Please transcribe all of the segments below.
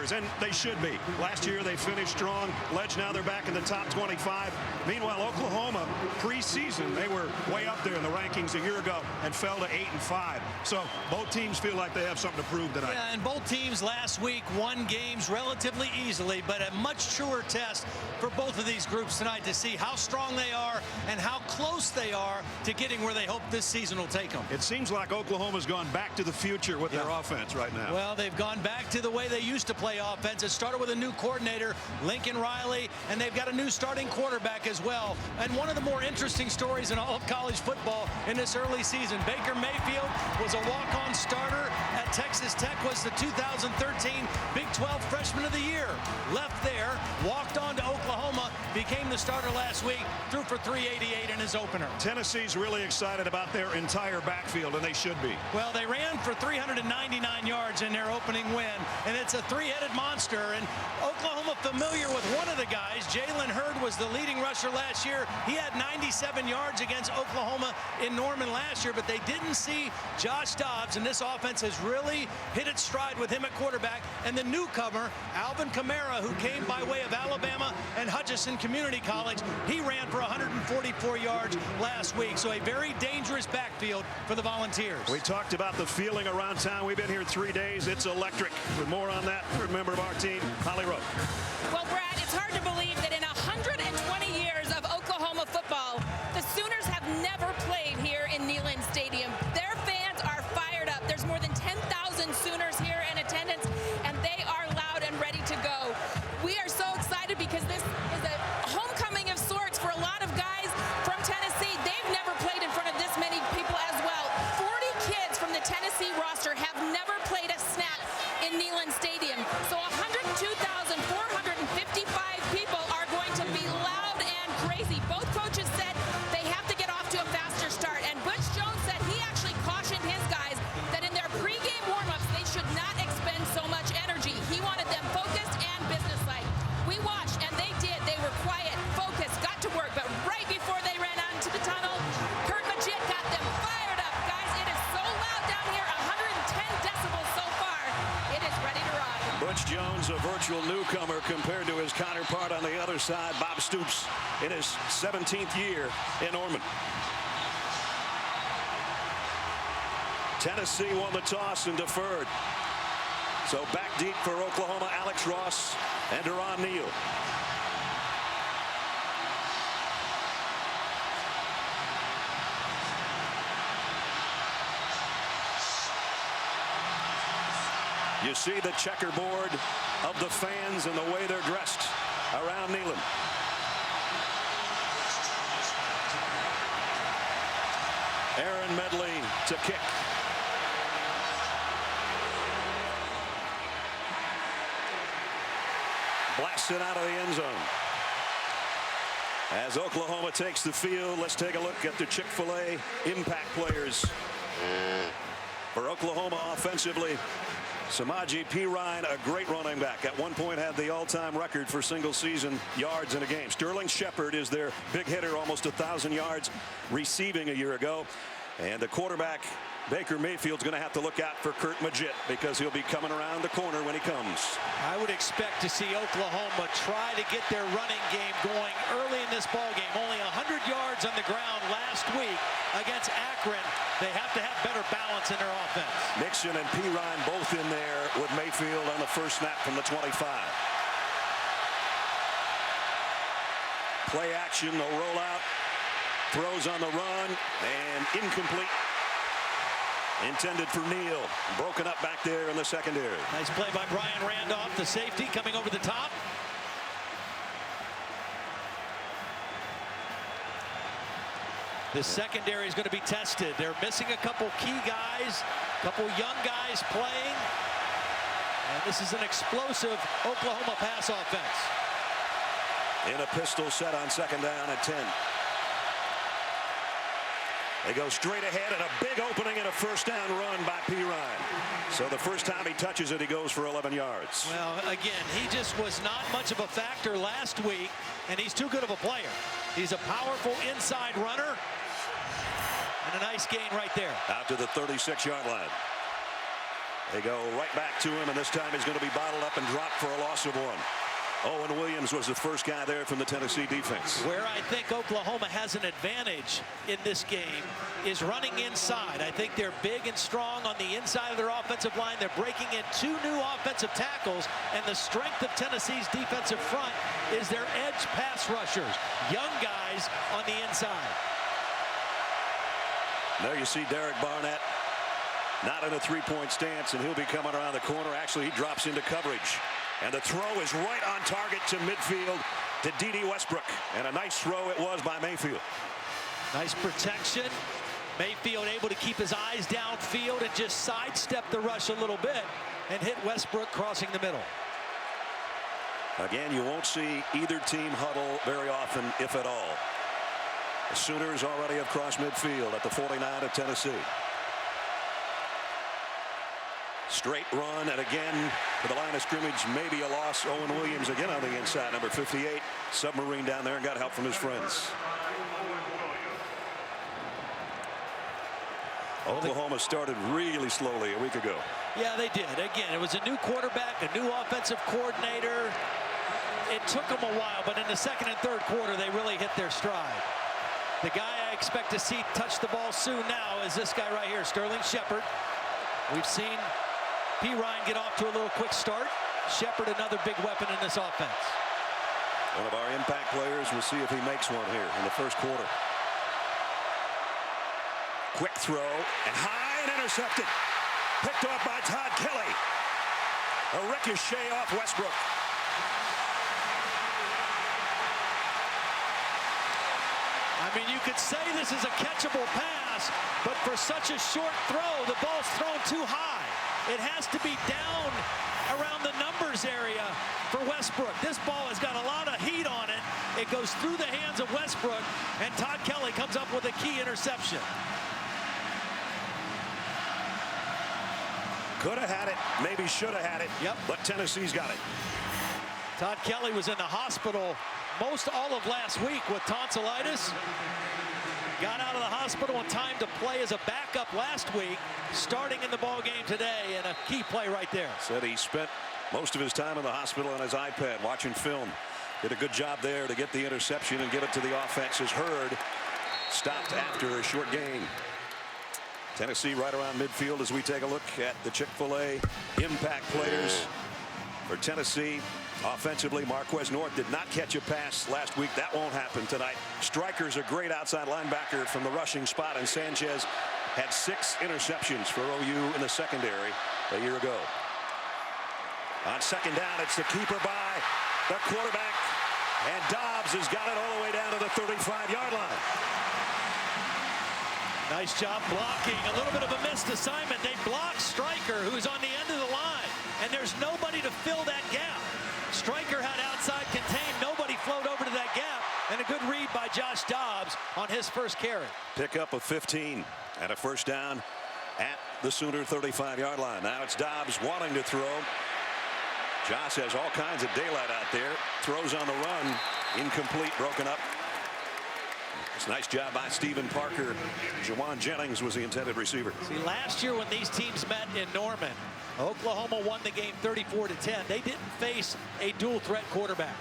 And they should be. Last year they finished strong. Ledge, now they're back in the top 25. Meanwhile, Oklahoma, preseason, they were way up there in the rankings a year ago and fell to 8-5. So both teams feel like they have something to prove tonight. Yeah, and both teams last week won games relatively easily, but a much truer test for both of these groups tonight to see how strong they are and how close they are to getting where they hope this season will take them. It seems like Oklahoma's gone back to the future with their offense right now. Well, they've gone back to the way they used to play offense. It started with a new coordinator, Lincoln Riley, and they've got a new starting quarterback as well. And one of the more interesting stories in all of college football in this early season, Baker Mayfield was a walk-on starter at Texas Tech, was the 2013 Big 12 Freshman of the Year. Left there, walked on to Oklahoma, became the starter last week, threw for 388 in his opener. Tennessee's really excited about their entire backfield, and they should be. Well, they ran for 399 yards in their opening win, and it's a three-headed monster. And Oklahoma familiar with one of the guys. Jalen Hurd was the leading rusher last year. He had 97 yards against Oklahoma in Norman last year, but they didn't see Josh Dobbs, and this offense has really hit its stride with him at quarterback. And the newcomer, Alvin Kamara, who came by way of Alabama and Hutchinson Community College, he ran for 144 yards last week. So a very dangerous backfield for the Volunteers. We talked about the feeling around town. We've been here 3 days. It's electric. For more on that, a member of our team, Holly Rowe. Well, Brad, it's hard to believe that in 120 years of Oklahoma football, the Sooners have never played here in Neyland Stadium. Their fans are fired up. There's more than 10,000 Sooners here in attendance, and they are loud and ready to go. We are so excited because this is a homecoming of sorts for a lot of guys from Tennessee. They've never played in front of this many people as well. 40 kids from the Tennessee roster have never played a snap in Neyland Stadium. So 102,455 people are going to be loud and crazy. Both coaches said they have to get off to a faster start. And Butch Jones said he actually cautioned his guys that in their pregame warm-ups, they should not expend so much energy. He wanted them focused and businesslike. We watched, and they did. They were quiet, focused, got to work. But right before they ran out into the tunnel, Kurt Magid got them fired up. Guys, it is so loud down here, 110 decibels so far. It is ready to rock. Butch Jones, a virtual newcomer compared to his counterpart on the other side, Bob Stoops, in his 17th year in Norman. Tennessee won the toss and deferred. So back deep for Oklahoma, Alex Ross and Deron Neal. You see the checkerboard of the fans and the way they're dressed around Neyland. Aaron Medley to kick. Blasted out of the end zone. As Oklahoma takes the field, let's take a look at the Chick-fil-A impact players. For Oklahoma offensively, Samaje Perine, a great running back. At one point had the all-time record for single-season yards in a game. Sterling Shepard is their big hitter, almost 1,000 yards receiving a year ago. And the quarterback, Baker Mayfield's going to have to look out for Kurt Magid because he'll be coming around the corner when he comes. I would expect to see Oklahoma try to get their running game going early in this ball game. Only 100 yards on the ground last week against Akron. They have to have better balance in their offense. Nixon and Perine both in there with Mayfield on the first snap from the 25. Play action, the rollout. Throws on the run and incomplete. Intended for Neal. Broken up back there in the secondary. Nice play by Brian Randolph, the safety, coming over the top. The secondary is going to be tested. They're missing a couple key guys, a couple young guys playing. And this is an explosive Oklahoma pass offense. In a pistol set on second down at 10. They go straight ahead and a big opening and a first down run by Perine. So the first time he touches it, he goes for 11 yards. Well, again, he just was not much of a factor last week, and he's too good of a player. He's a powerful inside runner, and a nice gain right there. Out to the 36-yard line. They go right back to him, and this time he's going to be bottled up and dropped for a loss of 1. Owen Williams was the first guy there from the Tennessee defense. Where I think Oklahoma has an advantage in this game is running inside. I think they're big and strong on the inside of their offensive line. They're breaking in 2 new offensive tackles, and the strength of Tennessee's defensive front is their edge pass rushers, young guys on the inside. There you see Derek Barnett, not in a three-point stance, and he'll be coming around the corner. Actually, he drops into coverage. And the throw is right on target to midfield to D.D. Westbrook. And a nice throw it was by Mayfield. Nice protection. Mayfield able to keep his eyes downfield and just sidestep the rush a little bit and hit Westbrook crossing the middle. Again, you won't see either team huddle very often, if at all. The Sooners already have crossed midfield at the 49 of Tennessee. Straight run, and again to the line of scrimmage, maybe a loss. Owen Williams again on the inside, number 58. Submarine down there and got help from his friends. Oklahoma started really slowly a week ago. Yeah, they did. Again, it was a new quarterback, a new offensive coordinator. It took them a while, but in the second and third quarter, they really hit their stride. The guy I expect to see touch the ball soon now is this guy right here, Sterling Shepard. We've seen P. Ryan get off to a little quick start. Shepard, another big weapon in this offense. One of our impact players. We'll see if he makes one here in the first quarter. Quick throw, and high and intercepted. Picked off by Todd Kelly. A ricochet off Westbrook. I mean, you could say this is a catchable pass, but for such a short throw, the ball's thrown too high. It has to be down around the numbers area for Westbrook. This ball has got a lot of heat on it. It goes through the hands of Westbrook, and Todd Kelly comes up with a key interception. Could have had it, maybe should have had it. Yep. But Tennessee's got it. Todd Kelly was in the hospital most all of last week with tonsillitis. Got out of the hospital in time to play as a backup last week, starting in the ball game today, and a key play right there. Said he spent most of his time in the hospital on his iPad watching film. Did a good job there to get the interception and get it to the offense. As Hurd stopped after a short gain. Tennessee right around midfield as we take a look at the Chick-fil-A impact players for Tennessee. Offensively, Marquez North did not catch a pass last week. That won't happen tonight. Striker's a great outside linebacker from the rushing spot, and Sanchez had 6 interceptions for OU in the secondary a year ago. On second down, it's the keeper by the quarterback, and Dobbs has got it all the way down to the 35-yard line. Nice job blocking. A little bit of a missed assignment. They block Striker, who's on the end of the line, and there's nobody to fill that gap. Striker had outside contained. Nobody flowed over to that gap, and a good read by Josh Dobbs on his first carry. Pickup of 15 and a first down at the Sooner 35-yard line. Now it's Dobbs wanting to throw. Josh has all kinds of daylight out there. Throws on the run. Incomplete, broken up. It's a nice job by Stephen Parker. Jawan Jennings was the intended receiver. See, last year when these teams met in Norman, Oklahoma won the game 34-10. They didn't face a dual threat quarterback.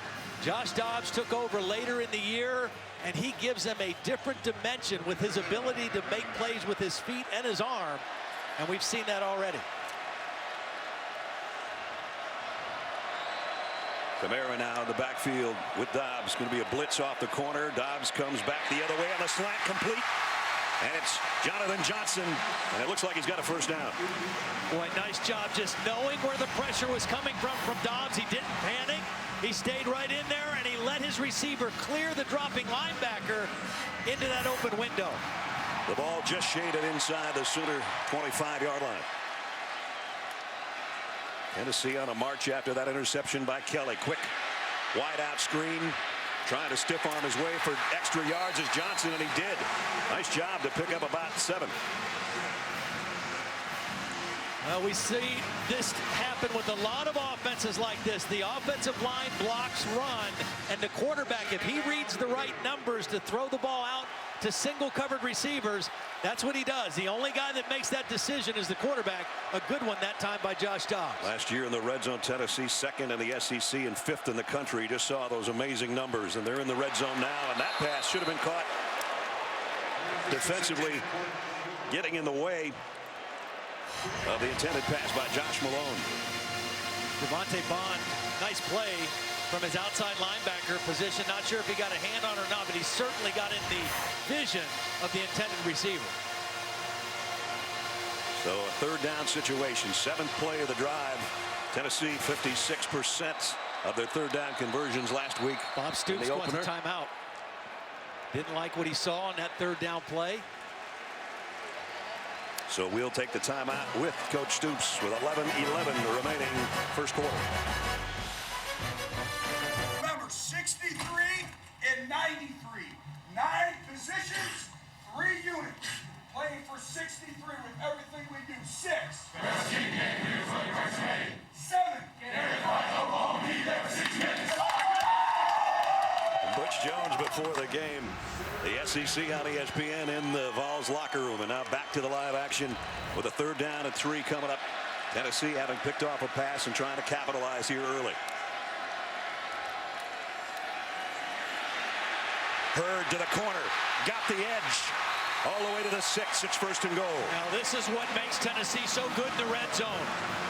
Josh Dobbs took over later in the year, and he gives them a different dimension with his ability to make plays with his feet and his arm, and we've seen that already. Kamara now in the backfield with Dobbs. Going to be a blitz off the corner. Dobbs comes back the other way on the slant, complete. And it's Jonathan Johnson, and it looks like he's got a first down. Boy, nice job just knowing where the pressure was coming from Dobbs. He didn't panic. He stayed right in there, and he let his receiver clear the dropping linebacker into that open window. The ball just shaded inside the Sooner 25-yard line. Tennessee on a march after that interception by Kelly. Quick wide out screen. Trying to stiff arm his way for extra yards as Johnson, and he did. Nice job to pick up about 7. Well, we see this happen with a lot of offenses like this. The offensive line blocks run, and the quarterback, if he reads the right numbers to throw the ball out to single covered receivers. That's what he does. The only guy that makes that decision is the quarterback. A good one that time by Josh Dobbs. Last year in the red zone, Tennessee second in the SEC and fifth in the country. You just saw those amazing numbers, and they're in the red zone now, and that pass should have been caught defensively, getting in the way of the intended pass by Josh Malone. Devontae Bond, nice play from his outside linebacker position. Not sure if he got a hand on it or not, but he certainly got in the vision of the intended receiver. So a third down situation, seventh play of the drive. Tennessee 56% of their third down conversions last week. Bob Stoops wants a timeout. Didn't like what he saw on that third down play. So we'll take the timeout with Coach Stoops with 11:11 remaining first quarter. Remember, 63 and 93. 9 positions, 3 units. Playing for 63 with everything we do. 6. 7. Butch Jones before the game. The SEC on ESPN in the Vols locker room, and now back to the live action with a third down and 3 coming up. Tennessee having picked off a pass and trying to capitalize here early. Hurd to the corner, got the edge. All the way to the 6. It's first and goal. Now this is what makes Tennessee so good in the red zone.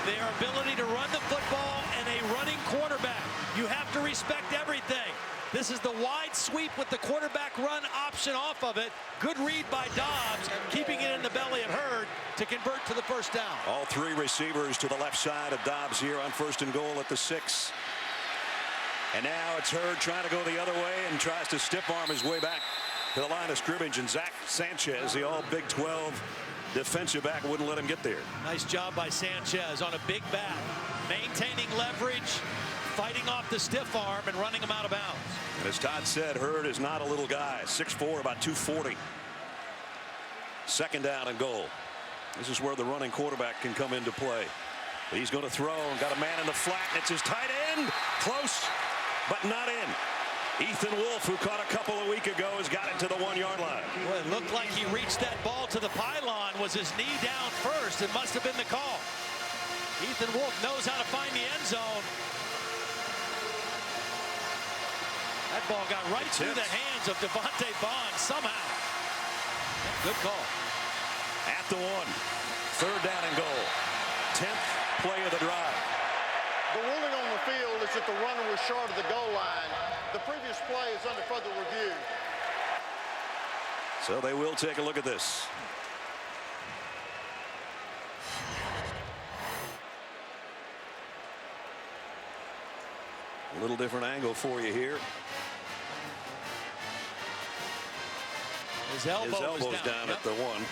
Their ability to run the football and a running quarterback. You have to respect everything. This is the wide sweep with the quarterback run option off of it. Good read by Dobbs, keeping it in the belly of Hurd to convert to the first down. All 3 receivers to the left side of Dobbs here on first and goal at the 6. And now it's Hurd trying to go the other way and tries to stiff arm his way back to the line of scrimmage, and Zach Sanchez, the all Big 12 defensive back, wouldn't let him get there. Nice job by Sanchez on a big back, maintaining leverage, fighting off the stiff arm and running him out of bounds. And as Todd said, Hurd is not a little guy. 6'4", about 240. Second down and goal. This is where the running quarterback can come into play. He's going to throw and got a man in the flat, and it's his tight end. Close, but not in. Ethan Wolf, who caught a couple of weeks ago, has got it to the 1-yard line. Well, it looked like he reached that ball to the pylon. Was his knee down first? It must have been the call. Ethan Wolf knows how to find the end zone. That ball got right through the hands of Devontae Bond somehow. Good call. At the 1. Third down and goal. 10th play of the drive. The ruling on the field is that the runner was short of the goal line. The previous play is under further review. So they will take a look at this. A little different angle for you here. His elbow's down at the 1.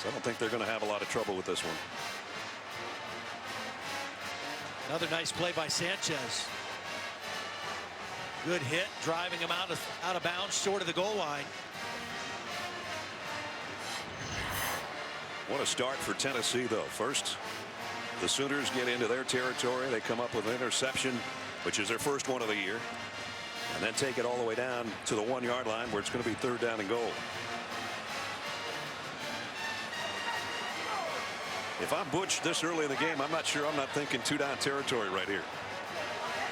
So I don't think they're going to have a lot of trouble with this one. Another nice play by Sanchez. Good hit, driving him out of bounds, short of the goal line. What a start for Tennessee, though. First, the Sooners get into their territory. They come up with an interception, which is their first one of the year, and then take it all the way down to the 1-yard line, where it's going to be third down and goal. If I'm Butch this early in the game, I'm not sure I'm not thinking 2-down territory right here.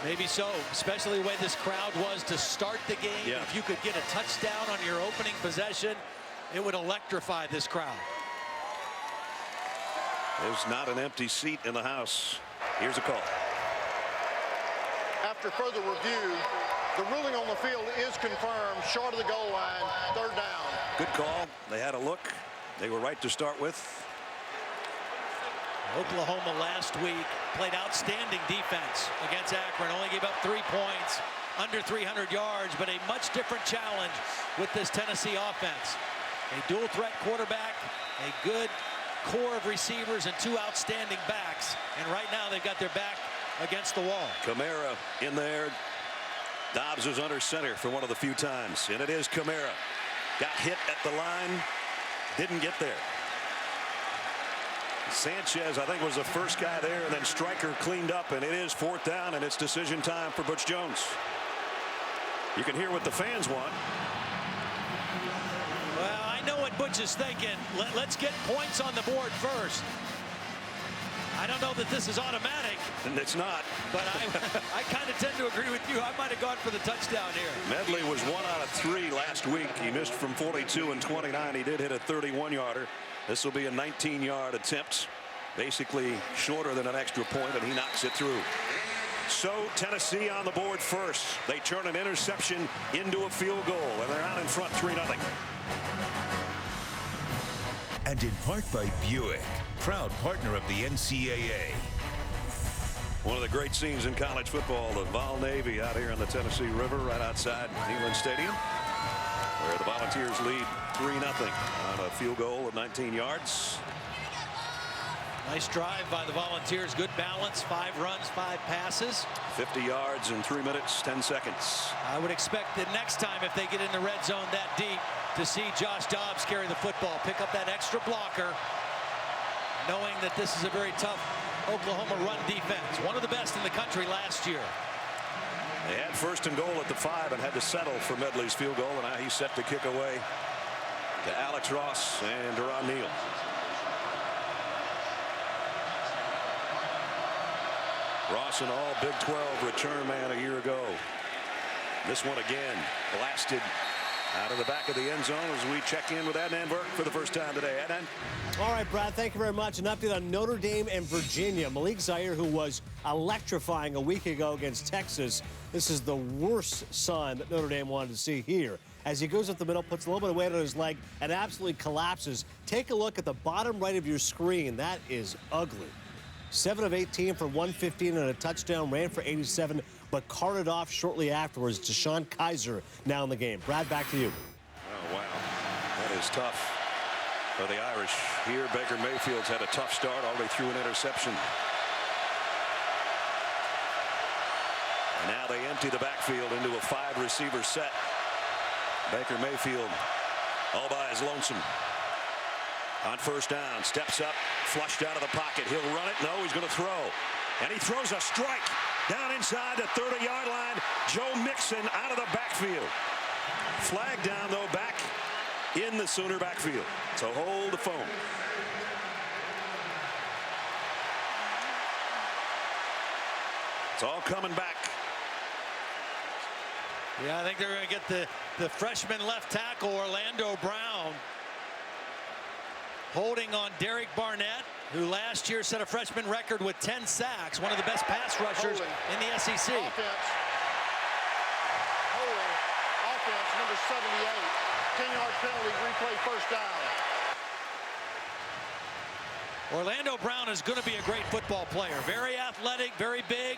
Maybe so, especially the way this crowd was to start the game. Yeah. If you could get a touchdown on your opening possession, it would electrify this crowd. There's not an empty seat in the house. Here's a call. After further review, the ruling on the field is confirmed, short of the goal line, third down. Good call. They had a look. They were right to start with. Oklahoma last week played outstanding defense against Akron. Only gave up 3 points, under 300 yards, but a much different challenge with this Tennessee offense. A dual threat quarterback, a good core of receivers, and 2 outstanding backs. And right now they've got their back against the wall. Kamara in there. Dobbs was under center for one of the few times, and it is Kamara. Got hit at the line, didn't get there. Sanchez, I think, was the first guy there, and then Stryker cleaned up, and it is fourth down, and it's decision time for Butch Jones. You can hear what the fans want. Well, I know what Butch is thinking. Let's get points on the board first. I don't know that this is automatic. And it's not. But I kind of tend to agree with you. I might have gone for the touchdown here. Medley was 1 out of 3 last week. He missed from 42 and 29. He did hit a 31-yarder. This will be a 19-yard attempt. Basically shorter than an extra point, and he knocks it through. So Tennessee on the board first. They turn an interception into a field goal, and they're out in front 3-0. And in part by Buick, proud partner of the NCAA. One of the great scenes in college football, the Vol Navy out here on the Tennessee River right outside Neyland Stadium, where the Volunteers lead 3-0 on a field goal of 19 yards. Nice drive by the Volunteers. Good balance. 5 runs, 5 passes. 50 yards in 3 minutes, 10 seconds. I would expect that next time, if they get in the red zone that deep, to see Josh Dobbs carry the football, pick up that extra blocker, knowing that this is a very tough Oklahoma run defense. One of the best in the country last year. They had 1st and goal at the 5 and had to settle for Medley's field goal, and now he's set to kick away to Alex Ross and Deron Neal. Ross, an all Big 12 return man a year ago. This one again blasted out of the back of the end zone as we check in with Adnan Burke for the first time today. Adnan. All right, Brad, thank you very much. An update on Notre Dame and Virginia. Malik Zaire, who was electrifying a week ago against Texas. This is the worst sign that Notre Dame wanted to see here. As he goes up the middle, puts a little bit of weight on his leg, and absolutely collapses. Take a look at the bottom right of your screen. That is ugly. 7 of 18 for 115 and a touchdown, ran for 87, but carted off shortly afterwards. Deshaun Kaiser now in the game. Brad, back to you. Oh, wow. That is tough for the Irish. Here, Baker Mayfield's had a tough start, already threw an interception. And now they empty the backfield into a 5-receiver set. Baker Mayfield all by his lonesome. On 1st down, steps up, flushed out of the pocket. He'll run it. No, he's going to throw. And he throws a strike down inside the 30-yard line. Joe Mixon out of the backfield. Flag down, though, back in the Sooner backfield. So hold the phone. It's all coming back. Yeah, I think they're going to get the freshman left tackle, Orlando Brown, holding on Derek Barnett, who last year set a freshman record with 10 sacks, one of the best pass rushers in the SEC. Offense. Holding. Offense, number 78. 10-yard penalty, replay 1st down. Orlando Brown is going to be a great football player. Very athletic, very big.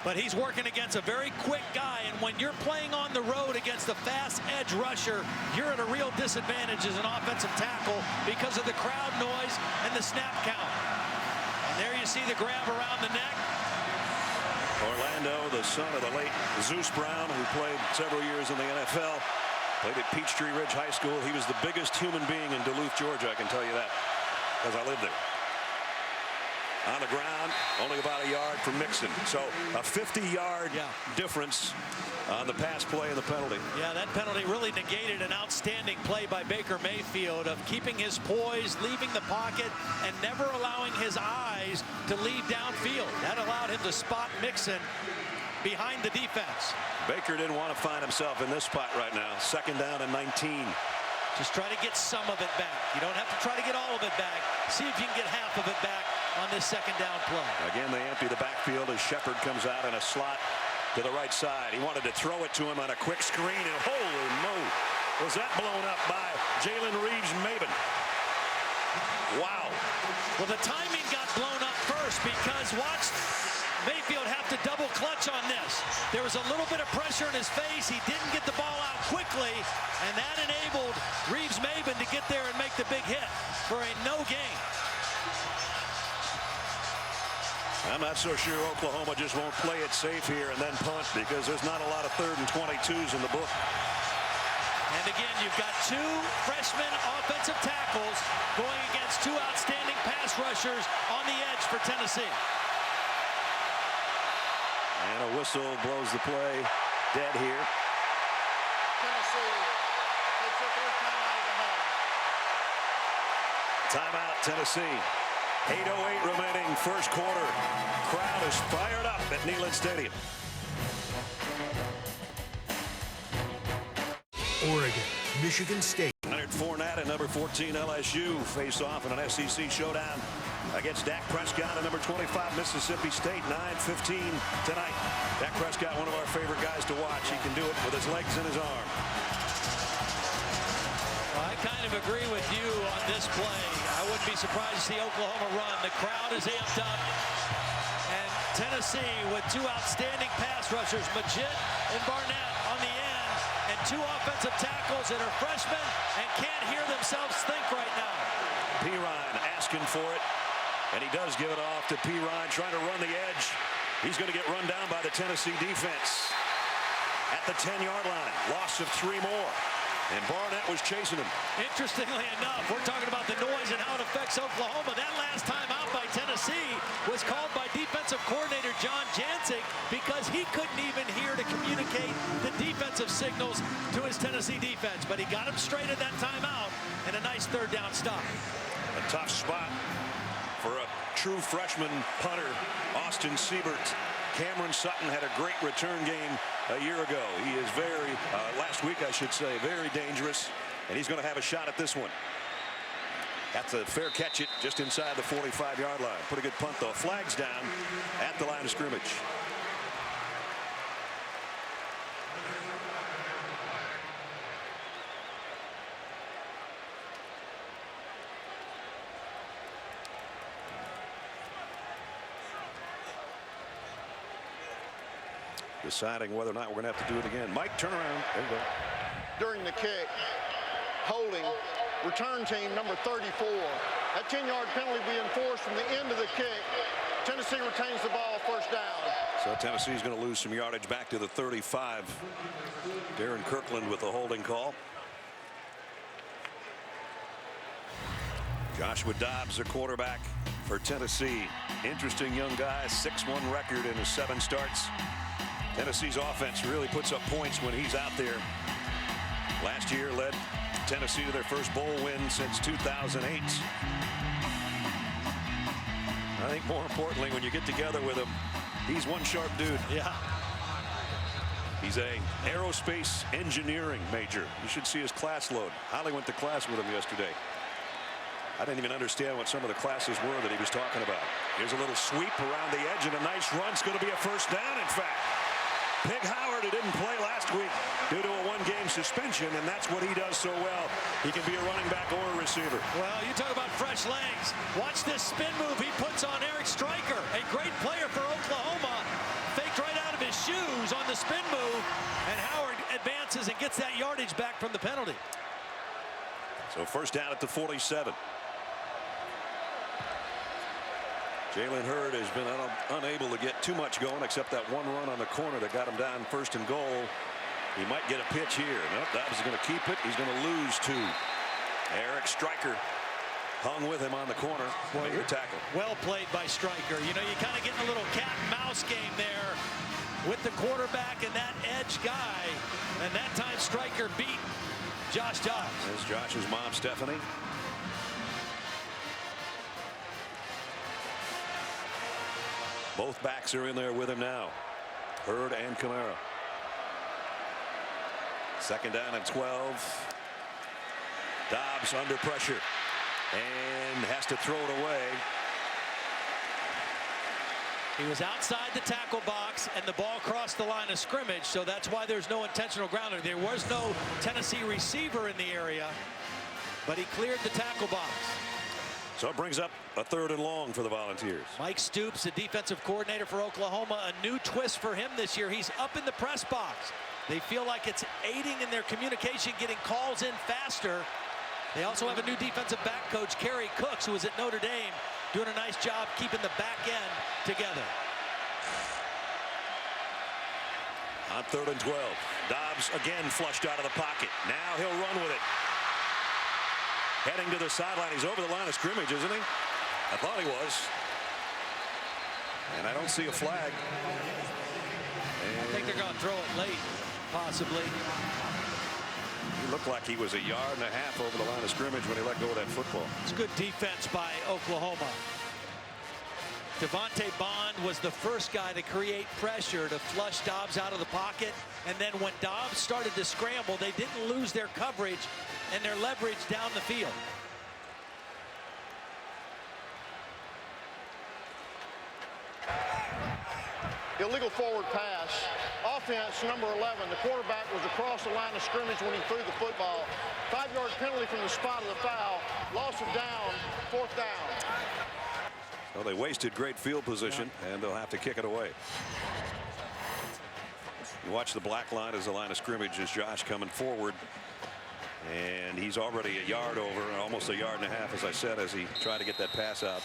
But he's working against a very quick guy, and when you're playing on the road against a fast edge rusher, you're at a real disadvantage as an offensive tackle because of the crowd noise and the snap count. And there you see the grab around the neck. Orlando, the son of the late Zeus Brown, who played several years in the NFL, played at Peachtree Ridge High School. He was the biggest human being in Duluth, Georgia, I can tell you that, because I lived there. On the ground, only about a yard from Mixon. So a 50-yard difference on the pass play and the penalty. Yeah, that penalty really negated an outstanding play by Baker Mayfield of keeping his poise, leaving the pocket, and never allowing his eyes to lead downfield. That allowed him to spot Mixon behind the defense. Baker didn't want to find himself in this spot right now. 2nd down and 19. Just try to get some of it back. You don't have to try to get all of it back. See if you can get half of it back on this 2nd down play. Again, they empty the backfield as Shepard comes out in a slot to the right side. He wanted to throw it to him on a quick screen, and holy moly, was that blown up by Jalen Reeves-Maybin. Wow. Well, the timing got blown up first because watch Mayfield have to double clutch on this. There was a little bit of pressure in his face. He didn't get the ball out quickly, and that enabled Reeves-Maybin to get there and make the big hit for a no gain. I'm not so sure Oklahoma just won't play it safe here and then punt, because there's not a lot of 3rd and 22s in the book. And again, you've got 2 freshman offensive tackles going against 2 outstanding pass rushers on the edge for Tennessee. And a whistle blows the play dead here. Tennessee takes their first timeout of the half. Timeout, Tennessee. 8:08 remaining, first quarter. Crowd is fired up at Neyland Stadium. Oregon, Michigan State. Leonard Fournette and number 14 LSU face off in an SEC showdown against Dak Prescott and number 25 Mississippi State. 9:15 tonight. Dak Prescott, one of our favorite guys to watch. He can do it with his legs and his arm. Well, I kind of agree with you on this play. I wouldn't be surprised to see Oklahoma run. The crowd is amped up. And Tennessee with two outstanding pass rushers, Majid and Barnett on the end, and two offensive tackles that are freshmen and can't hear themselves think right now. Perine asking for it, and he does give it off to Perine, trying to run the edge. He's going to get run down by the Tennessee defense at the 10-yard line. Loss of 3 more, and Barnett was chasing him. Interestingly enough, we're talking about the noise and how it affects Oklahoma. That last time out by Tennessee was called by defensive coordinator John Jancic because he couldn't even hear to communicate the defensive signals to his Tennessee defense. But he got him straight at that timeout and a nice third down stop. A tough spot for a true freshman punter, Austin Siebert. Cameron Sutton had a great return game a year ago. He is last week I should say, very dangerous, and he's going to have a shot at this one. That's a fair catch it just inside the 45-yard line. Pretty good punt though. Flags down at the line of scrimmage. Deciding whether or not we're going to have to do it again. Mike, turn around. There you go. During the kick, holding return team number 34. That 10-yard penalty be enforced from the end of the kick. Tennessee retains the ball, first down. So Tennessee's going to lose some yardage back to the 35. Darren Kirkland with the holding call. Joshua Dobbs, the quarterback for Tennessee. Interesting young guy, 6-1 record in his 7 starts. Tennessee's offense really puts up points when he's out there. Last year led Tennessee to their first bowl win since 2008. I think more importantly, when you get together with him, he's one sharp dude. Yeah. He's a aerospace engineering major. You should see his class load. Holly went to class with him yesterday. I didn't even understand what some of the classes were that he was talking about. Here's a little sweep around the edge and a nice run. It's going to be a first down, in fact. Pig Howard, who didn't play last week due to a 1-game suspension, and that's what he does so well. He can be a running back or a receiver. Well, you talk about fresh legs. Watch this spin move he puts on Eric Stryker, a great player for Oklahoma. Faked right out of his shoes on the spin move, and Howard advances and gets that yardage back from the penalty. So first down at the 47. Jalen Hurd has been unable to get too much going except that one run on the corner that got him down first and goal. He might get a pitch here. Nope, Dobbs is going to keep it. He's going to lose 2. Eric Stryker hung with him on the corner. Boy, good tackle. Well played by Stryker. You know, you kind of get in a little cat and mouse game there with the quarterback and that edge guy. And that time Stryker beat Josh Dobbs. There's Josh's mom, Stephanie. Both backs are in there with him now. Hurd and Kamara. Second down and 12. Dobbs under pressure and has to throw it away. He was outside the tackle box and the ball crossed the line of scrimmage, so that's why there's no intentional grounding. There was no Tennessee receiver in the area, but he cleared the tackle box. So it brings up a 3rd and long for the Volunteers. Mike Stoops, the defensive coordinator for Oklahoma, a new twist for him this year. He's up in the press box. They feel like it's aiding in their communication, getting calls in faster. They also have a new defensive back coach, Kerry Cooks, who was at Notre Dame, doing a nice job keeping the back end together. On 3rd and 12. Dobbs again flushed out of the pocket. Now he'll run with it. Heading to the sideline. He's over the line of scrimmage, isn't he? I thought he was. And I don't see a flag. I think they're going to throw it late, possibly. He looked like he was 1.5 yards over the line of scrimmage when he let go of that football. It's good defense by Oklahoma. Devontae Bond was the first guy to create pressure to flush Dobbs out of the pocket. And then when Dobbs started to scramble, they didn't lose their coverage and their leverage down the field. Illegal forward pass. Offense, number 11. The quarterback was across the line of scrimmage when he threw the football. 5-yard penalty from the spot of the foul. Loss of down, 4th down. Well, they wasted great field position, and they'll have to kick it away. You watch the black line as the line of scrimmage as Josh coming forward. And he's already 1 yard over, almost 1.5 yards, as I said, as he tried to get that pass out.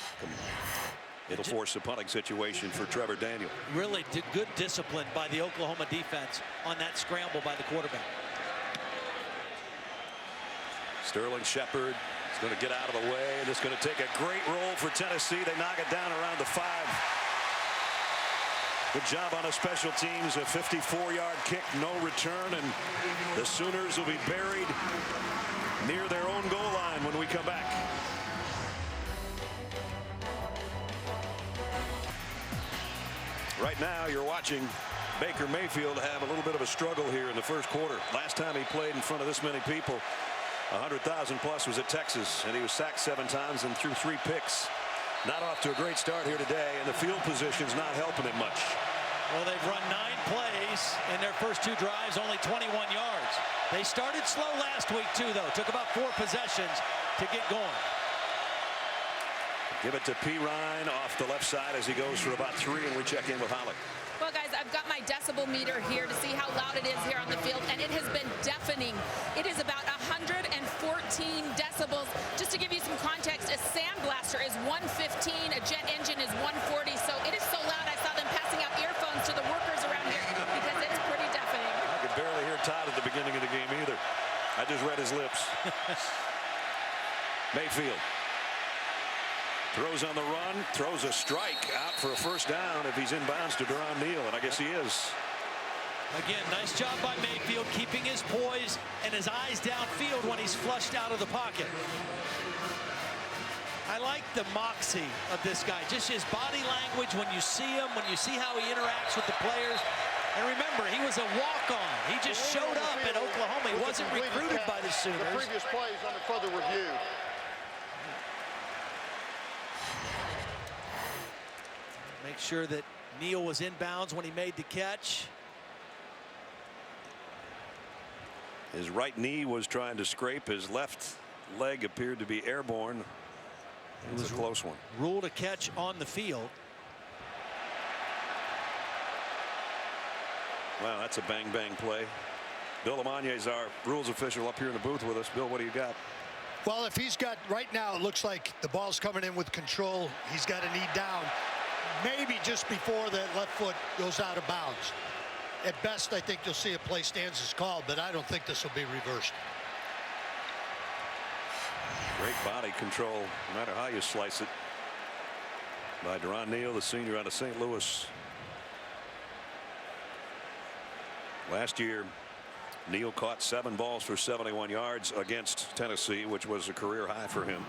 It'll force a punting situation for Trevor Daniel. Really good discipline by the Oklahoma defense on that scramble by the quarterback. Sterling Shepard is going to get out of the way, and it's going to take a great roll for Tennessee. They knock it down around the 5. Good job on the special teams. A 54-yard kick, no return, and the Sooners will be buried near their own goal line when we come back. Right now, you're watching Baker Mayfield have a little bit of a struggle here in the first quarter. Last time he played in front of this many people, 100,000 plus, was at Texas, and he was sacked 7 times and threw 3 picks. Not off to a great start here today, and the field position's not helping him much. Well, they've run 9 plays in their first 2 drives, only 21 yards. They started slow last week, too, though. Took about 4 possessions to get going. Give it to P. Ryan off the left side as he goes for about 3, and we check in with Holly. Well, guys, I've got my decibel meter here to see how loud it is here on the field, and it has been deafening. It is about 114 decibels. Just to give you some context, a sandblaster is 115, a jet engine is 140, so it is so loud I saw them passing out earphones to the workers around here because it's pretty deafening. I could barely hear Todd at the beginning of the game either. I just read his lips. Mayfield throws on the run, throws a strike out for a first down if he's inbounds to Deron Neal, and I guess he is. Again, nice job by Mayfield keeping his poise and his eyes downfield when he's flushed out of the pocket. I like the moxie of this guy, just his body language when you see him, when you see how he interacts with the players. And remember, he was a walk-on. He just showed up at Oklahoma. He wasn't recruited by the Sooners. The previous plays under further review. Make sure that Neal was inbounds when he made the catch. His right knee was trying to scrape. His left leg appeared to be airborne. It was a close one. Ruled a catch on the field. Wow, that's a bang-bang play. Bill Lamagna is our rules official up here in the booth with us. Bill, what do you got? Well, if he's got, right now, it looks like the ball's coming in with control. He's got a knee down. Maybe just before that left foot goes out of bounds. At best, I think you'll see a play stance is called, but I don't think this will be reversed. Great body control, no matter how you slice it, by Deron Neal, the senior out of St. Louis. Last year, Neal caught 7 balls for 71 yards against Tennessee, which was a career high for him.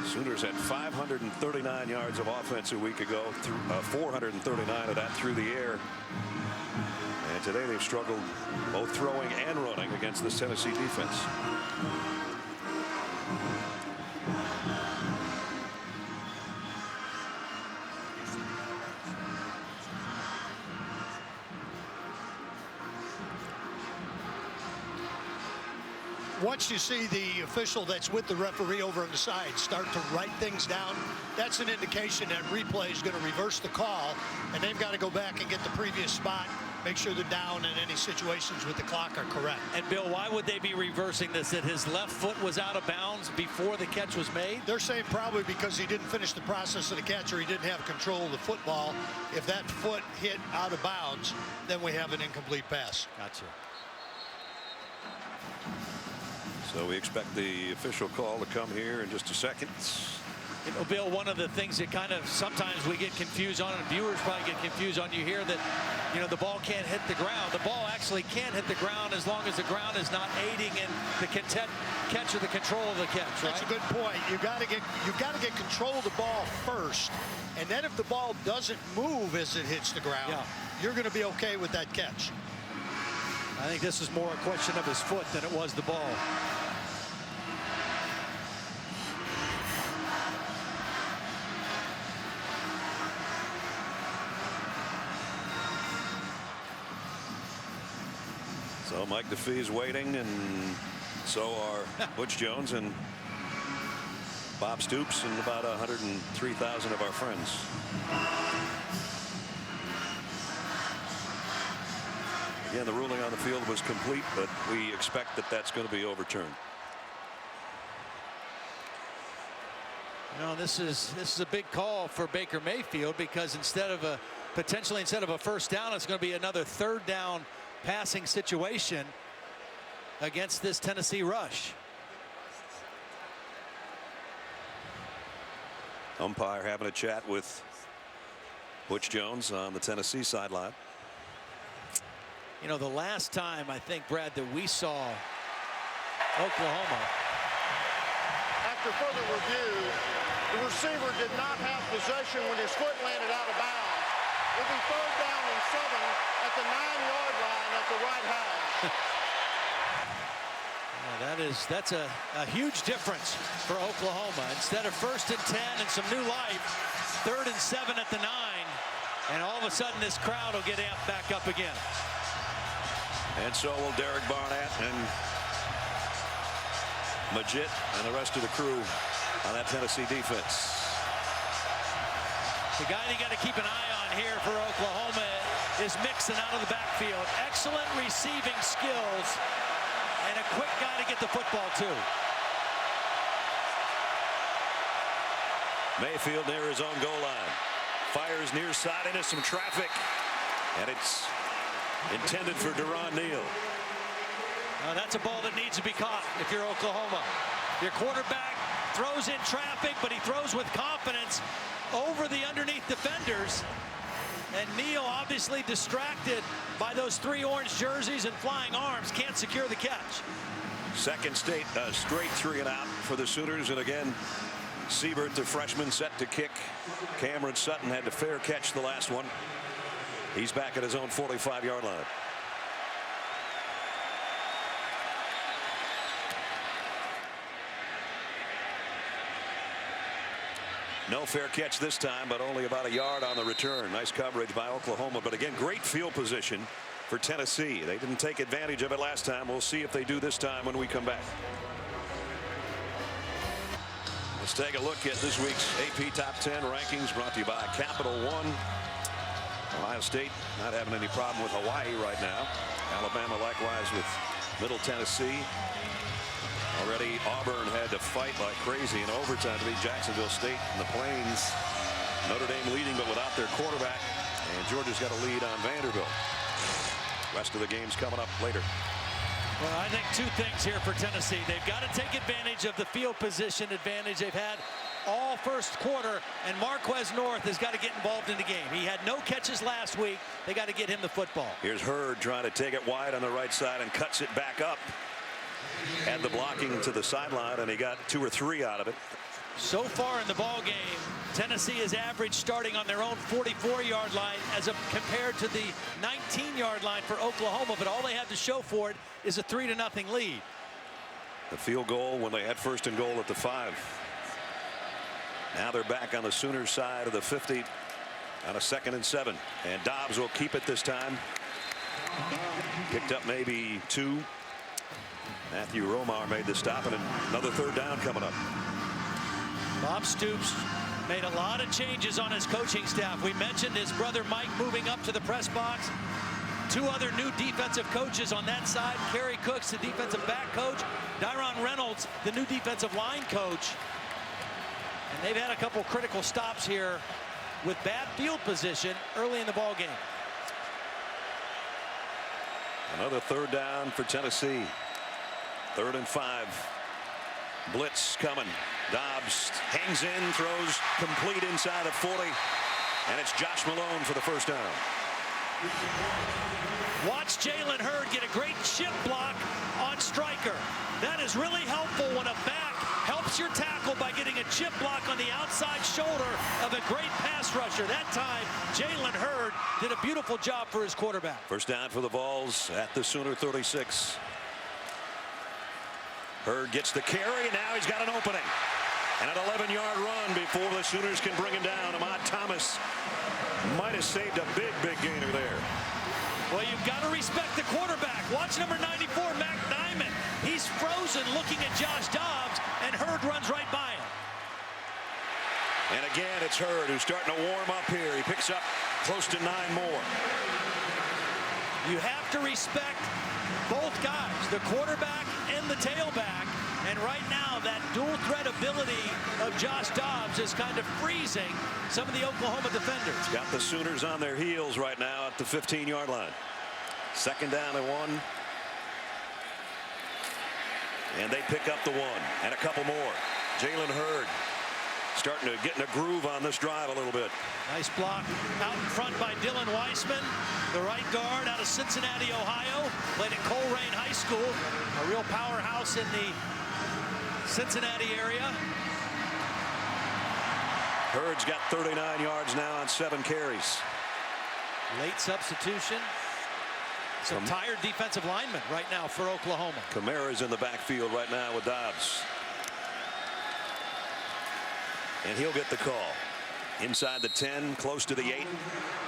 Sooners had 539 yards of offense a week ago, 439 of that through the air. And today they've struggled both throwing and running against this Tennessee defense. Once you see the official that's with the referee over on the side start to write things down, that's an indication that replay is going to reverse the call, and they've got to go back and get the previous spot, make sure they're down, and any situations with the clock are correct. And Bill, why would they be reversing this? That his left foot was out of bounds before the catch was made? They're saying probably because he didn't finish the process of the catch, or he didn't have control of the football. If that foot hit out of bounds, then we have an incomplete pass. Gotcha. So we expect the official call to come here in just a second. You know, Bill, one of the things that kind of sometimes we get confused on, and viewers probably get confused on, you hear that, you know, the ball can't hit the ground. The ball actually can't hit the ground as long as the ground is not aiding in the catch or the control of the catch, right? That's a good point. You got to get control of the ball first, and then if the ball doesn't move as it hits the ground, you're going to be okay with that catch. I think this is more a question of his foot than it was the ball. So Mike DeFee's waiting, and so are Butch Jones and Bob Stoops and about 103,000 of our friends. Again, the ruling on the field was complete, but we expect that that's going to be overturned. You know, this is a big call for Baker Mayfield, because potentially instead of a first down, it's going to be another third down passing situation against this Tennessee rush. Umpire having a chat with Butch Jones on the Tennessee sideline. You know, the last time I think, Brad, that we saw Oklahoma. After further review, the receiver did not have possession when his foot landed out of bounds. It'll be third down and 7 at the 9-yard line at the right hash. That's a huge difference for Oklahoma. Instead of 1st and 10 and some new life, 3rd and 7 at the 9, and all of a sudden this crowd will get amped back up again. And so will Derek Barnett and Majid and the rest of the crew on that Tennessee defense. The guy you got to keep an eye on here for Oklahoma is Mixon out of the backfield. Excellent receiving skills and a quick guy to get the football to. Mayfield near his own goal line. Fires near side into some traffic. And it's intended for Deron Neal. That's a ball that needs to be caught if you're Oklahoma. Your quarterback throws in traffic, but he throws with confidence over the underneath defenders. And Neal, obviously distracted by those 3 orange jerseys and flying arms, can't secure the catch. Second straight 3 and out for the Sooners. And again, Siebert, the freshman, set to kick. Cameron Sutton had to fair catch the last one. He's back at his own 45-yard line. No fair catch this time, but only about a yard on the return. Nice coverage by Oklahoma, but again, great field position for Tennessee. They didn't take advantage of it last time. We'll see if they do this time when we come back. Let's take a look at this week's AP Top 10 rankings, brought to you by Capital One. Ohio State not having any problem with Hawaii right now. Alabama likewise with Middle Tennessee. Already Auburn had to fight like crazy in overtime to beat Jacksonville State in the Plains. Notre Dame leading, but without their quarterback. And Georgia's got a lead on Vanderbilt. Rest of the games coming up later. Well, I think 2 things here for Tennessee. They've got to take advantage of the field position advantage they've had all first quarter, and Marquez North has got to get involved in the game. He had no catches last week. They got to get him the football. Here's Hurd trying to take it wide on the right side and cuts it back up. Had the blocking to the sideline, and he got 2 or 3 out of it. So far in the ball game, Tennessee is average starting on their own 44-yard line compared to the 19-yard line for Oklahoma, but all they have to show for it is a 3-0 lead. The field goal when they had 1st and goal at the 5. Now they're back on the Sooners side of the 50 on a 2nd and 7, and Dobbs will keep it this time. Picked up maybe 2. Matthew Romar made the stop, and another 3rd down coming up. Bob Stoops made a lot of changes on his coaching staff. We mentioned his brother Mike moving up to the press box. 2 other new defensive coaches on that side. Kerry Cooks, the defensive back coach. Dyron Reynolds, the new defensive line coach. And they've had a couple critical stops here with bad field position early in the ball game. Another 3rd down for Tennessee. 3rd and 5. Blitz coming. Dobbs hangs in, throws complete inside of 40. And it's Josh Malone for the first down. Watch Jalen Hurd get a great chip block on Stryker. That is really helpful when a back helps your tackle by getting a chip block on the outside shoulder of a great pass rusher. That time, Jalen Hurd did a beautiful job for his quarterback. First down for the Vols at the Sooner 36. Hurd gets the carry, and now he's got an opening. And an 11-yard run before the Sooners can bring him down. Ahmad Thomas might have saved a big gainer there. Well, you've got to respect the quarterback. Watch number 94, Mac Nyman. He's frozen looking at Josh Dobbs, and Hurd runs right by him. And again, it's Hurd who's starting to warm up here. He picks up close to 9 more. You have to respect both guys, the quarterback and the tailback. And right now, that dual threat ability of Josh Dobbs is kind of freezing some of the Oklahoma defenders. Got the Sooners on their heels right now at the 15-yard line. 2nd down and 1. And they pick up the 1 and a couple more. Jalen Hurd starting to get in a groove on this drive a little bit. Nice block out in front by Dylan Weissman, the right guard out of Cincinnati, Ohio. Played at Coleraine High School, a real powerhouse in the Cincinnati area. Hurd's got 39 yards now on 7 carries. Late substitution. Some tired defensive linemen right now for Oklahoma. Kamara's in the backfield right now with Dobbs. And he'll get the call. Inside the 10, close to the 8.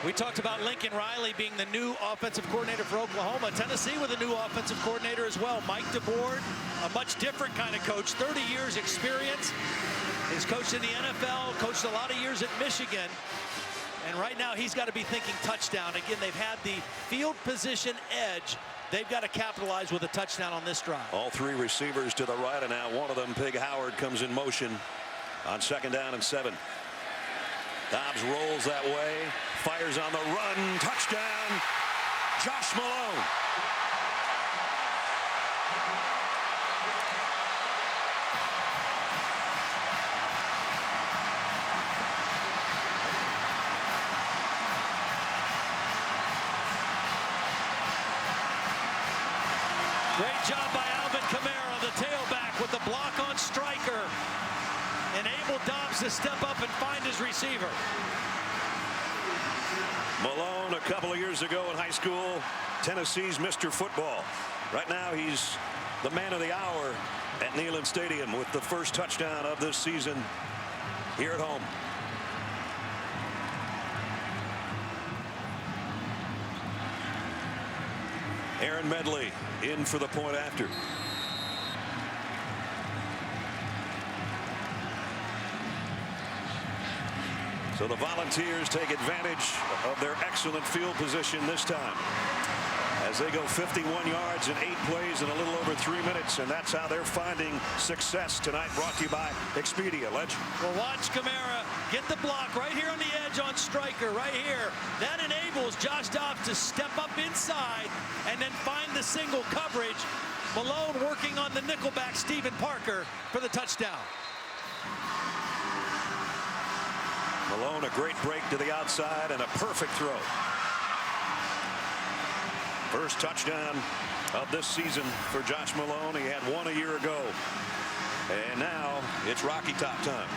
We talked about Lincoln Riley being the new offensive coordinator for Oklahoma. Tennessee with a new offensive coordinator as well. Mike DeBoard, a much different kind of coach. 30 years experience. He's coached in the NFL, coached a lot of years at Michigan. And right now he's got to be thinking touchdown. Again, they've had the field position edge. They've got to capitalize with a touchdown on this drive. All 3 receivers to the right, and now one of them, Pig Howard, comes in motion on 2nd down and 7. Dobbs rolls that way, fires on the run, touchdown, Josh Malone. Great job by Alvin Kamara, the tailback, with the block on Stryker. Enable Dobbs to step up and find his receiver. Malone, a couple of years ago in high school, Tennessee's Mr. Football. Right now, he's the man of the hour at Neyland Stadium with the first touchdown of this season here at home. Aaron Medley in for the point after. So the Volunteers take advantage of their excellent field position this time as they go 51 yards in 8 plays in a little over 3 minutes, and that's how they're finding success tonight. Brought to you by Expedia. Ledge. Well, watch Kamara get the block right here on the edge on Stryker right here. That enables Josh Dobbs to step up inside and then find the single coverage. Malone working on the nickelback Stephen Parker for the touchdown. Malone, a great break to the outside and a perfect throw. First touchdown of this season for Josh Malone. He had 1 a year ago. And now it's Rocky Top time.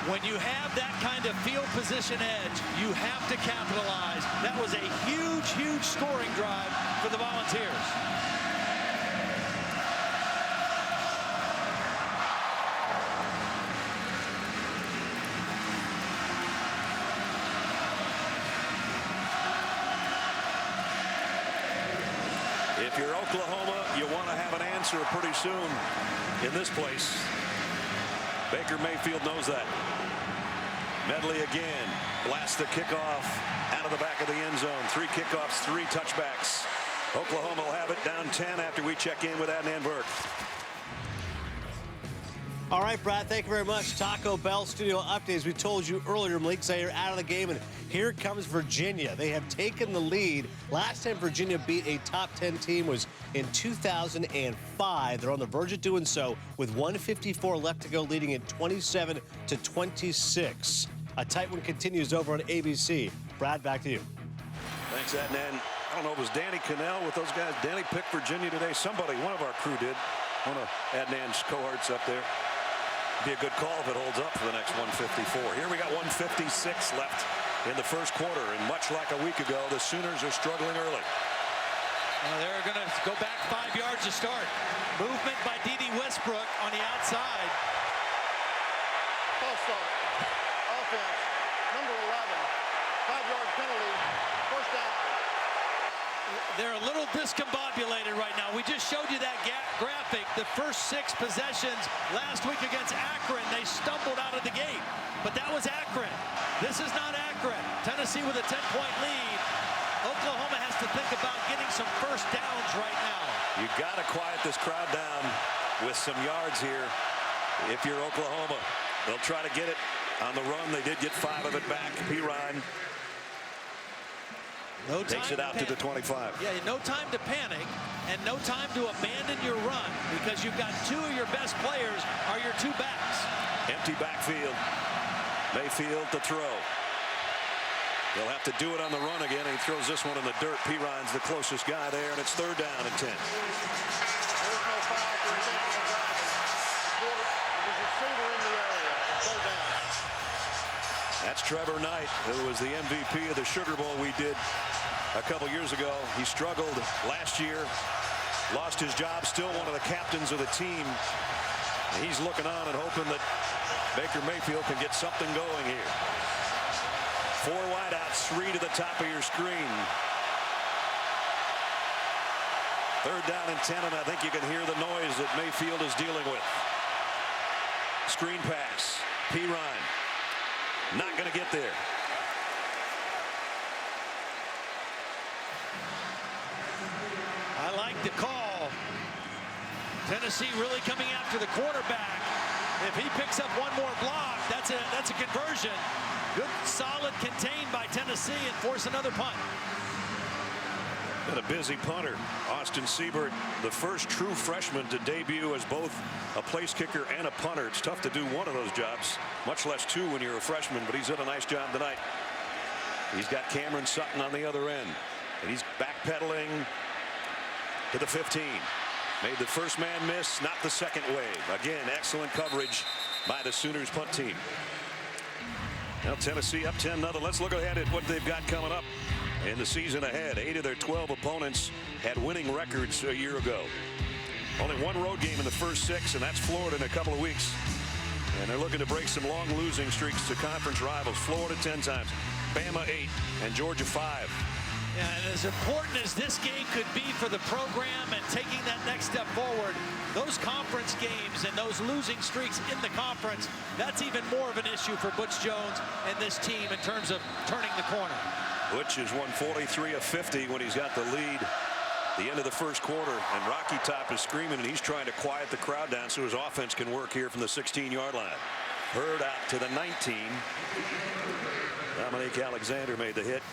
When you have that kind of field position edge, you have to capitalize. That was a huge scoring drive for the Volunteers. If you're Oklahoma, you want to have an answer pretty soon in this place. Baker Mayfield knows that. Medley again blasts the kickoff out of the back of the end zone. 3 kickoffs, 3 touchbacks. Oklahoma will have it down 10 after we check in with Adnan Burke. All right, Brad, thank you very much. Taco Bell studio updates. We told you earlier, Malik Zaire out of the game, and here comes Virginia. They have taken the lead. Last time Virginia beat a top 10 team was in 2005. They're on the verge of doing so with 1:54 left to go, leading it 27-26. A tight one continues over on ABC. Brad, back to you. Thanks, Adnan. I don't know if it was Danny Cannell with those guys. Danny picked Virginia today. Somebody, one of our crew did. One of Adnan's cohorts up there. Be a good call if it holds up for the next 154. Here we got 1:56 left in the first quarter, and much like a week ago, the Sooners are struggling early. They're going to go back 5 yards to start. Movement by D.D. Westbrook on the outside. False start. Offense. Number 11. 5-yard penalty. First down. They're a little discombobulated right now. We just showed you that graphic. The first 6 possessions last week against Akron, they stumbled out of the gate. But that was Akron. This is not Akron. Tennessee with a 10-point lead. Oklahoma has to think about getting some first downs right now. You got to quiet this crowd down with some yards here. If you're Oklahoma, they'll try to get it on the run. They did get 5 of it back. Perine takes it out to the 25. Yeah, no time to panic and no time to abandon your run, because you've got 2 of your best players are your 2 backs. Empty backfield. Mayfield to throw. They'll have to do it on the run again. He throws this one in the dirt. Perine's the closest guy there, and it's 3rd down and 10. There's no foul for intentional driving. There's a receiver in the area. 3rd down. That's Trevor Knight, who was the MVP of the Sugar Bowl we did a couple years ago. He struggled last year, lost his job, still one of the captains of the team. And he's looking on and hoping that Baker Mayfield can get something going here. 4 wideouts, 3 to the top of your screen. 3rd down and 10, and I think you can hear the noise that Mayfield is dealing with. Screen pass. Perine. Not going to get there. I like the call. Tennessee really coming after the quarterback. If he picks up one more block, that's a conversion. Good, solid contained by Tennessee, and force another punt. And a busy punter, Austin Siebert, the first true freshman to debut as both a place kicker and a punter. It's tough to do one of those jobs, much less 2 when you're a freshman, but he's done a nice job tonight. He's got Cameron Sutton on the other end, and he's backpedaling to the 15. Made the first man miss, not the second wave. Again, excellent coverage by the Sooners punt team. Now Tennessee up 10-0. Let's look ahead at what they've got coming up in the season ahead. 8 of their 12 opponents had winning records a year ago. Only 1 road game in the first 6, and that's Florida in a couple of weeks. And they're looking to break some long losing streaks to conference rivals. Florida 10 times, Bama 8, and Georgia 5. Yeah, and as important as this game could be for the program and taking that next step forward, those conference games and those losing streaks in the conference, that's even more of an issue for Butch Jones and this team in terms of turning the corner. Butch has won 43 of 50 when he's got the lead the end of the first quarter, and Rocky Top is screaming, and he's trying to quiet the crowd down so his offense can work here from the 16-yard line. Hurd out to the 19. Dominique Alexander made the hit.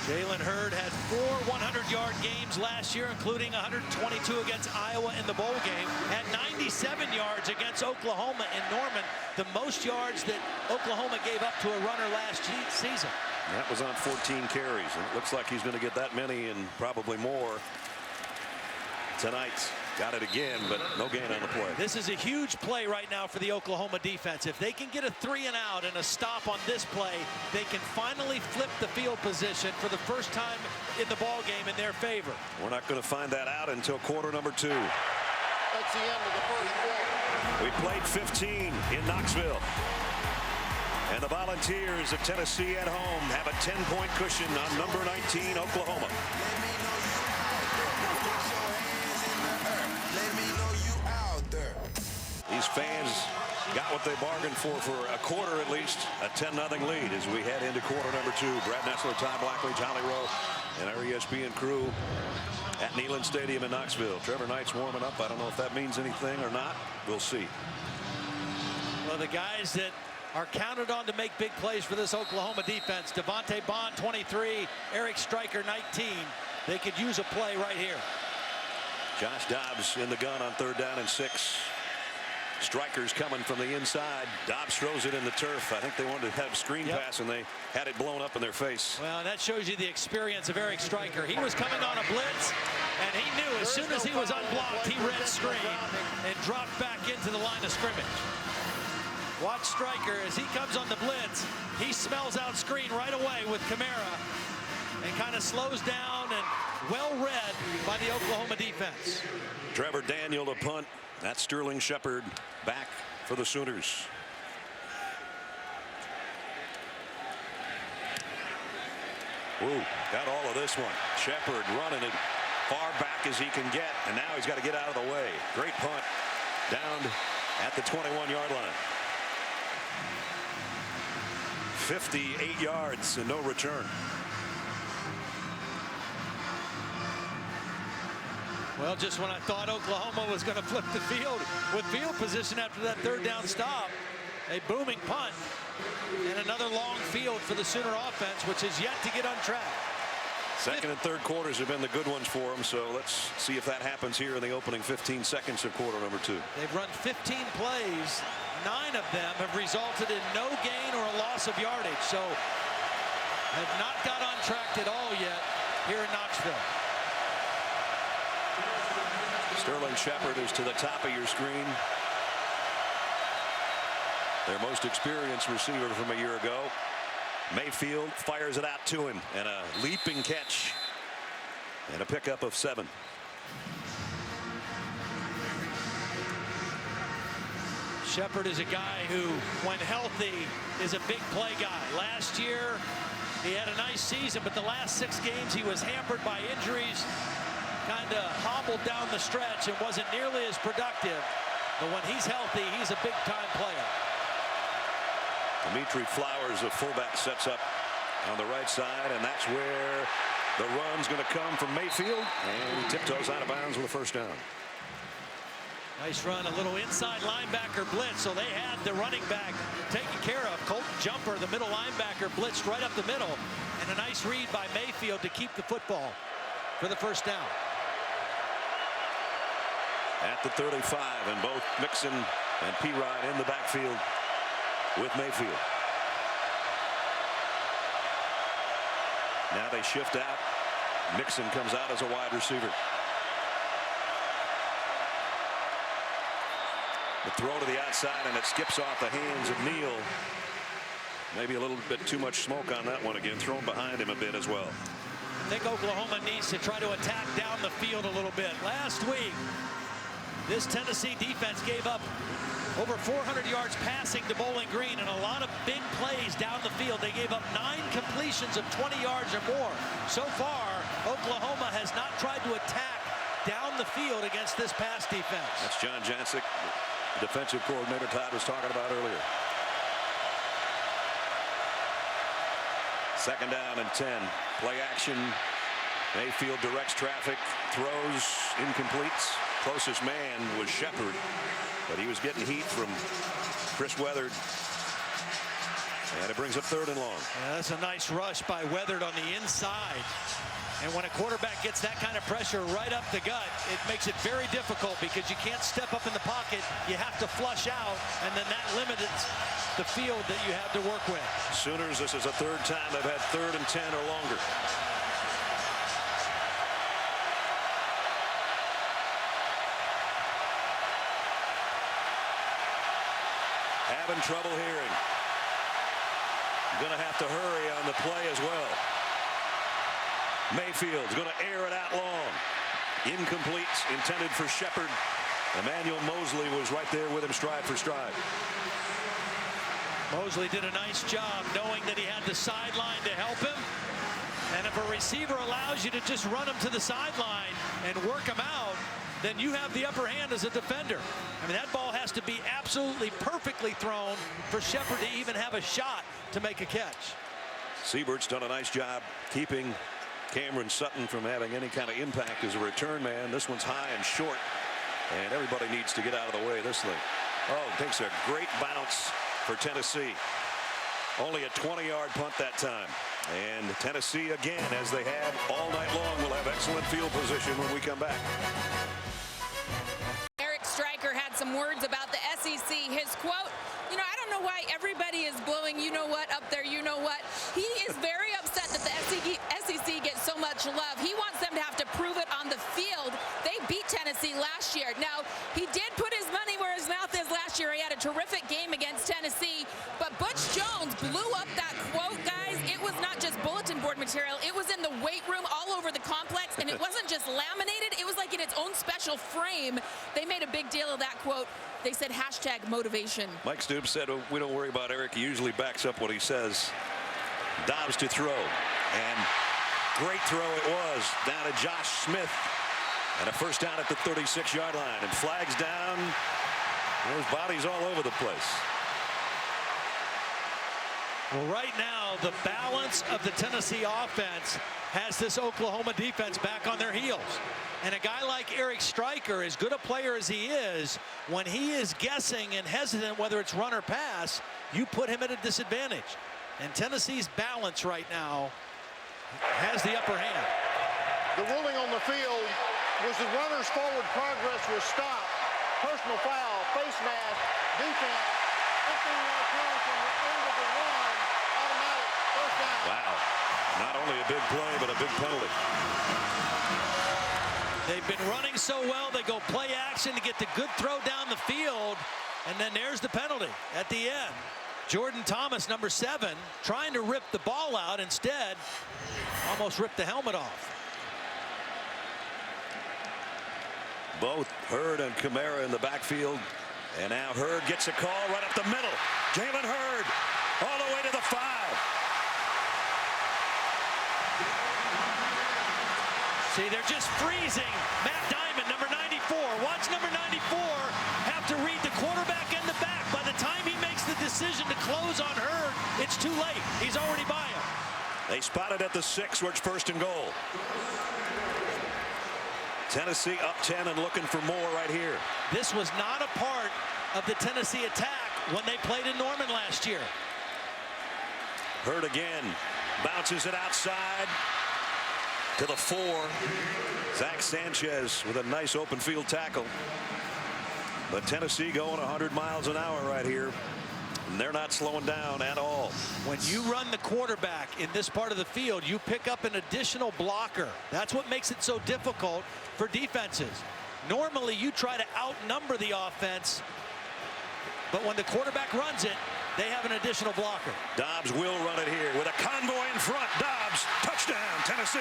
Jalen Hurd had 4 100-yard games last year, including 122 against Iowa in the bowl game. Had 97 yards against Oklahoma in Norman, the most yards that Oklahoma gave up to a runner last season. That was on 14 carries, and it looks like he's going to get that many and probably more tonight. Got it again, but no gain on the play. This is a huge play right now for the Oklahoma defense. If they can get a 3 and out and a stop on this play, they can finally flip the field position for the first time in the ball game in their favor. We're not going to find that out until quarter number 2. That's the end of the first quarter. We played 15 in Knoxville. And the Volunteers of Tennessee at home have a 10-point cushion on number 19, Oklahoma. These fans got what they bargained for a quarter at least. A 10-0 lead as we head into quarter number 2. Brad Nessler, Todd Blackledge, Holly Rowe, and our ESPN crew at Neyland Stadium in Knoxville. Trevor Knight's warming up. I don't know if that means anything or not. We'll see. Well, the guys that are counted on to make big plays for this Oklahoma defense, Devontae Bond 23, Eric Stryker 19. They could use a play right here. Josh Dobbs in the gun on 3rd down and 6. Stryker's coming from the inside. Dobbs throws it in the turf. I think they wanted to have screen pass, and they had it blown up in their face. Well, that shows you the experience of Eric Stryker. He was coming on a blitz, and he knew as soon as he was unblocked, he read screen and dropped back into the line of scrimmage. Watch Stryker as he comes on the blitz. He smells out screen right away with Kamara and kind of slows down, and well read by the Oklahoma defense. Trevor Daniel to punt. That's Sterling Shepard back for the Sooners. Ooh, got all of this one. Shepard running it far back as he can get, and now he's got to get out of the way. Great punt down at the 21-yard line. 58 yards and no return. Well, just when I thought Oklahoma was going to flip the field with field position after that 3rd down stop, a booming punt and another long field for the Sooner offense, which is yet to get on track. Second and third quarters have been the good ones for them, so let's see if that happens here in the opening 15 seconds of quarter number 2. They've run 15 plays. 9 of them have resulted in no gain or a loss of yardage, so have not got on track at all yet here in Knoxville. Sterling Shepard is to the top of your screen. Their most experienced receiver from a year ago. Mayfield fires it out to him, and a leaping catch and a pickup of 7. Shepard is a guy who, when healthy, is a big play guy. Last year, he had a nice season, but the last 6 games he was hampered by injuries, kind of hobbled down the stretch and wasn't nearly as productive. But when he's healthy, he's a big-time player. Dimitri Flowers, a fullback, sets up on the right side, and that's where the run's going to come from Mayfield, and he tiptoes out of bounds with a 1st down. Nice run, a little inside linebacker blitz, so they had the running back taken care of. Colton Jumper, the middle linebacker, blitzed right up the middle, and a nice read by Mayfield to keep the football for the 1st down. At the 35, and both Mixon and P-Ryan in the backfield with Mayfield. Now they shift out. Mixon comes out as a wide receiver. The throw to the outside, and it skips off the hands of Neal. Maybe a little bit too much smoke on that one again. Thrown behind him a bit as well. I think Oklahoma needs to try to attack down the field a little bit. Last week, this Tennessee defense gave up over 400 yards passing to Bowling Green and a lot of big plays down the field. They gave up 9 completions of 20 yards or more. So far, Oklahoma has not tried to attack down the field against this pass defense. That's John Jancic, the defensive coordinator Todd was talking about earlier. 2nd down and 10. Play action. Mayfield directs traffic, throws, incompletes. Closest man was Shepard, but he was getting heat from Chris Weathered. And it brings up 3rd and long. Yeah, that's a nice rush by Weathered on the inside. And when a quarterback gets that kind of pressure right up the gut, it makes it very difficult because you can't step up in the pocket. You have to flush out, and then that limits the field that you have to work with. Sooners, this is the 3rd time they've had 3rd and 10 or longer. Having trouble hearing. Going to have to hurry on the play as well. Mayfield's going to air it out long. Incomplete, intended for Shepard. Emmanuel Mosley was right there with him stride for stride. Mosley did a nice job knowing that he had the sideline to help him. And if a receiver allows you to just run him to the sideline and work him out, then you have the upper hand as a defender. I mean, that ball has to be absolutely perfectly thrown for Shepard to even have a shot to make a catch. Siebert's done a nice job keeping Cameron Sutton from having any kind of impact as a return man. This one's high and short, and everybody needs to get out of the way of this thing. Oh, takes a great bounce for Tennessee. Only a 20-yard punt that time. And Tennessee again, as they have all night long, will have excellent field position when we come back. Eric Stryker had some words about the SEC. His quote, you know, I don't know why everybody is blowing you know what up there, you know what. He is very upset that the SEC gets so much love. He wants them to have to prove it on the field. They beat Tennessee last year. Now, he did put his money where his mouth is last year. He had a terrific game against Tennessee, but Butch Jones blew up that quote, guys. It was not just bulletin board material. It was in the weight room all over the complex, and it wasn't just laminated. It was like in its own special frame. They made a big deal of that quote. They said hashtag motivation. Mike Stoops said, oh, we don't worry about Eric. He usually backs up what he says. Dobbs to throw, and great throw it was down to Josh Smith, and a first down at the 36-yard line, and flags down. There's bodies all over the place. Well, right now, the balance of the Tennessee offense has this Oklahoma defense back on their heels. And a guy like Eric Stryker, as good a player as he is, when he is guessing and hesitant whether it's run or pass, you put him at a disadvantage. And Tennessee's balance right now has the upper hand. The ruling on the field was the runner's forward progress was stopped. Personal foul, face mask, defense, 15-yard penalty from the end of the run, automatic first down. Wow. Not only a big play, but a big penalty. They've been running so well, they go play action to get the good throw down the field, and then there's the penalty at the end. Jordan Thomas, number 7, trying to rip the ball out, instead almost ripped the helmet off. Both Hurd and Kamara in the backfield, and now Hurd gets a call right up the middle. Jalen Hurd all the way to the 5. See, they're just freezing Matt Diamond, number 94. Watch number 94 have to read the quarterback and the back. By the time he makes the decision to close on Hurd, it's too late. He's already by him. They spotted at the 6, where it's 1st and goal. Tennessee up 10 and looking for more right here. This was not a part of the Tennessee attack when they played in Norman last year. Hurd again, bounces it outside to the 4. Zach Sanchez with a nice open field tackle. But Tennessee going 100 miles an hour right here. And they're not slowing down at all. When you run the quarterback in this part of the field, you pick up an additional blocker. That's what makes it so difficult for defenses. Normally, you try to outnumber the offense, but when the quarterback runs it, they have an additional blocker. Dobbs will run it here with a convoy in front. Dobbs, touchdown, Tennessee.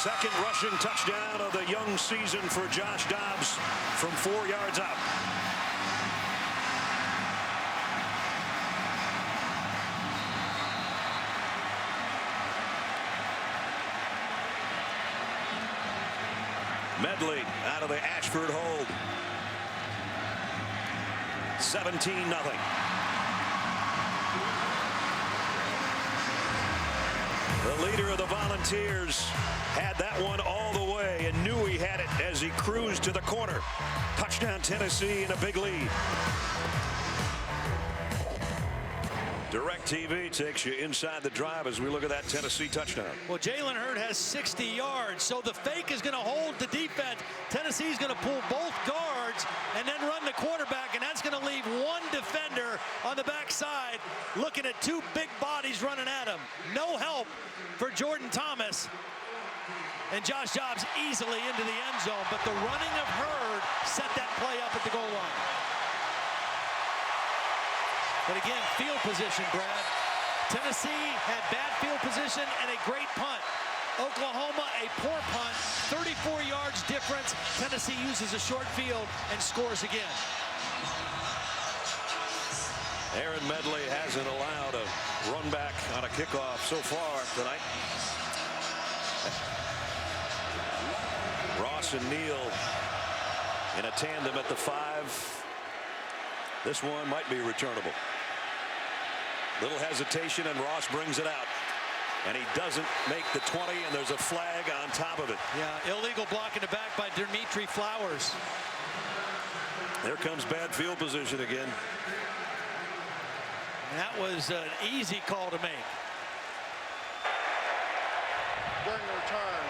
Second rushing touchdown of the young season for Josh Dobbs from 4 yards out. Medley out of the Ashford hold. 17-0. The leader of the Volunteers had that one all the way and knew he had it as he cruised to the corner. Touchdown Tennessee in a big lead. DirecTV takes you inside the drive as we look at that Tennessee touchdown. Well, Jalen Hurd has 60 yards, so the fake is going to hold the defense. Tennessee's going to pull both guards and then run the quarterback, and that's going to leave one defender on the backside looking at 2 big bodies running at him. No help for Jordan Thomas. And Josh Dobbs easily into the end zone, but the running of Hurd set that play up at the goal line. But again, field position, Brad. Tennessee had bad field position and a great punt. Oklahoma, a poor punt, 34 yards difference. Tennessee uses a short field and scores again. Aaron Medley hasn't allowed a run back on a kickoff so far tonight. Ross and Neal in a tandem at the 5. This one might be returnable. Little hesitation, and Ross brings it out. And he doesn't make the 20, and there's a flag on top of it. Yeah, illegal block in the back by Dimitri Flowers. There comes bad field position again. That was an easy call to make. During the return,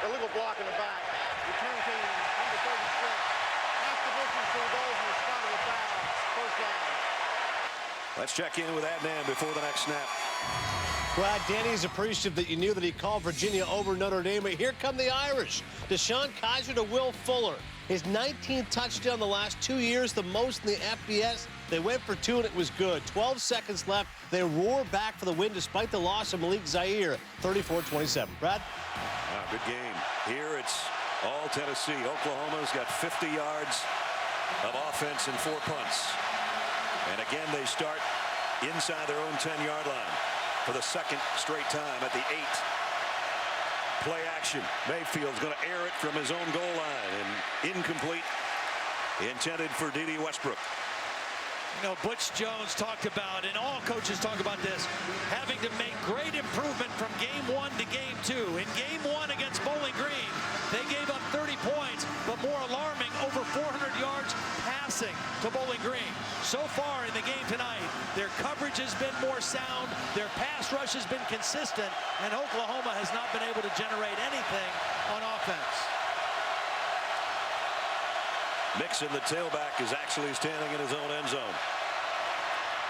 illegal block in the back. Return team number 36. Half the distance to the goal from the spot of the foul. First down. Let's check in with Adnan before the next snap. Brad, Danny's appreciative that you knew that he called Virginia over Notre Dame, but here come the Irish. Deshaun Kaiser to Will Fuller. His 19th touchdown the last 2 years, the most in the FBS. They went for 2, and it was good. 12 seconds left. They roar back for the win despite the loss of Malik Zaire, 34-27. Brad? Good game. Here it's all Tennessee. Oklahoma's got 50 yards of offense and 4 punts. And again, they start inside their own 10-yard line for the second straight time at the 8. Play action. Mayfield's going to air it from his own goal line, and incomplete. Intended for D.D. Westbrook. You know, Butch Jones talked about, and all coaches talk about this, having to make great improvement from game 1 to game 2. In game 1 against Bowling Green, they gave up 30 points, but more alarming, over 400 yards passing to Bowling Green. So far in the game tonight, their coverage has been more sound, their pass rush has been consistent, and Oklahoma has not been able to generate anything on offense. Mixon, the tailback, is actually standing in his own end zone.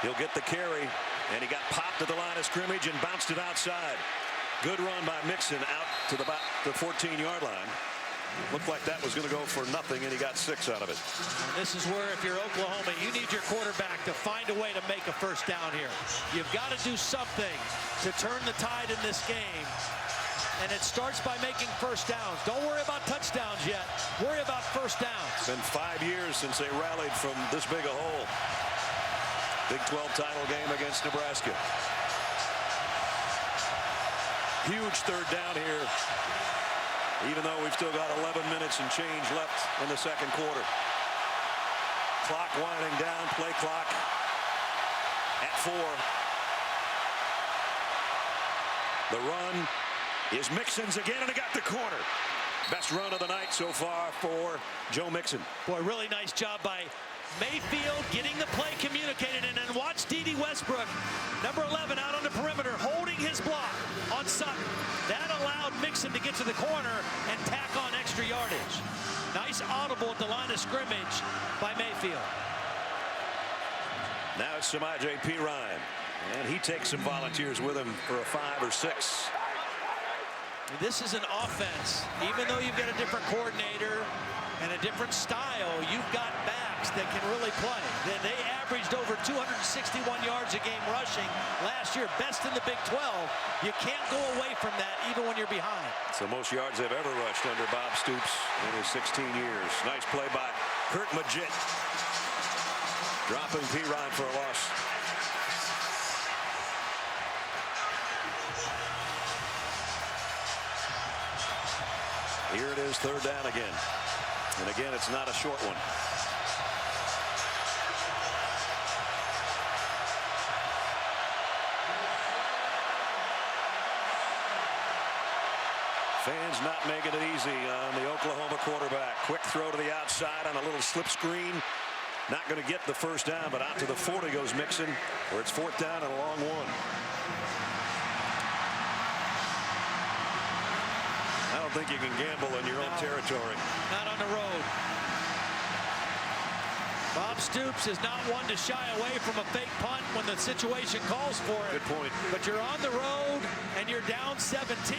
He'll get the carry, and he got popped at the line of scrimmage and bounced it outside. Good run by Mixon out to the 14-yard line. Looked like that was going to go for nothing, and he got 6 out of it. And this is where, if you're Oklahoma, you need your quarterback to find a way to make a first down here. You've got to do something to turn the tide in this game. And it starts by making first downs. Don't worry about touchdowns yet. Worry about first downs. It's been 5 years since they rallied from this big a hole. Big 12 title game against Nebraska. Huge third down here, even though we've still got 11 minutes and change left in the second quarter. Clock winding down, play clock at 4. The run is Mixon's again, and he got the corner. Best run of the night so far for Joe Mixon. Boy, really nice job by Mayfield getting the play communicated, and then watch D.D. Westbrook, number 11, out on the perimeter, holding his block on Sutton. That allowed Mixon to get to the corner and tack on extra yardage. Nice audible at the line of scrimmage by Mayfield. Now it's Samaje Perine, and he takes some volunteers with him for a 5 or 6. This is an offense. Even though you've got a different coordinator and a different style, you've got backs that can really play. They averaged over 261 yards a game rushing last year, best in the Big 12. You can't go away from that even when you're behind. It's the most yards they've ever rushed under Bob Stoops in his 16 years. Nice play by Kurt Magid, dropping Perine for a loss. Here it is, third down again. And again, it's not a short one. Fans not making it easy on the Oklahoma quarterback. Quick throw to the outside on a little slip screen. Not going to get the first down, but out to the 40 goes Mixon, where it's 4th down and a long one. I don't think you can gamble in your own territory. Not on the road. Bob Stoops is not one to shy away from a fake punt when the situation calls for it. Good point. But you're on the road and you're down 17.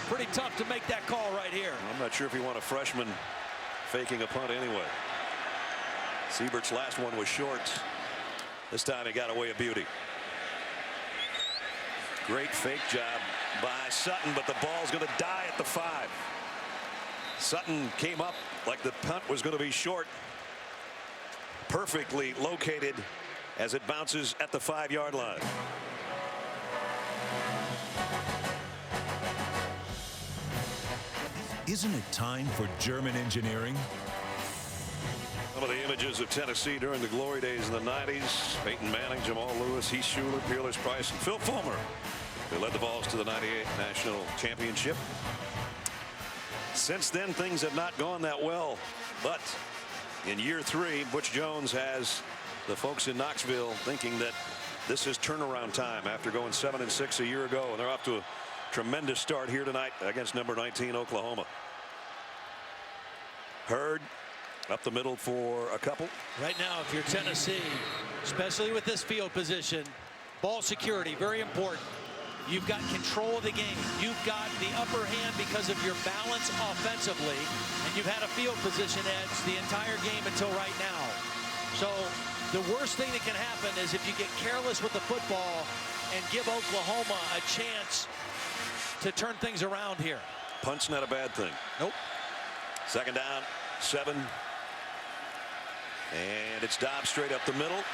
Pretty tough to make that call right here. I'm not sure if you want a freshman faking a punt anyway. Siebert's last one was short. This time he got away a beauty. Great fake job by Sutton, but the ball's going to die at the 5. Sutton came up like the punt was going to be short. Perfectly located as it bounces at the 5-yard line. Isn't it time for German engineering? Some of the images of Tennessee during the glory days in the 90s. Peyton Manning, Jamal Lewis, Heath Schuler, Peerless Price, and Phil Fulmer. They led the Vols to the 98 National Championship. Since then, things have not gone that well. But in year 3, Butch Jones has the folks in Knoxville thinking that this is turnaround time after going 7-6 a year ago. And they're off to a tremendous start here tonight against number 19 Oklahoma. Hurd up the middle for a couple. Right now, if you're Tennessee, especially with this field position, ball security, very important. You've got control of the game. You've got the upper hand because of your balance offensively, and you've had a field position edge the entire game until right now. So the worst thing that can happen is if you get careless with the football and give Oklahoma a chance to turn things around here. Punt's not a bad thing. Nope. 2nd down, 7. And it's Dobbs straight up the middle.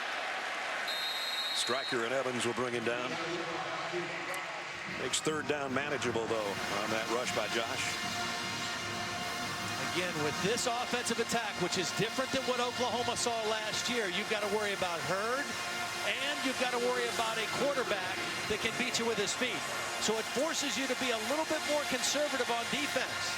Stryker and Evans will bring him down. Makes 3rd down manageable, though, on that rush by Josh. Again, with this offensive attack, which is different than what Oklahoma saw last year, you've got to worry about Hurd, and you've got to worry about a quarterback that can beat you with his feet. So it forces you to be a little bit more conservative on defense.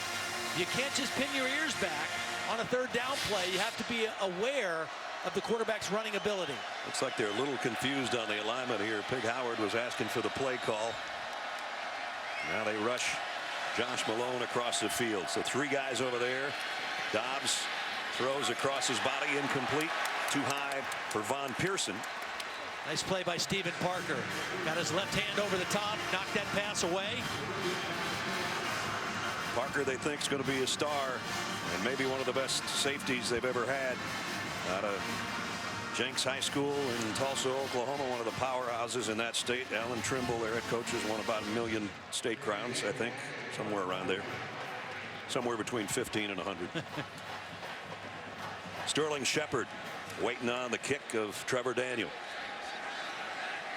You can't just pin your ears back on a 3rd down play. You have to be aware of the quarterback's running ability. Looks like they're a little confused on the alignment here. Pig Howard was asking for the play call. Now they rush Josh Malone across the field. So 3 guys over there. Dobbs throws across his body, incomplete. Too high for Von Pearson. Nice play by Stephen Parker. Got his left hand over the top, knocked that pass away. Parker, they think, is going to be a star and maybe one of the best safeties they've ever had out of Jenks High School in Tulsa, Oklahoma, one of the powerhouses in that state. Alan Trimble, their head coach, has won about 1 million state crowns, I think, somewhere around there. Somewhere between 15 and 100. Sterling Shepard waiting on the kick of Trevor Daniel.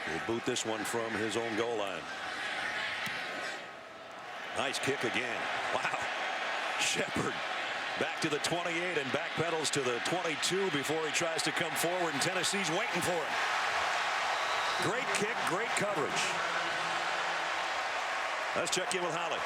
He'll boot this one from his own goal line. Nice kick again. Wow. Shepard back to the 28 and backpedals to the 22 before he tries to come forward, and Tennessee's waiting for him. Great kick, great coverage. Let's check in with Holly.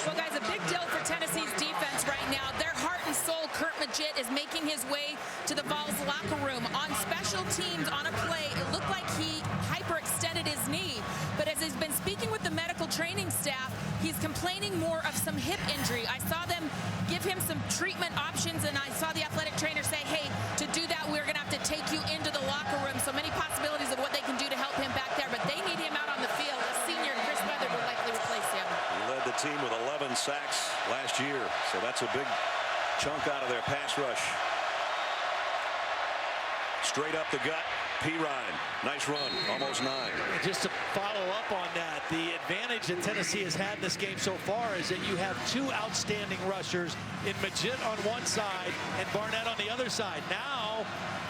Well, guys, a big deal for Tennessee's defense right now. Their heart and soul, Kurt Magid, is making his way to the Vols locker room. On special teams, on a play, it looked like he hyperextended his knee. But as he's been speaking with the medical training staff, he's complaining more of some hip injury. I saw them give him some treatment options, and I saw the athletic trainer say, hey, to do that, we're going to have to take you into the locker room. So many possibilities of what they can do to help him back there, but they need him out on the field. A senior, Chris Weather, will likely replace him. He led the team with 11 sacks last year, so that's a big chunk out of their pass rush. Straight up the gut, P. Ryan. Nice run, almost 9. Just to follow up on that, the advantage that Tennessee has had in this game so far is that you have 2 outstanding rushers in Magid on one side and Barnett on the other side. Now,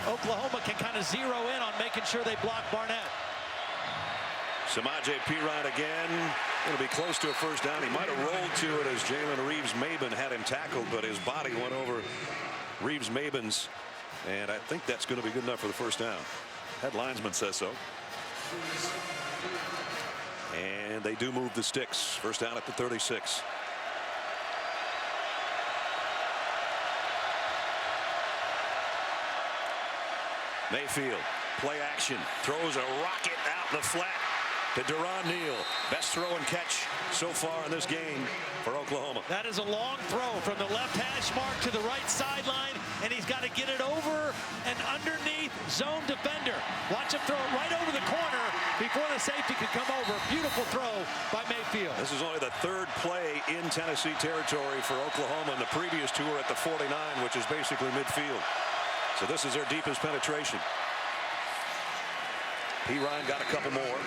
Oklahoma can kind of zero in on making sure they block Barnett. Samaje Perine again. Going to be close to a 1st down. He might have rolled to it as Jalen Reeves-Maben had him tackled, but his body went over Reeves-Maben's. And I think that's going to be good enough for the 1st down. Head linesman says so. And they do move the sticks. 1st down at the 36. Mayfield, play action, throws a rocket out in the flat to Deron Neal. Best throw and catch so far in this game for Oklahoma. That is a long throw from the left hash mark to the right sideline, and he's got to get it over and underneath zone defender. Watch him throw it right over the corner before the safety can come over. Beautiful throw by Mayfield. This is only the 3rd play in Tennessee territory for Oklahoma, and the previous 2 were at the 49, which is basically midfield. So this is their deepest penetration. P. Ryan got a couple more.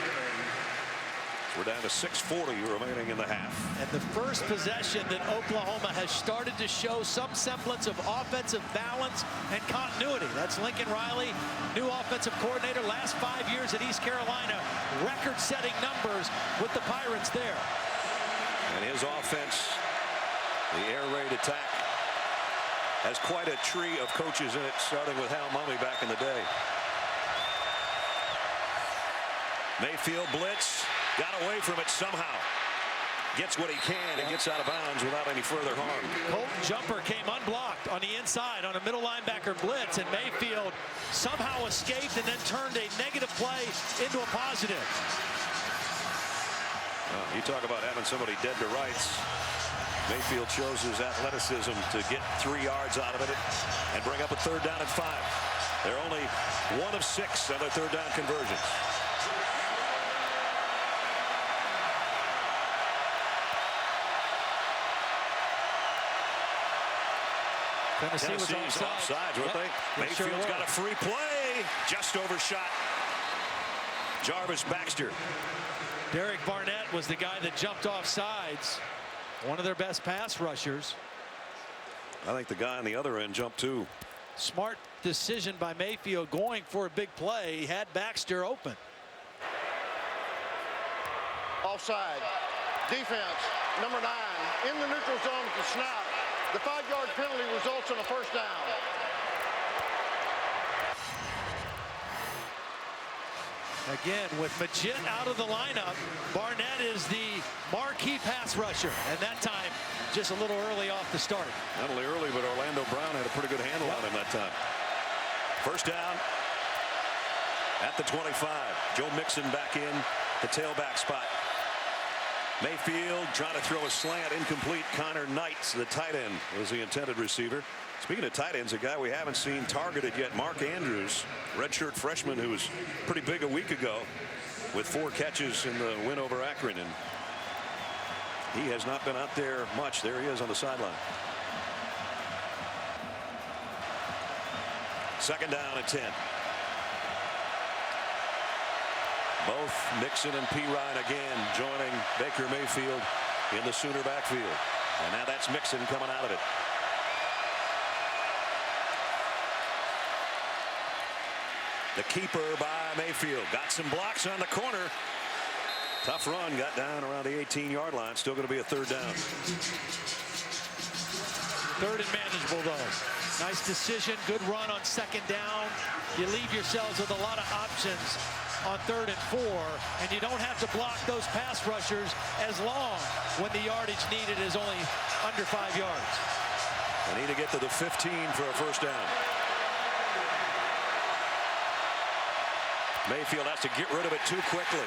We're down to 6:40 remaining in the half. And the first possession that Oklahoma has started to show some semblance of offensive balance and continuity. That's Lincoln Riley, new offensive coordinator, last 5 years at East Carolina, record-setting numbers with the Pirates there. And his offense, the air raid attack, has quite a tree of coaches in it, starting with Hal Mumme back in the day. Mayfield blitz, got away from it somehow. Gets what he can and gets out of bounds without any further harm. Colton Jumper came unblocked on the inside on a middle linebacker blitz, and Mayfield somehow escaped and then turned a negative play into a positive. Well, you talk about having somebody dead to rights. Mayfield shows his athleticism to get 3 yards out of it and bring up a 3rd down and 5. They're only 1 of 6 on their 3rd down conversions. Tennessee's offsides, weren't they? Mayfield's got a free play. Just overshot. Jarvis Baxter. Derek Barnett was the guy that jumped off sides. One of their best pass rushers. I think the guy on the other end jumped too. Smart decision by Mayfield going for a big play. He had Baxter open. Offside. Defense, number 9, in the neutral zone at the snap. The 5-yard penalty results in a 1st down. Again, with Majid out of the lineup, Barnett is the marquee pass rusher. And that time, just a little early off the start. Not only early, but Orlando Brown had a pretty good handle on him that time. 1st down at the 25. Joe Mixon back in the tailback spot. Mayfield trying to throw a slant, incomplete. Connor Knight, the tight end, was the intended receiver. Speaking of tight ends, a guy we haven't seen targeted yet, Mark Andrews, redshirt freshman who was pretty big a week ago with 4 catches in the win over Akron. And he has not been out there much. There he is on the sideline. 2nd down and 10. Both Mixon and Pirine again joining Baker Mayfield in the Sooner backfield. And now that's Mixon coming out of it. The keeper by Mayfield. Got some blocks on the corner. Tough run. Got down around the 18-yard line. Still going to be a 3rd down. 3rd and manageable, though. Nice decision. Good run on 2nd down. You leave yourselves with a lot of options on 3rd and 4, and you don't have to block those pass rushers as long when the yardage needed is only under 5 yards. They need to get to the 15 for a 1st down. Mayfield has to get rid of it too quickly.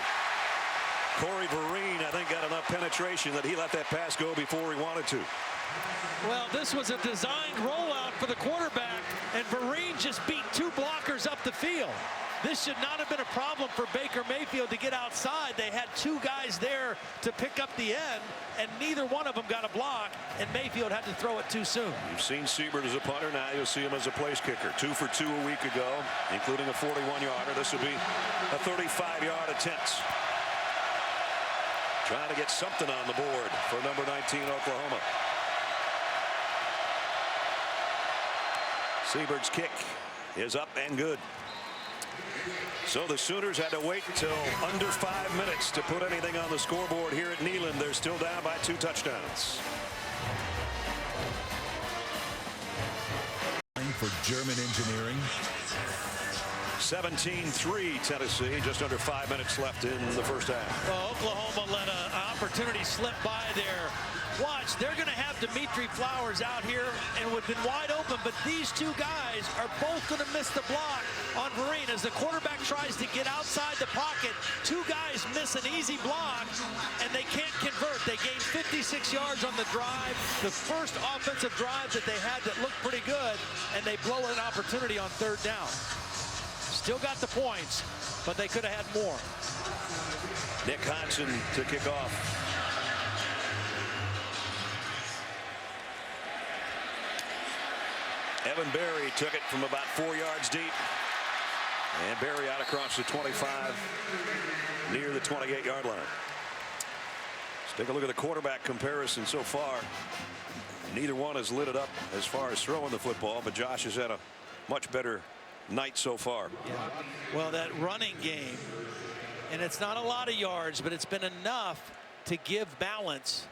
Corey Vereen, I think, got enough penetration that he let that pass go before he wanted to. Well, this was a designed rollout for the quarterback, and Vereen just beat 2 blockers up the field. This should not have been a problem for Baker Mayfield to get outside. They had 2 guys there to pick up the end, and neither one of them got a block, and Mayfield had to throw it too soon. You've seen Siebert as a punter. Now you'll see him as a place kicker. 2 for 2 a week ago, including a 41-yarder. This will be a 35-yard attempt. Trying to get something on the board for number 19 Oklahoma. Siebert's kick is up and good. So the Sooners had to wait until under 5 minutes to put anything on the scoreboard here at Neyland. They're still down by 2 touchdowns. For German engineering. 17-3 Tennessee, just under 5 minutes left in the 1st half. Well, Oklahoma let an opportunity slip by there. Watch, they're going to have Dimitri Flowers out here and would have been wide open, but these 2 guys are both going to miss the block on Vereen as the quarterback tries to get outside the pocket. 2 guys miss an easy block, and they can't convert. They gained 56 yards on the drive, the first offensive drive that they had that looked pretty good, and they blow an opportunity on 3rd down. Still got the points, but they could have had more. Nick Hodgson to kick off. Evan Berry took it from about 4 yards deep. And Berry out across the 25, near the 28-yard line. Take a look at the quarterback comparison so far. Neither one has lit it up as far as throwing the football, but Josh has had a much better night so far. Yeah. Well, that running game, and it's not a lot of yards, but it's been enough to give balance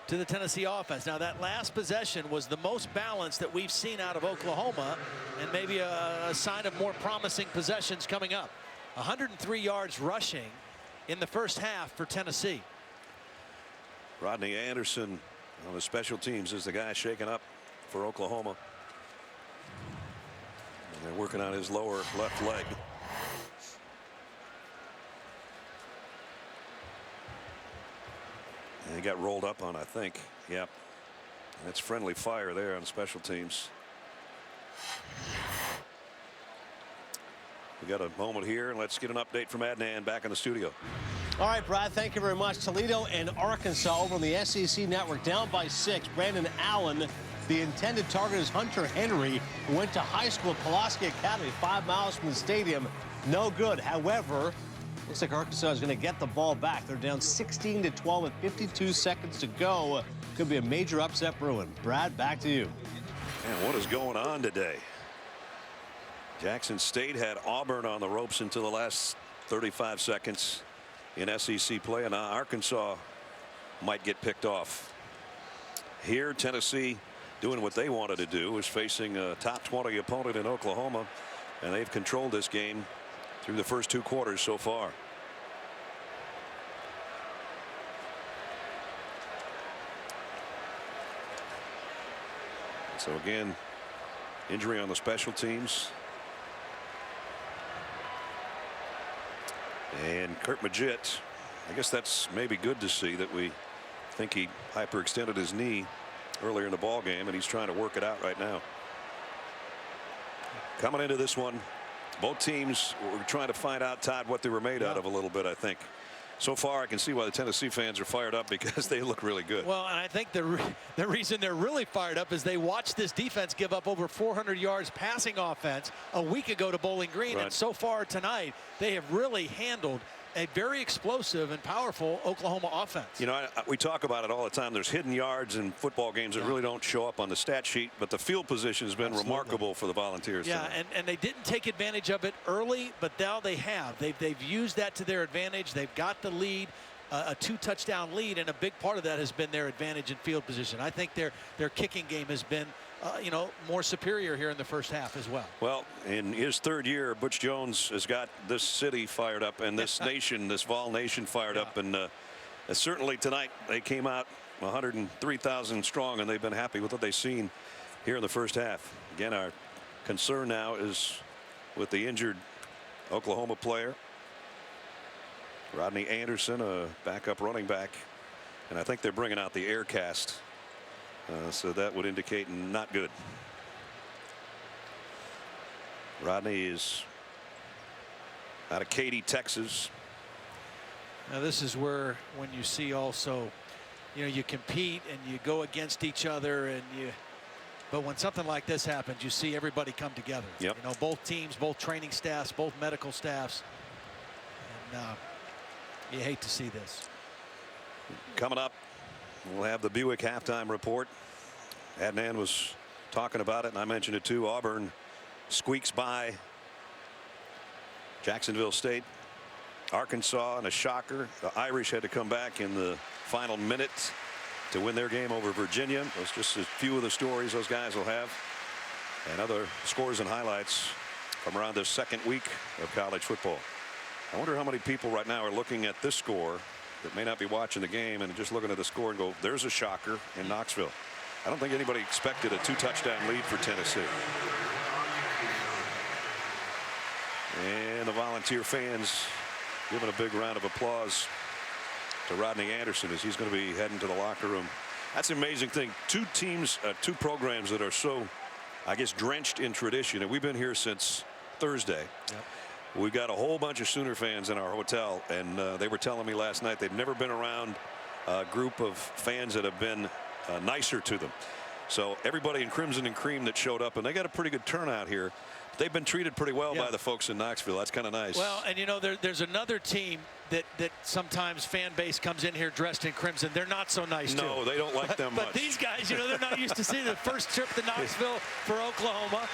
to the Tennessee offense. Now, that last possession was the most balanced that we've seen out of Oklahoma, and maybe a sign of more promising possessions coming up. 103 yards rushing in the first half for Tennessee. Rodney Anderson on the special teams is the guy shaking up for Oklahoma. And they're working on his lower left leg. And he got rolled up on, I think. Yep. That's friendly fire there on special teams. We got a moment here, and let's get an update from Adnan back in the studio. All right, Brad, thank you very much. Toledo and Arkansas over on the SEC Network, down by 6. Brandon Allen, the intended target is Hunter Henry, who went to high school at Pulaski Academy, 5 miles from the stadium. No good. However, looks like Arkansas is going to get the ball back. They're down 16-12 with 52 seconds to go. Could be a major upset brewing. Brad, back to you. And what is going on today? Jackson State had Auburn on the ropes until the last 35 seconds in SEC play, and now Arkansas might get picked off. Here, Tennessee doing what they wanted to do, was facing a top 20 opponent in Oklahoma, and they've controlled this game through the first 2 quarters so far. So again, injury on the special teams. And Kurt Maggitt, I guess that's maybe good to see that we think he hyperextended his knee earlier in the ball game, and he's trying to work it out right now. Coming into this one, both teams were trying to find out, Todd, what they were made out of a little bit, I think. So far, I can see why the Tennessee fans are fired up, because they look really good. Well, and I think the reason they're really fired up is they watched this defense give up over 400 yards passing offense a week ago to Bowling Green. Right. And so far tonight, they have really handled a very explosive and powerful Oklahoma offense. You know, we talk about it all the time. There's hidden yards in football games that really don't show up on the stat sheet, but the field position has been remarkable for the Volunteers. Yeah, and they didn't take advantage of it early, but now they have. They've used that to their advantage. They've got the lead, a 2-touchdown lead, and a big part of that has been their advantage in field position. I think their kicking game has been you know, more superior here in the first half as well. Well, in his 3rd year, Butch Jones has got this city fired up, and this nation, this Vol Nation fired up, and certainly tonight they came out 103,000 strong, and they've been happy with what they've seen here in the first half. Again, our concern now is with the injured Oklahoma player, Rodney Anderson, a backup running back, and I think they're bringing out the air cast. So that would indicate not good. Rodney is out of Katy, Texas. Now this is where, when you see also, you know, you compete and you go against each other, and but when something like this happens, you see everybody come together. Yep. You know, both teams, both training staffs, both medical staffs, and you hate to see this. Coming up, we'll have the Buick halftime report. Adnan was talking about it, and I mentioned it too. Auburn squeaks by Jacksonville State. Arkansas, and a shocker. The Irish had to come back in the final minute to win their game over Virginia. Those just a few of the stories those guys will have, and other scores and highlights from around the 2nd week of college football. I wonder how many people right now are looking at this score that may not be watching the game and just looking at the score and go, there's a shocker in Knoxville. I don't think anybody expected a 2-touchdown lead for Tennessee. And the Volunteer fans giving a big round of applause to Rodney Anderson as he's going to be heading to the locker room. That's an amazing thing. 2 teams, 2 programs that are so, I guess, drenched in tradition. And we've been here since Thursday. Yep. We've got a whole bunch of Sooner fans in our hotel, and they were telling me last night they've never been around a group of fans that have been nicer to them. So everybody in Crimson and Cream that showed up, and they got a pretty good turnout here. They've been treated pretty well by the folks in Knoxville. That's kind of nice. Well, and you know, there's another team that sometimes fan base comes in here dressed in crimson. They're not so nice. No, they don't like them but much. These guys, you know, they're not used to seeing the first trip to Knoxville for Oklahoma.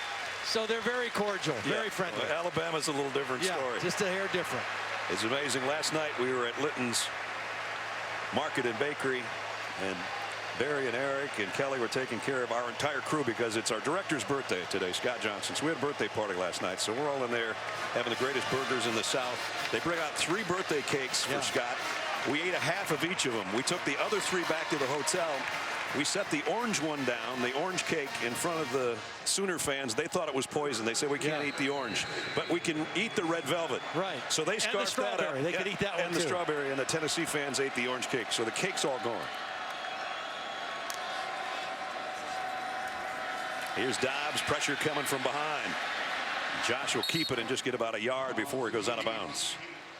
So they're very cordial, very friendly. Well, Alabama's a little different story. Just a hair different. It's amazing. Last night we were at Litton's Market and Bakery, and Barry and Eric and Kelly were taking care of our entire crew because it's our director's birthday today, Scott Johnson. So we had a birthday party last night. So we're all in there having the greatest burgers in the South. They bring out 3 birthday cakes for Scott. We ate a half of each of them. We took the other 3 back to the hotel. We set the orange one down, the orange cake, in front of the Sooner fans. They thought it was poison. They said we can't eat the orange, but we can eat the red velvet. Right. So they scarfed that up. They could eat that one and the strawberry, and the Tennessee fans ate the orange cake. So the cake's all gone. Here's Dobbs, pressure coming from behind. Josh will keep it and just get about a yard before he goes out of bounds.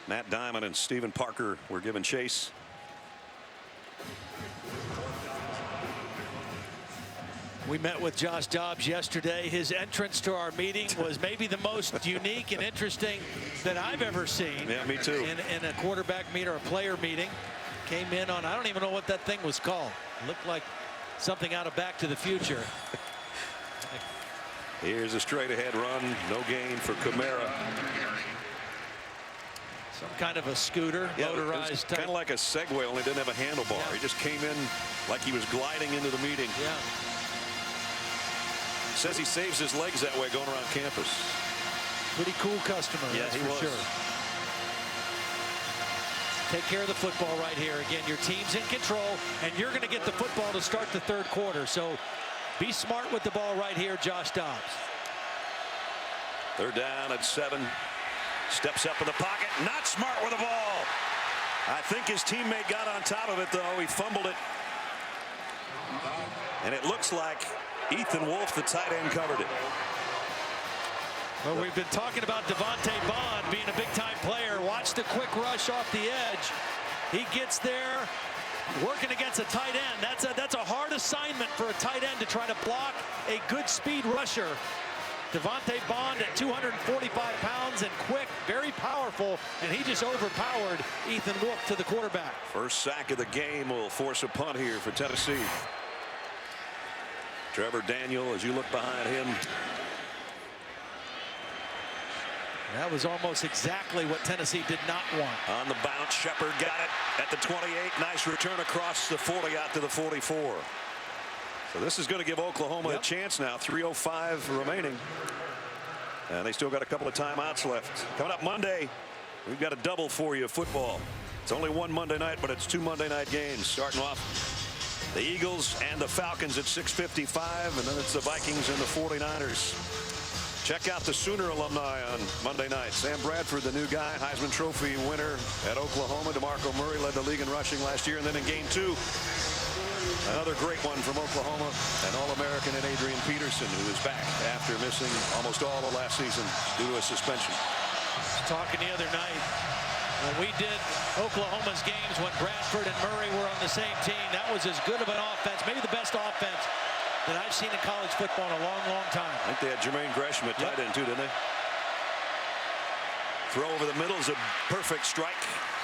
Matt Diamond and Stephen Parker were given chase. We met with Josh Dobbs yesterday. His entrance to our meeting was maybe the most unique and interesting that I've ever seen. Yeah, me too. In a quarterback meet or a player meeting. Came in on, I don't even know what that thing was called. Looked like something out of Back to the Future. Here's a straight ahead run. No gain for Kamara. Some kind of a scooter, motorized type. Kind of like a Segway, only didn't have a handlebar. He just came in like he was gliding into the meeting. Yeah. Says he saves his legs that way going around campus. Pretty cool customer, that's for sure. Take care of the football right here. Again, your team's in control, and you're going to get the football to start the 3rd quarter. So be smart with the ball right here, Josh Dobbs. 3rd down at 7. Steps up in the pocket. Not smart with the ball. I think his teammate got on top of it, though. He fumbled it. And it looks like Ethan Wolf, the tight end, covered it. Well, we've been talking about Devontae Bond being a big-time player. Watch the quick rush off the edge. He gets there, working against a tight end. That's a hard assignment for a tight end to try to block a good speed rusher. Devontae Bond at 245 pounds and quick, very powerful, and he just overpowered Ethan Wolf to the quarterback. First sack of the game will force a punt here for Tennessee. Trevor Daniel, as you look behind him. That was almost exactly what Tennessee did not want. On the bounce, Shepard got it at the 28. Nice return across the 40 out to the 44. So this is going to give Oklahoma a chance now. 3:05 remaining. And they still got a couple of timeouts left. Coming up Monday, we've got a double for you football. It's only one Monday night, but it's 2 Monday night games. Starting off the Eagles and the Falcons at 6:55, and then it's the Vikings and the 49ers. Check out the Sooner alumni on Monday night. Sam Bradford, the new guy, Heisman Trophy winner at Oklahoma. DeMarco Murray led the league in rushing last year. And then in game 2, another great one from Oklahoma, an All-American in Adrian Peterson, who is back after missing almost all of last season due to a suspension. Talking the other night, when we did Oklahoma's games when Bradford and Murray were on the same team, that was as good of an offense, maybe the best offense that I've seen in college football in a long, long time. I think they had Jermaine Gresham at tight end too, didn't they? Throw over the middle is a perfect strike,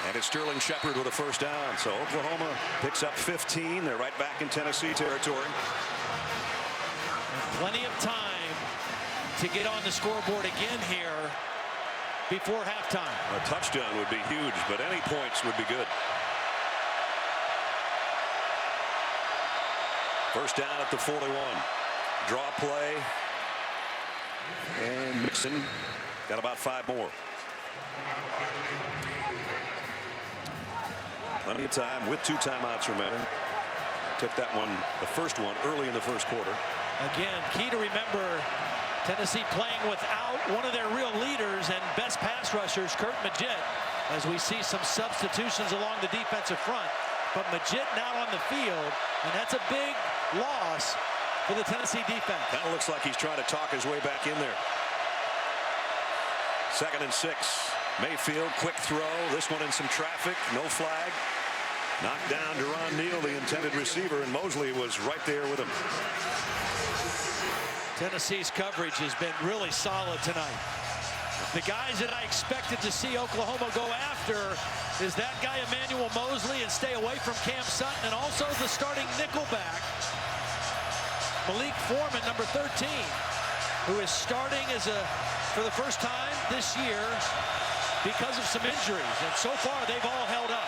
and it's Sterling Shepard with a first down. So Oklahoma picks up 15. They're right back in Tennessee territory. And plenty of time to get on the scoreboard again here before halftime. A touchdown would be huge, but any points would be good. First down at the 41. Draw play. And Mixon got about 5 more. Plenty of time with 2 timeouts remaining. Took that one, the first one, early in the first quarter. Again, key to remember, Tennessee playing without one of their real leaders and best pass rushers, Kurt Magid, as we see some substitutions along the defensive front. But Magid now on the field, and that's a big loss for the Tennessee defense. Kind of looks like he's trying to talk his way back in there. 2nd and 6. Mayfield, quick throw. This one in some traffic. No flag. Knocked down Deron Neal, the intended receiver, and Mosley was right there with him. Tennessee's coverage has been really solid tonight. The guys that I expected to see Oklahoma go after is that guy Emmanuel Mosley and stay away from Cam Sutton, and also the starting nickelback Malik Foreman, number 13, who is starting for the first time this year because of some injuries, and so far they've all held up.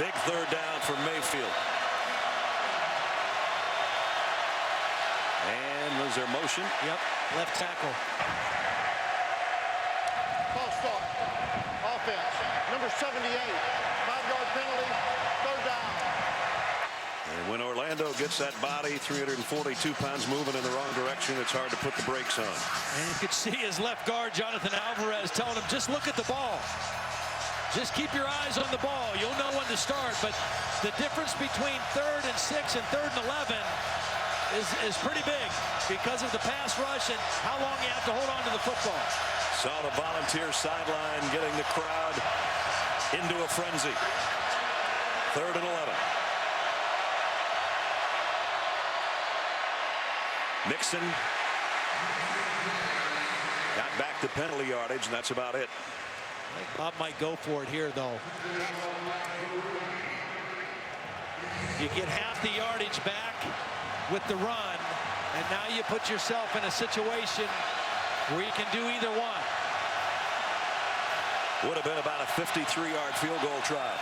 Big third down for Mayfield. And was there motion? Yep, left tackle. False start. Offense. Number 78. 5-yard penalty. Third down. And when Orlando gets that body, 342 pounds, moving in the wrong direction, it's hard to put the brakes on. And you could see his left guard, Jonathan Alvarez, telling him, just look at the ball. Just keep your eyes on the ball. You'll know when to start. But the difference between 3rd and 6 and 3rd and 11 is pretty big because of the pass rush and how long you have to hold on to the football. Saw the Volunteer sideline getting the crowd into a frenzy. 3rd and 11. Mixon got back to penalty yardage, and that's about it. I think Bob might go for it here, though. You get half the yardage back with the run, and now you put yourself in a situation where you can do either one. Would have been about a 53-yard field goal try.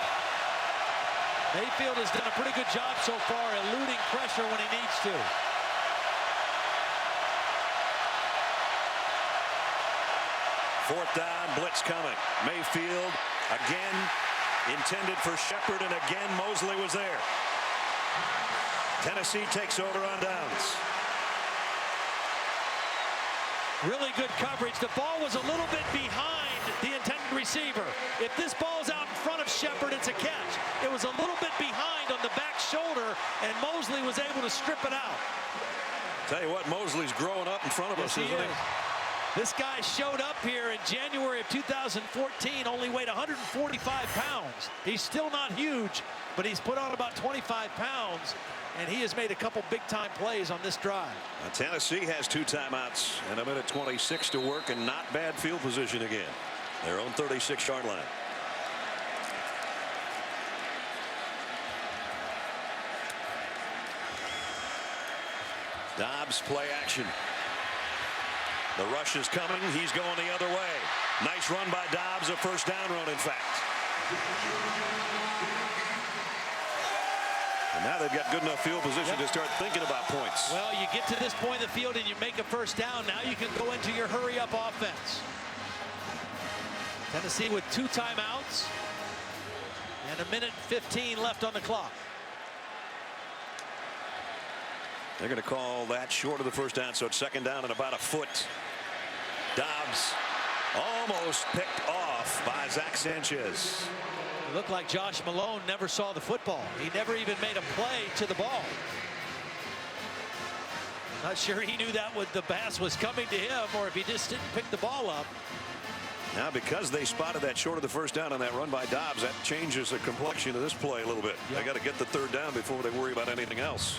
Mayfield has done a pretty good job so far eluding pressure when he needs to. Fourth down, blitz coming. Mayfield again intended for Shepard, and again Mosley was there. Tennessee takes over on downs. Really good coverage. The ball was a little bit behind the intended receiver. If this ball's out in front of Shepard, it's a catch. It was a little bit behind on the back shoulder, and Mosley was able to strip it out. Tell you what, Mosley's growing up in front of us, isn't he? This guy showed up here in January of 2014, only weighed 145 pounds. He's still not huge, but he's put on about 25 pounds, and he has made a couple big-time plays on this drive. Now, Tennessee has 2 timeouts and a minute 26 to work, and not bad field position again. Their own 36-yard line. Dobbs play action. The rush is coming. He's going the other way. Nice run by Dobbs, a first down run, in fact. And now they've got good enough field position to start thinking about points. Well, you get to this point of the field and you make a first down. Now you can go into your hurry-up offense. Tennessee with 2 timeouts and a minute 15 left on the clock. They're going to call that short of the first down, so it's second down and about a foot. Dobbs almost picked off by Zach Sanchez. It looked like Josh Malone never saw the football. He never even made a play to the ball. Not sure he knew that the pass was coming to him, or if he just didn't pick the ball up. Now, because they spotted that short of the first down on that run by Dobbs, that changes the complexion of this play a little bit. They got to get the third down before they worry about anything else.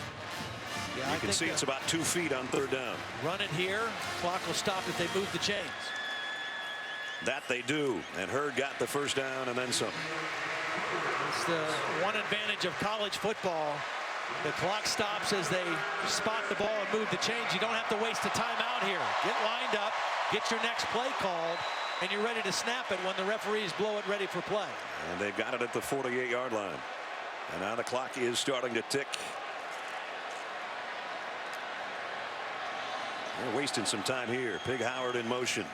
Yeah, you can see it's about 2 feet on third down. Run it here. Clock will stop if they move the chains. That they do. And Hurd got the first down and then some. It's the one advantage of college football. The clock stops as they spot the ball and move the chains. You don't have to waste a timeout here. Get lined up, get your next play called, and you're ready to snap it when the referees blow it ready for play. And they've got it at the 48-yard line. And now the clock is starting to tick. They're wasting some time here. Pig Howard in motion.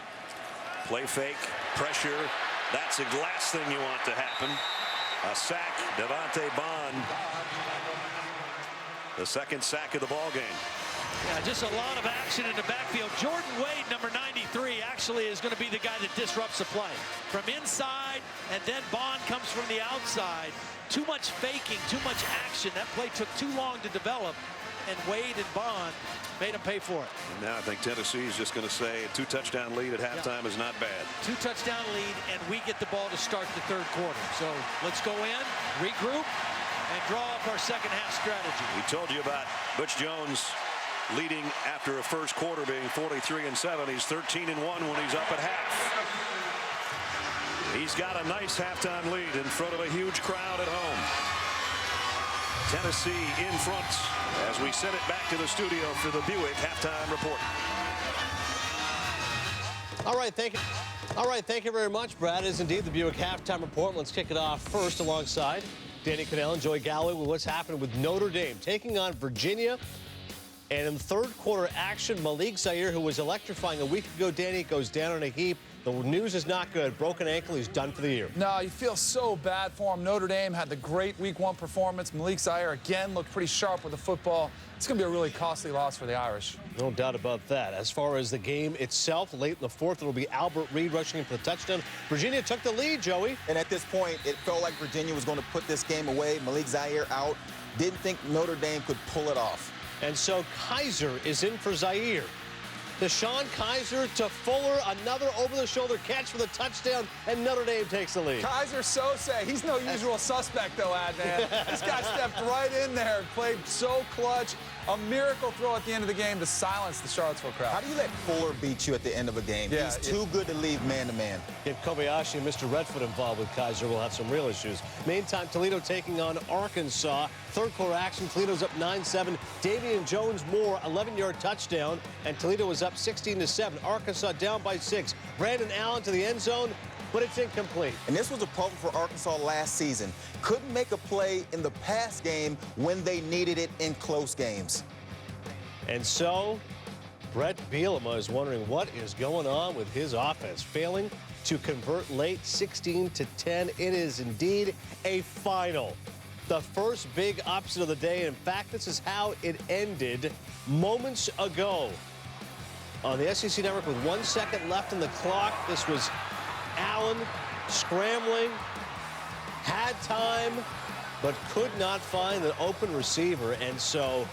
Play fake, pressure. That's the last thing you want to happen. A sack, Devontae Bond. The second sack of the ball game. Yeah, just a lot of action in the backfield. Jordan Wade, number 93, actually is going to be the guy that disrupts the play. From inside, and then Bond comes from the outside. Too much faking, too much action. That play took too long to develop, and Wade and Bond made him pay for it. And now I think Tennessee is just going to say a 2-touchdown lead at halftime is not bad. 2-touchdown lead, and we get the ball to start the third quarter. So let's go in, regroup, and draw up our second half strategy. We told you about Butch Jones leading after a first quarter being 43-7. He's 13-1 when he's up at half. He's got a nice halftime lead in front of a huge crowd at home. Tennessee in front as we send it back to the studio for the Buick halftime report. All right, thank you. All right, thank you very much, Brad. It is indeed the Buick halftime report. Let's kick it off first alongside Danny Cannell and Joey Galloway with what's happening with Notre Dame taking on Virginia. And in the third quarter action, Malik Zaire, who was electrifying a week ago, Danny, goes down on a heap. The news is not good. Broken ankle. He's done for the year. No, you feel so bad for him. Notre Dame had the great Week 1 performance. Malik Zaire, again, looked pretty sharp with the football. It's going to be a really costly loss for the Irish. No doubt about that. As far as the game itself, late in the fourth, it'll be Albert Reed rushing in for the touchdown. Virginia took the lead, Joey. And at this point, it felt like Virginia was going to put this game away. Malik Zaire out. Didn't think Notre Dame could pull it off. And so Kaiser is in for Zaire. Deshaun Kaiser to Fuller, another over-the-shoulder catch for the touchdown, and Notre Dame takes the lead. Kaiser Sose, he's no usual suspect, though, Adnan. This guy stepped right in there and played so clutch. A miracle throw at the end of the game to silence the Charlottesville crowd. How do you let Fuller beat you at the end of a game? Yeah, he's too good to leave man-to-man. Get Kobayashi and Mr. Redfoot involved with Kaiser. We'll have some real issues. Meantime, Toledo taking on Arkansas. Third quarter action, Toledo's up 9-7. Davian Jones-Moore, 11-yard touchdown, and Toledo was up 16-7. Arkansas down by 6. Brandon Allen to the end zone, but it's incomplete. And this was a problem for Arkansas last season. Couldn't make a play in the pass game when they needed it in close games. And so, Brett Bielema is wondering what is going on with his offense. Failing to convert late, 16-10. It is indeed a final. The first big upset of the day. In fact, this is how it ended moments ago. On the SEC Network with 1 second left on the clock, this was Allen scrambling, had time, but could not find an open receiver. And so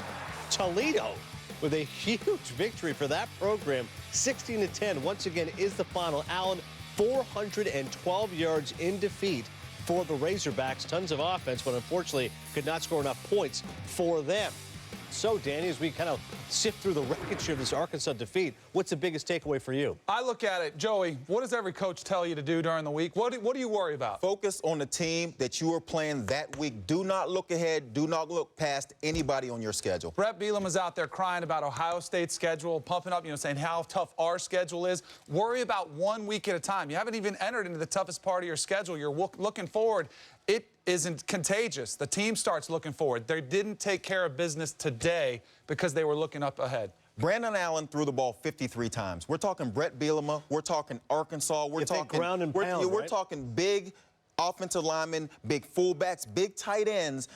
Toledo with a huge victory for that program, 16-10. Once again, is the final. Allen, 412 yards in defeat for the Razorbacks. Tons of offense, but unfortunately could not score enough points for them. So, Danny, as we kind of sift through the wreckage of this Arkansas defeat, what's the biggest takeaway for you? I look at it, Joey, what does every coach tell you to do during the week? What do you worry about? Focus on the team that you are playing that week. Do not look ahead. Do not look past anybody on your schedule. Brett Bielema is out there crying about Ohio State's schedule, pumping up, saying how tough our schedule is. Worry about 1 week at a time. You haven't even entered into the toughest part of your schedule. You're looking forward. It isn't contagious. The team starts looking forward. They didn't take care of business today because they were looking up ahead. Brandon Allen threw the ball 53 times. We're talking Brett Bielema. We're talking Arkansas. We're talking ground and pound, we're right? talking big offensive linemen, big fullbacks, big tight ends.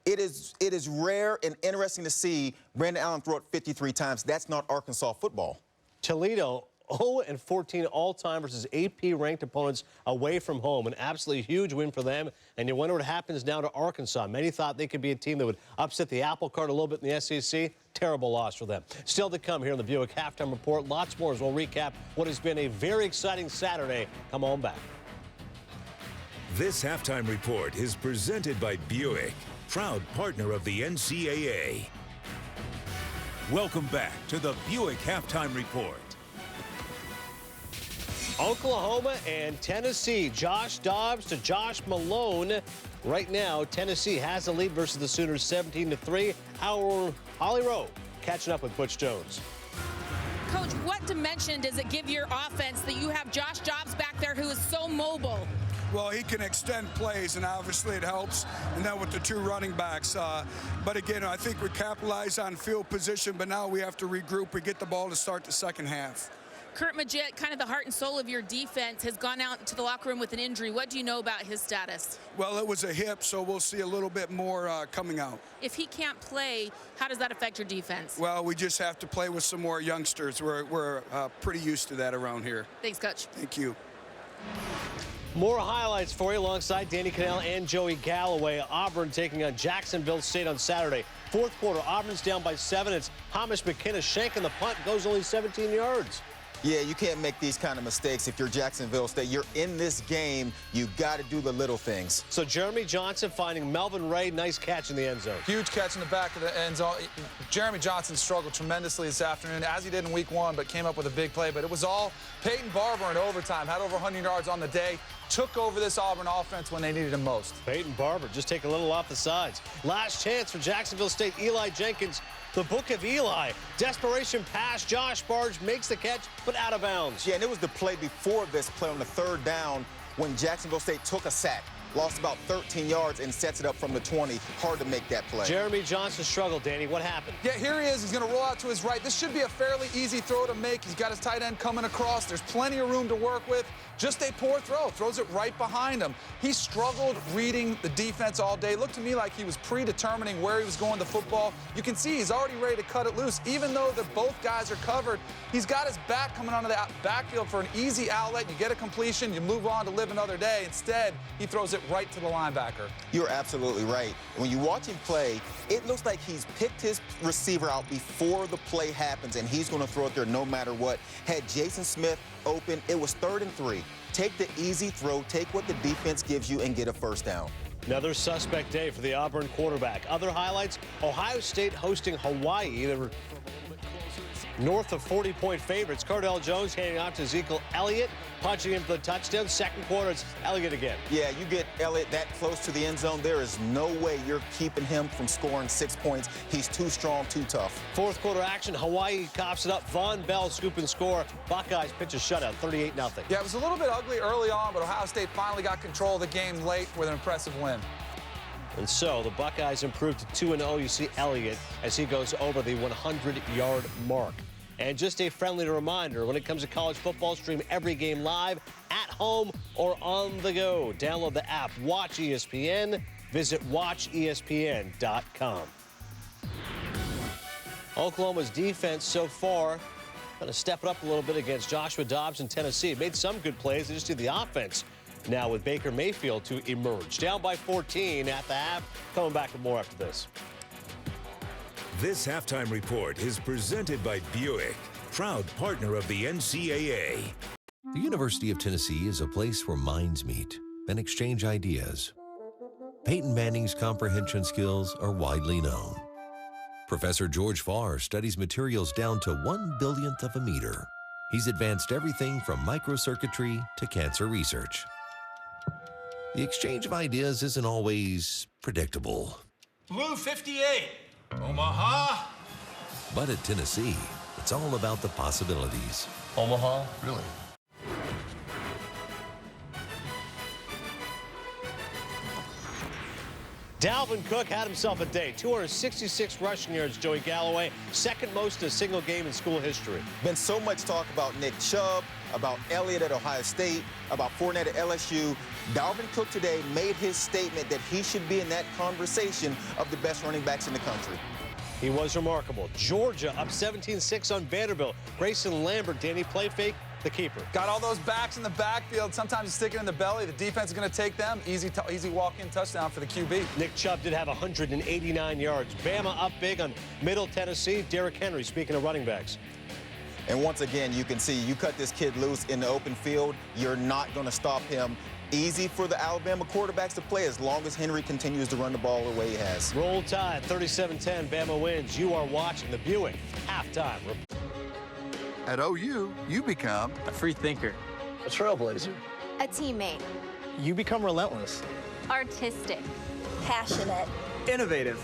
It is rare and interesting to see Brandon Allen throw it 53 times. That's not Arkansas football. Toledo 0-14 all-time versus AP-ranked opponents away from home. An absolutely huge win for them. And you wonder what happens now to Arkansas. Many thought they could be a team that would upset the apple cart a little bit in the SEC. Terrible loss for them. Still to come here in the Buick Halftime Report. Lots more as we'll recap what has been a very exciting Saturday. Come on back. This halftime report is presented by Buick, proud partner of the NCAA. Welcome back to the Buick Halftime Report. Oklahoma and Tennessee. Josh Dobbs to Josh Malone. Right now, Tennessee has the lead versus the Sooners 17-3. Our Holly Rowe catching up with Butch Jones. Coach, what dimension does it give your offense that you have Josh Dobbs back there who is so mobile? Well, he can extend plays, and obviously it helps. And then with the two running backs. But again, I think we capitalize on field position, but now we have to regroup. We get the ball to start the second half. Kurt Magid, kind of the heart and soul of your defense, has gone out to the locker room with an injury. What do you know about his status? Well, it was a hip, so we'll see a little bit more coming out. If he can't play, how does that affect your defense? Well, we just have to play with some more youngsters. We're pretty used to that around here. Thanks, Coach. Thank you. More highlights for you alongside Danny Cannell and Joey Galloway. Auburn taking on Jacksonville State on Saturday. Fourth quarter, Auburn's down by 7. It's Hamish McKinnis shanking the punt, goes only 17 yards. Yeah, you can't make these kind of mistakes if you're Jacksonville State. You're in this game. You got to do the little things. So Jeremy Johnson finding Melvin Ray. Nice catch in the end zone. Huge catch in the back of the end zone. Jeremy Johnson struggled tremendously this afternoon, as he did in week 1, but came up with a big play. But it was all Peyton Barber in overtime. Had over 100 yards on the day. Took over this Auburn offense when they needed him most. Peyton Barber just take a little off the sides. Last chance for Jacksonville State. Eli Jenkins, the book of Eli. Desperation pass. Josh Barge makes the catch, but out of bounds. Yeah, and it was the play before this play on the 3rd down when Jacksonville State took a sack. Lost about 13 yards and sets it up from the 20. Hard to make that play. Jeremy Johnson struggled, Danny. What happened? Yeah, here he is. He's going to roll out to his right. This should be a fairly easy throw to make. He's got his tight end coming across. There's plenty of room to work with. Just a poor throw. Throws it right behind him. He struggled reading the defense all day. Looked to me like he was predetermining where he was going the football. You can see he's already ready to cut it loose. Even though both guys are covered, he's got his back coming onto the backfield for an easy outlet. You get a completion, you move on to live another day. Instead, he throws it right to the linebacker. You're absolutely right. When you watch him play, it looks like he's picked his receiver out before the play happens, and he's going to throw it there no matter what. Had Jason Smith open, it was 3rd and 3. Take the easy throw, take what the defense gives you, and get a first down. Another suspect day for the Auburn quarterback. Other highlights, Ohio State hosting Hawaii. They were north of 40-point favorites. Cardell Jones handing out to Ezekiel Elliott, punching him for the touchdown. Second quarter, it's Elliott again. Yeah, you get Elliott that close to the end zone, there is no way you're keeping him from scoring 6 points. He's too strong, too tough. Fourth quarter action, Hawaii coughs it up. Von Bell scoop and score. Buckeyes pitch a shutout, 38-0. Yeah, it was a little bit ugly early on, but Ohio State finally got control of the game late with an impressive win. And so the Buckeyes improved to 2-0. You see Elliott as he goes over the 100-yard mark. And just a friendly reminder, when it comes to college football, stream every game live at home or on the go. Download the app, Watch ESPN. Visit watchespn.com. Oklahoma's defense so far going to step it up a little bit against Joshua Dobbs in Tennessee. It made some good plays. They just need the offense now with Baker Mayfield to emerge. Down by 14 at the half. Coming back with more after this. This halftime report is presented by Buick, proud partner of the NCAA. The University of Tennessee is a place where minds meet and exchange ideas. Peyton Manning's comprehension skills are widely known. Professor George Farr studies materials down to 1/1000th of a meter. He's advanced everything from microcircuitry to cancer research. The exchange of ideas isn't always predictable. Blue 58, Omaha. But at Tennessee, it's all about the possibilities. Omaha? Really? Dalvin Cook had himself a day. 266 rushing yards, Joey Galloway. Second most in a single game in school history. Been so much talk about Nick Chubb, about Elliott at Ohio State, about Fournette at LSU. Dalvin Cook today made his statement that he should be in that conversation of the best running backs in the country. He was remarkable. Georgia up 17-6 on Vanderbilt. Grayson Lambert, Danny, play fake, the keeper. Got all those backs in the backfield. Sometimes you stick it in the belly. The defense is going to take them. Easy walk-in touchdown for the QB. Nick Chubb did have 189 yards. Bama up big on Middle Tennessee. Derrick Henry, speaking of running backs. And once again, you can see you cut this kid loose in the open field, you're not going to stop him. Easy for the Alabama quarterbacks to play as long as Henry continues to run the ball the way he has. Roll Tide, 37-10, Bama wins. You are watching the Buick halftime. At OU, you become a free thinker, a trailblazer, a teammate. You become relentless, artistic, passionate, innovative.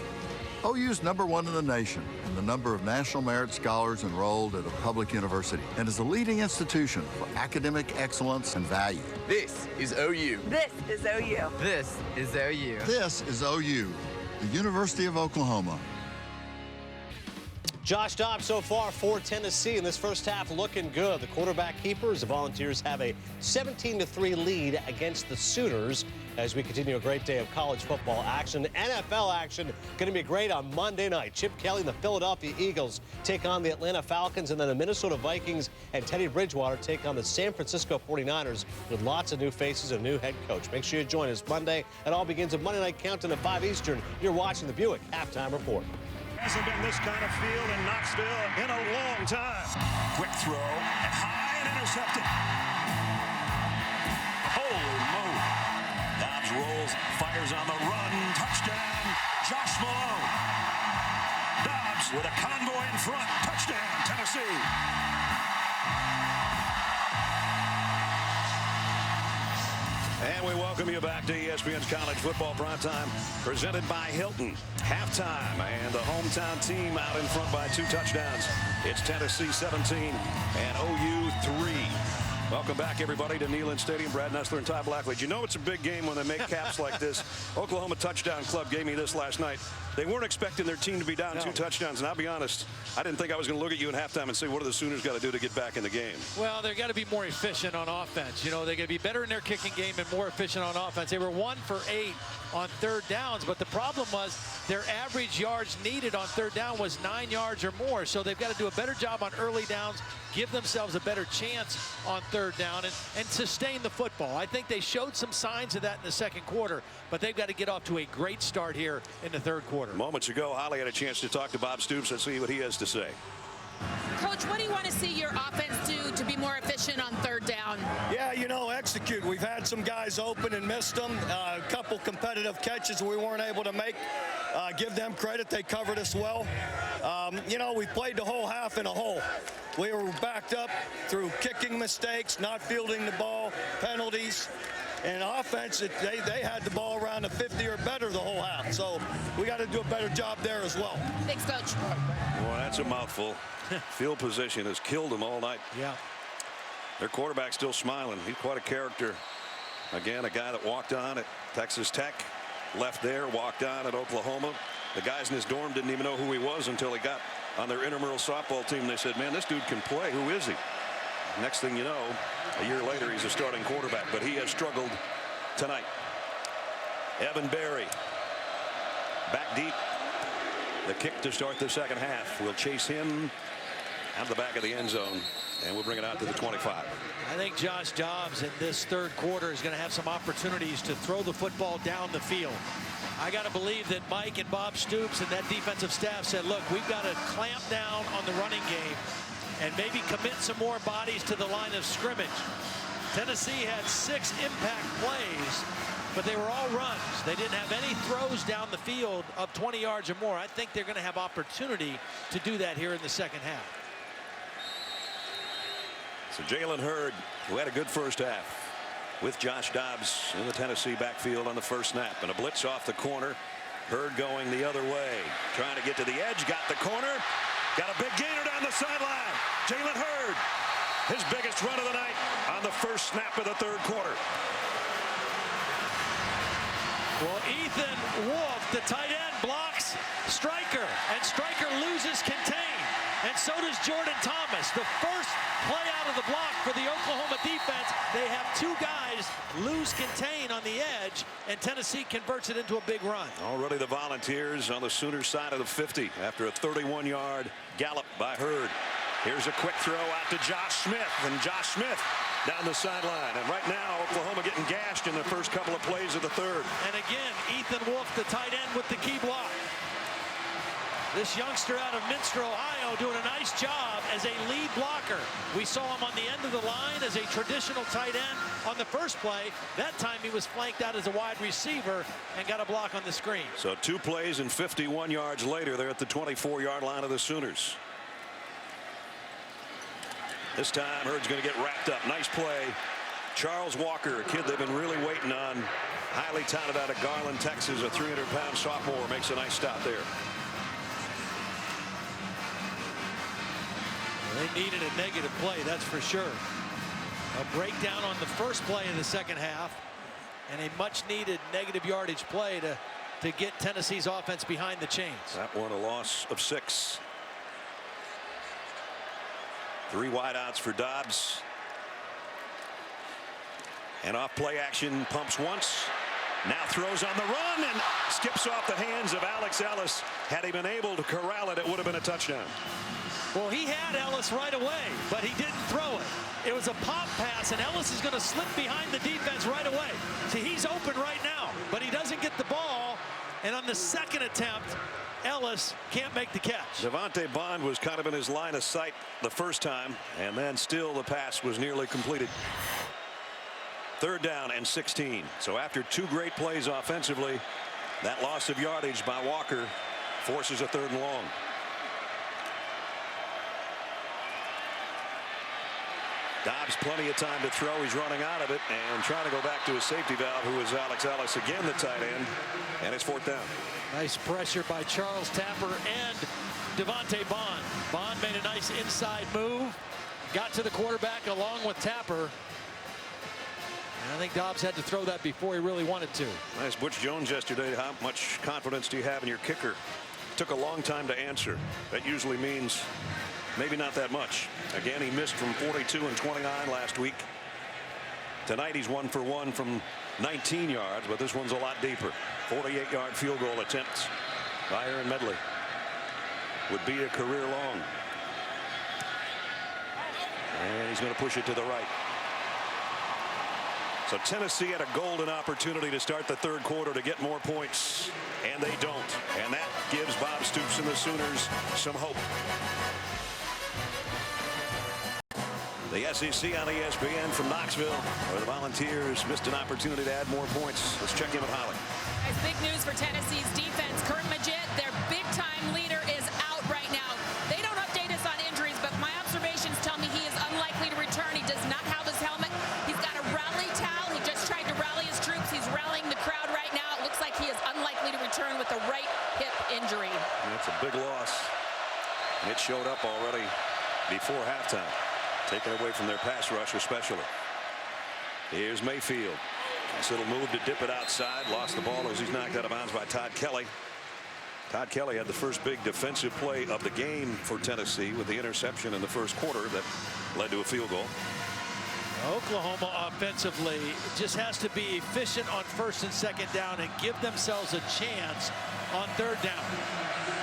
OU's #1 in the nation in the number of National Merit Scholars enrolled at a public university and is a leading institution for academic excellence and value. This is OU. This is OU. This is OU. This is OU, the University of Oklahoma. Josh Dobbs so far for Tennessee in this first half looking good. The quarterback keepers, the Volunteers have a 17-3 lead against the Sooners as we continue a great day of college football action. NFL action going to be great on Monday night. Chip Kelly and the Philadelphia Eagles take on the Atlanta Falcons, and then the Minnesota Vikings and Teddy Bridgewater take on the San Francisco 49ers with lots of new faces and a new head coach. Make sure you join us Monday. It all begins at Monday Night Countdown at 5 Eastern. You're watching the Buick Halftime Report. Hasn't been this kind of field in Knoxville in a long time. Quick throw and high. and intercepted. Holy moly. Dobbs rolls, fires on the run. Touchdown, Josh Malone. Dobbs with a convoy in front. Touchdown, Tennessee. And we welcome you back to ESPN's College Football Primetime, presented by Hilton. Halftime, and the hometown team out in front by 2 touchdowns. It's Tennessee 17 and OU 3. Welcome back, everybody, to Neyland Stadium. Brad Nessler and Ty Blackledge. You know it's a big game when they make caps like this. Oklahoma Touchdown Club gave me this last night. They weren't expecting their team to be down 2 touchdowns, and I'll be honest, I didn't think I was going to look at you in halftime and say, what do the Sooners got to do to get back in the game? Well, they've got to be more efficient on offense. You know, they're going to be better in their kicking game and more efficient on offense. They were 1 for 8 on 3rd downs, but the problem was their average yards needed on 3rd down was 9 yards or more. So they've got to do a better job on early downs, give themselves a better chance on 3rd down, and sustain the football. I think they showed some signs of that in the 2nd quarter, but they've got to get off to a great start here in the 3rd quarter. Moments ago, Holly had a chance to talk to Bob Stoops. Let's see what he has to say. Coach, what do you want to see your offense do to be more efficient on 3rd down? Yeah, you know, execute. We've had some guys open and missed them. A couple competitive catches we weren't able to make. Give them credit. They covered us well. You know, we played the whole half in a hole. We were backed up through kicking mistakes, not fielding the ball, penalties. And offense, they had the ball around the 50 or better the whole half. So we got to do a better job there as well. Thanks, Coach. Boy, that's a mouthful. Field position has killed them all night. Yeah. Their quarterback's still smiling. He's quite a character. Again, a guy that walked on at Texas Tech, left there, walked on at Oklahoma. The guys in his dorm didn't even know who he was until he got on their intramural softball team. They said, man, this dude can play. Who is he? Next thing you know, a year later, he's a starting quarterback, but he has struggled tonight. Evan Berry back deep. The kick to start the 2nd half. We'll chase him out the back of the end zone, and we'll bring it out to the 25. I think Josh Dobbs in this 3rd quarter is going to have some opportunities to throw the football down the field. I got to believe that Mike and Bob Stoops and that defensive staff said, look, we've got to clamp down on the running game and maybe commit some more bodies to the line of scrimmage. Tennessee had 6 impact plays, but they were all runs. They didn't have any throws down the field of 20 yards or more. I think they're going to have opportunity to do that here in the 2nd half. So Jalen Hurd, who had a good first half, with Josh Dobbs in the Tennessee backfield on the first snap, and a blitz off the corner. Hurd going the other way, trying to get to the edge, got the corner, got a big gainer down the sideline. Jalen Hurd, his biggest run of the night on the first snap of the 3rd quarter. Well, Ethan Wolf, the tight end, blocks Stryker, and Stryker loses contain. And so does Jordan Thomas. The first play out of the block for the Oklahoma defense. They have 2 guys lose contain on the edge, and Tennessee converts it into a big run. Already the Volunteers on the Sooners side of the 50 after a 31-yard gallop by Hurd. Here's a quick throw out to Josh Smith, and Josh Smith down the sideline. And right now, Oklahoma getting gashed in the first couple of plays of the 3rd. And again, Ethan Wolf, the tight end, with the key block. This youngster out of Minster, Ohio, doing a nice job as a lead blocker. We saw him on the end of the line as a traditional tight end on the first play. That time he was flanked out as a wide receiver and got a block on the screen. So 2 plays and 51 yards later, they're at the 24-yard line of the Sooners. This time, Hurd's going to get wrapped up. Nice play. Charles Walker, a kid they've been really waiting on. Highly touted out of Garland, Texas. A 300-pound sophomore makes a nice stop there. They needed a negative play, that's for sure. A breakdown on the first play of the 2nd half, and a much-needed negative yardage play to get Tennessee's offense behind the chains. That one a loss of 6. 3 wideouts for Dobbs. And off play action, pumps once. Now throws on the run and skips off the hands of Alex Ellis. Had he been able to corral it, it would have been a touchdown. Well, he had Ellis right away, but he didn't throw it. It was a pop pass, and Ellis is going to slip behind the defense right away. See, he's open right now, but he doesn't get the ball. And on the 2nd attempt, Ellis can't make the catch. Devontae Bond was kind of in his line of sight the first time, and then still the pass was nearly completed. 3rd down and 16. So after 2 great plays offensively, that loss of yardage by Walker forces a 3rd and long. Dobbs plenty of time to throw. He's running out of it and trying to go back to his safety valve, who is Alex Ellis, again the tight end, and it's 4th down. Nice pressure by Charles Tapper and Devontae Bond. Bond made a nice inside move, got to the quarterback along with Tapper. And I think Dobbs had to throw that before he really wanted to. Nice Butch Jones yesterday. How much confidence do you have in your kicker? Took a long time to answer. That usually means maybe not that much. Again, he missed from 42 and 29 last week. Tonight he's 1 for 1 from 19 yards, but this one's a lot deeper. 48-yard field goal attempts by Aaron Medley would be a career long. And he's going to push it to the right. So Tennessee had a golden opportunity to start the 3rd quarter to get more points, and they don't. And that gives Bob Stoops and the Sooners some hope. The SEC on ESPN from Knoxville, where the Volunteers missed an opportunity to add more points. Let's check in with Holly. Guys, big news for Tennessee's defense. Kurt Magid, their big-time leader, is out right now. They don't update us on injuries, but my observations tell me he is unlikely to return. He does not have his helmet. He's got a rally towel. He just tried to rally his troops. He's rallying the crowd right now. It looks like he is unlikely to return with a right hip injury. That's a big loss. It showed up already before halftime. Taken away from their pass rush especially. Here's Mayfield. Nice little move to dip it outside. Lost the ball as he's knocked out of bounds by Todd Kelly. Todd Kelly had the first big defensive play of the game for Tennessee with the interception in the 1st quarter that led to a field goal. Oklahoma offensively just has to be efficient on 1st and 2nd down and give themselves a chance on 3rd down.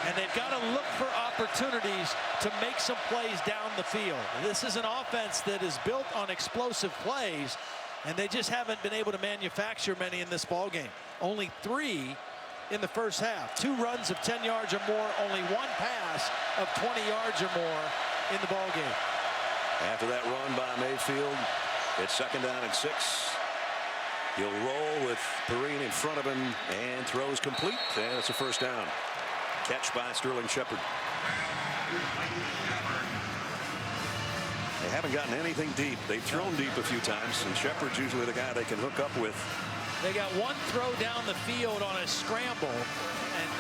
And they've got to look for opportunities to make some plays down the field. This is an offense that is built on explosive plays, and they just haven't been able to manufacture many in this ball game. Only 3 in the 1st half. 2 runs of 10 yards or more, only 1 pass of 20 yards or more in the ball game. After that run by Mayfield, it's 2nd down and 6. He'll roll with Perrine in front of him and throws complete, and it's a 1st down. Catch by Sterling Shepard. They haven't gotten anything deep. They've thrown deep a few times, and Shepard's usually the guy they can hook up with. They got 1 throw down the field on a scramble, and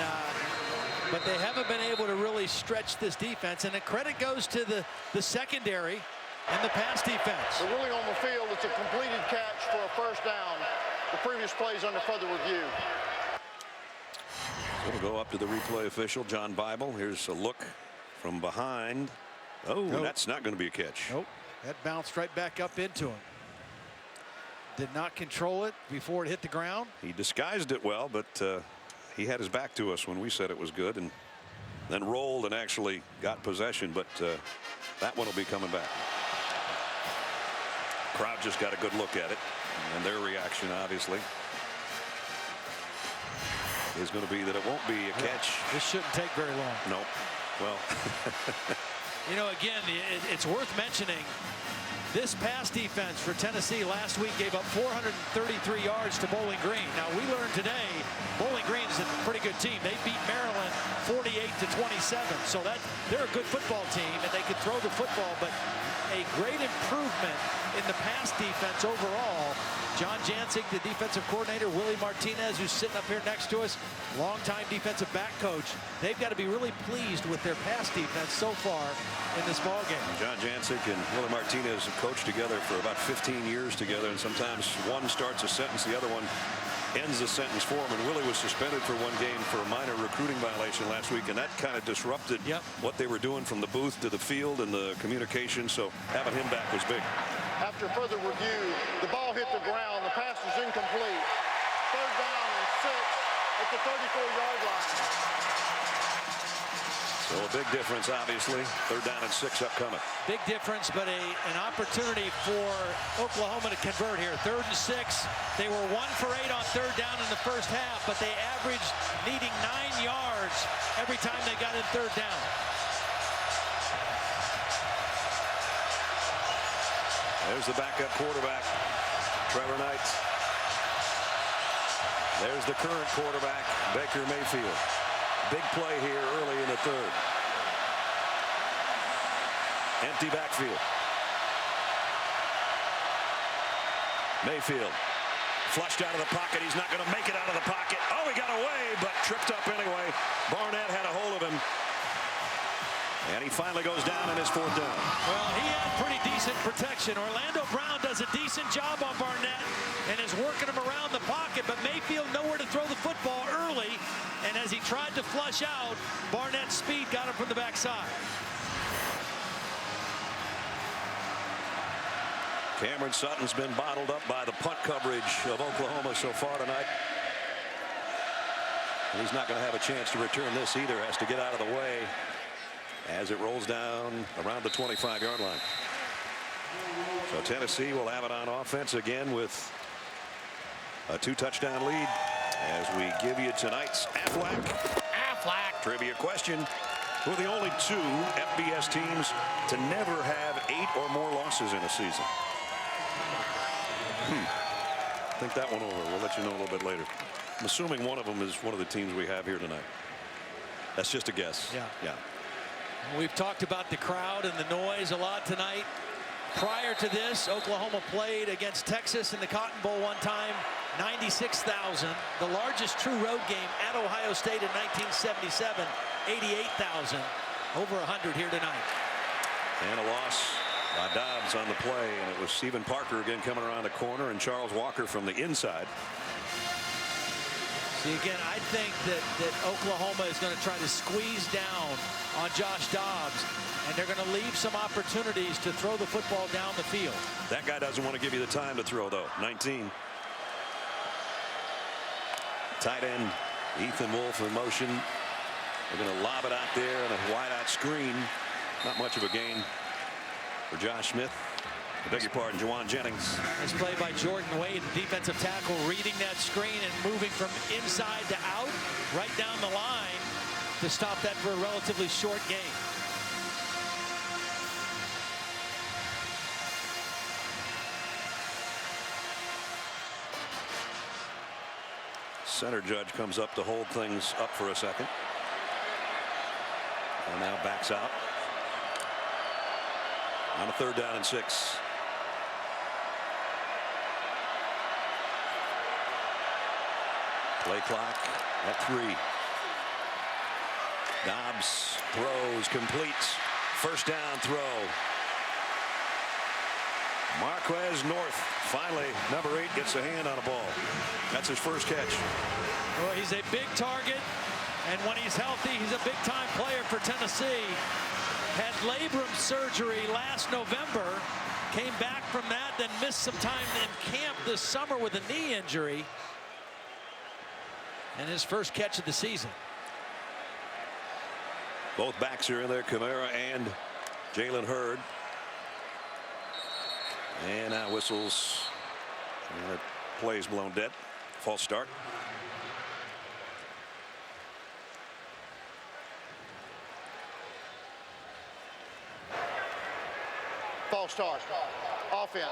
but they haven't been able to really stretch this defense. And the credit goes to the secondary and the pass defense. The ruling on the field, it's a completed catch for a 1st down. The previous plays under further review. So we'll go up to the replay official, John Bible. Here's a look from behind. Oh, nope. That's not going to be a catch. Nope. That bounced right back up into him. Did not control it before it hit the ground. He disguised it well, but he had his back to us when we said it was good, and then rolled and actually got possession, but that one will be coming back. Crowd just got a good look at it, and their reaction obviously is going to be that it won't be a catch. This shouldn't take very long. No. Well, you know, again, it's worth mentioning this pass defense for Tennessee last week gave up 433 yards to Bowling Green. Now, we learned today Bowling Green is a pretty good team. They beat Maryland 48-27. So they're a good football team, and they could throw the football, but a great improvement in the pass defense overall. John Jancic, the defensive coordinator, Willie Martinez, who's sitting up here next to us, longtime defensive back coach. They've got to be really pleased with their pass defense so far in this ball game. John Jancic and Willie Martinez have coached together for about 15 years together, and sometimes one starts a sentence, the other one ends the sentence for him. And Willie was suspended for 1 game for a minor recruiting violation last week, and that kind of disrupted what they were doing from the booth to the field and the communication. So having him back was big. After further review, the ball hit the ground. The pass was incomplete. 3rd down and 6 at the 34-yard line. So a big difference, obviously. 3rd down and 6 upcoming. Big difference, but an opportunity for Oklahoma to convert here. 3rd and 6. They were 1 for 8 on 3rd down in the first half, but they averaged needing 9 yards every time they got in 3rd down. There's the backup quarterback, Trevor Knight. There's the current quarterback, Baker Mayfield. Big play here early in the 3rd. Empty backfield. Mayfield flushed out of the pocket. He's not going to make it out of the pocket. Oh, he got away, but tripped up anyway. Barnett had a hold of him. And he finally goes down in his 4th down. Well, he had pretty decent protection. Orlando Brown does a decent job on Barnett and is working him around the pocket, but Mayfield nowhere to throw the football early. And as he tried to flush out, Barnett's speed got him from the backside. Cameron Sutton's been bottled up by the punt coverage of Oklahoma so far tonight. He's not going to have a chance to return this either. Has to get out of the way as it rolls down around the 25-yard line. So Tennessee will have it on offense again with a 2-touchdown lead as we give you tonight's Aflac trivia question. Who are the only 2 FBS teams to never have 8 or more losses in a season? Think that one over. We'll let you know a little bit later. I'm assuming one of them is one of the teams we have here tonight. That's just a guess. Yeah. We've talked about the crowd and the noise a lot tonight. Prior to this, Oklahoma played against Texas in the Cotton Bowl one time. 96,000. The largest true road game at Ohio State in 1977. 88,000. Over 100 here tonight. And a loss by Dobbs on the play, and it was Stephen Parker again coming around the corner and Charles Walker from the inside. See, again, I think that Oklahoma is going to try to squeeze down on Josh Dobbs, and they're going to leave some opportunities to throw the football down the field. That guy doesn't want to give you the time to throw, though. 19. Tight end Ethan Wolf in motion. They're going to lob it out there on a wide-out screen. Not much of a gain for Josh Smith. I beg your pardon, Juwan Jennings. Nice play by Jordan Wade, the defensive tackle, reading that screen and moving from inside to out, right down the line to stop that for a relatively short gain. Center judge comes up to hold things up for a second. And now backs out. On a 3rd down and 6. Play clock at 3. Dobbs throws, completes. 1st down throw. Marquez North, finally, number 8 gets a hand on a ball. That's his first catch. Well, he's a big target, and when he's healthy, he's a big-time player for Tennessee. Had labrum surgery last November, came back from that, then missed some time in camp this summer with a knee injury. And his first catch of the season. Both backs are in there, Kamara and Jalen Hurd. And now whistles. And the play's blown dead. False start. False start. Offense,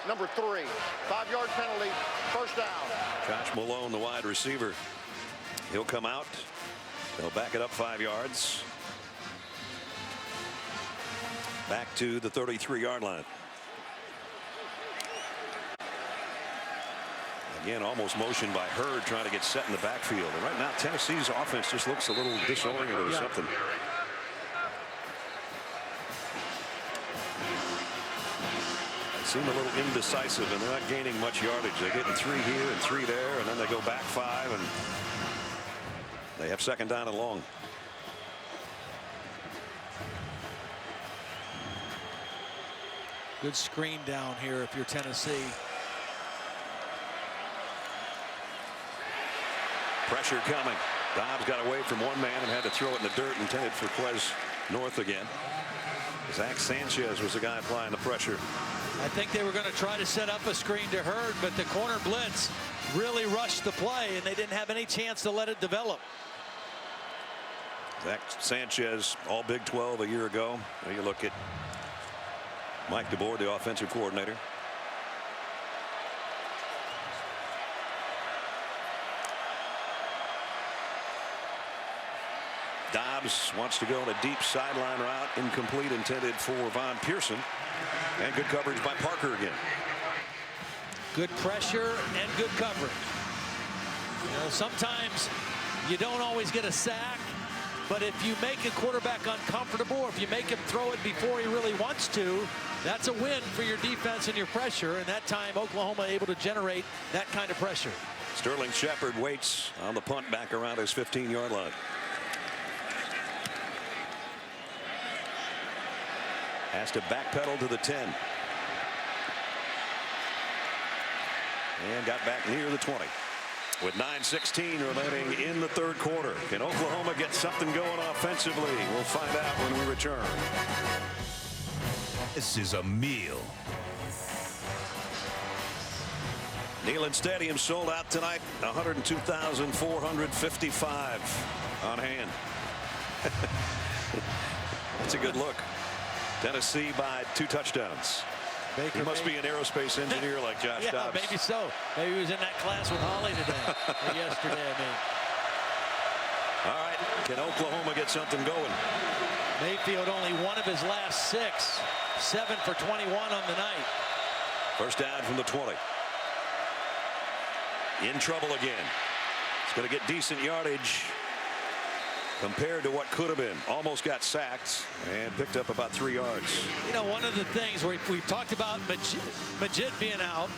number 3. 5-yard penalty, 1st down. Josh Malone, the wide receiver. He'll come out. They'll back it up 5 yards. Back to the 33-yard line. Again, almost motioned by Hurd, trying to get set in the backfield. And right now, Tennessee's offense just looks a little disoriented or something. They seem a little indecisive, and they're not gaining much yardage. They're getting 3 here and 3 there, and then they go back 5, and they have 2nd down and long. Good screen down here if you're Tennessee. Pressure coming. Dobbs got away from one man and had to throw it in the dirt, intended for Quez North again. Zach Sanchez was the guy applying the pressure. I think they were going to try to set up a screen to Hurd, but the corner blitz really rushed the play, and they didn't have any chance to let it develop. Zach Sanchez, all Big 12 a year ago. Now you look at Mike DeBoer, the offensive coordinator. Dobbs wants to go on a deep sideline route, incomplete, intended for Von Pearson, and good coverage by Parker again. Good pressure and good coverage. You know, sometimes you don't always get a sack, but if you make a quarterback uncomfortable, or if you make him throw it before he really wants to, that's a win for your defense and your pressure. And that time, Oklahoma able to generate that kind of pressure. Sterling Shepard waits on the punt back around his 15-yard line. Has to backpedal to the 10. And got back near the 20. With 9:16 remaining in the third quarter. Can Oklahoma get something going offensively? We'll find out when we return. This is a meal. Neyland Stadium sold out tonight. 102,455 on hand. That's a good look. Tennessee by 2 touchdowns. Baker, he must be an aerospace engineer like Josh yeah, Dobbs. Maybe so. Maybe he was in that class with Holly today. Or yesterday, I mean. All right. Can Oklahoma get something going? Mayfield only one of his last 6. 7 for 21 on the night. First down from the 20. In trouble again. It's going to get decent yardage compared to what could have been. Almost got sacked and picked up about 3 yards. You know, one of the things we've talked about Majid being out.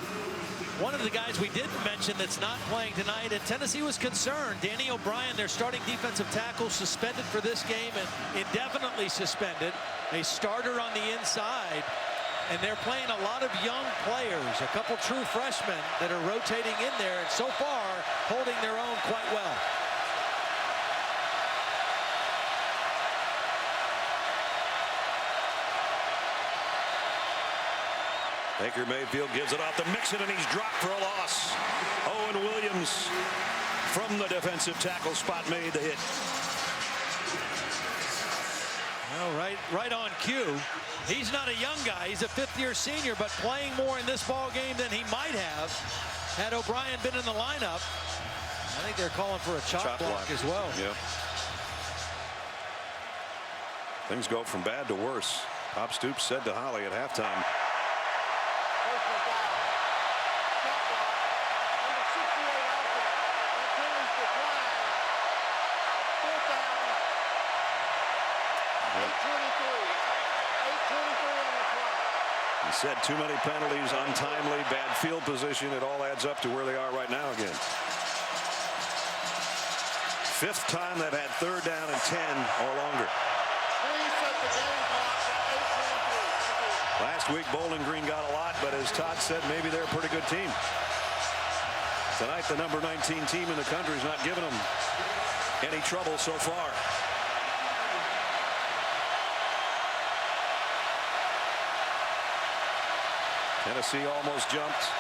One of the guys we didn't mention that's not playing tonight, and Tennessee was concerned. Danny O'Brien, their starting defensive tackle, suspended for this game and indefinitely suspended. A starter on the inside, and they're playing a lot of young players, a couple true freshmen that are rotating in there, and so far holding their own quite well. Baker Mayfield gives it off to Mixon, and he's dropped for a loss. Owen Williams from the defensive tackle spot made the hit. Well, right on cue. He's not a young guy. He's a 5th-year senior, but playing more in this ball game than he might have had O'Brien been in the lineup. I think they're calling for a chop block as well. Yeah. Things go from bad to worse. Bob Stoops said to Holly at halftime, said too many penalties, untimely, bad field position. It all adds up to where they are right now again. 5th time they've had 3rd down and 10 or longer. Last week Bowling Green got a lot, but as Todd said, maybe they're a pretty good team. Tonight the number 19 team in the country is not giving them any trouble so far. Tennessee almost jumped.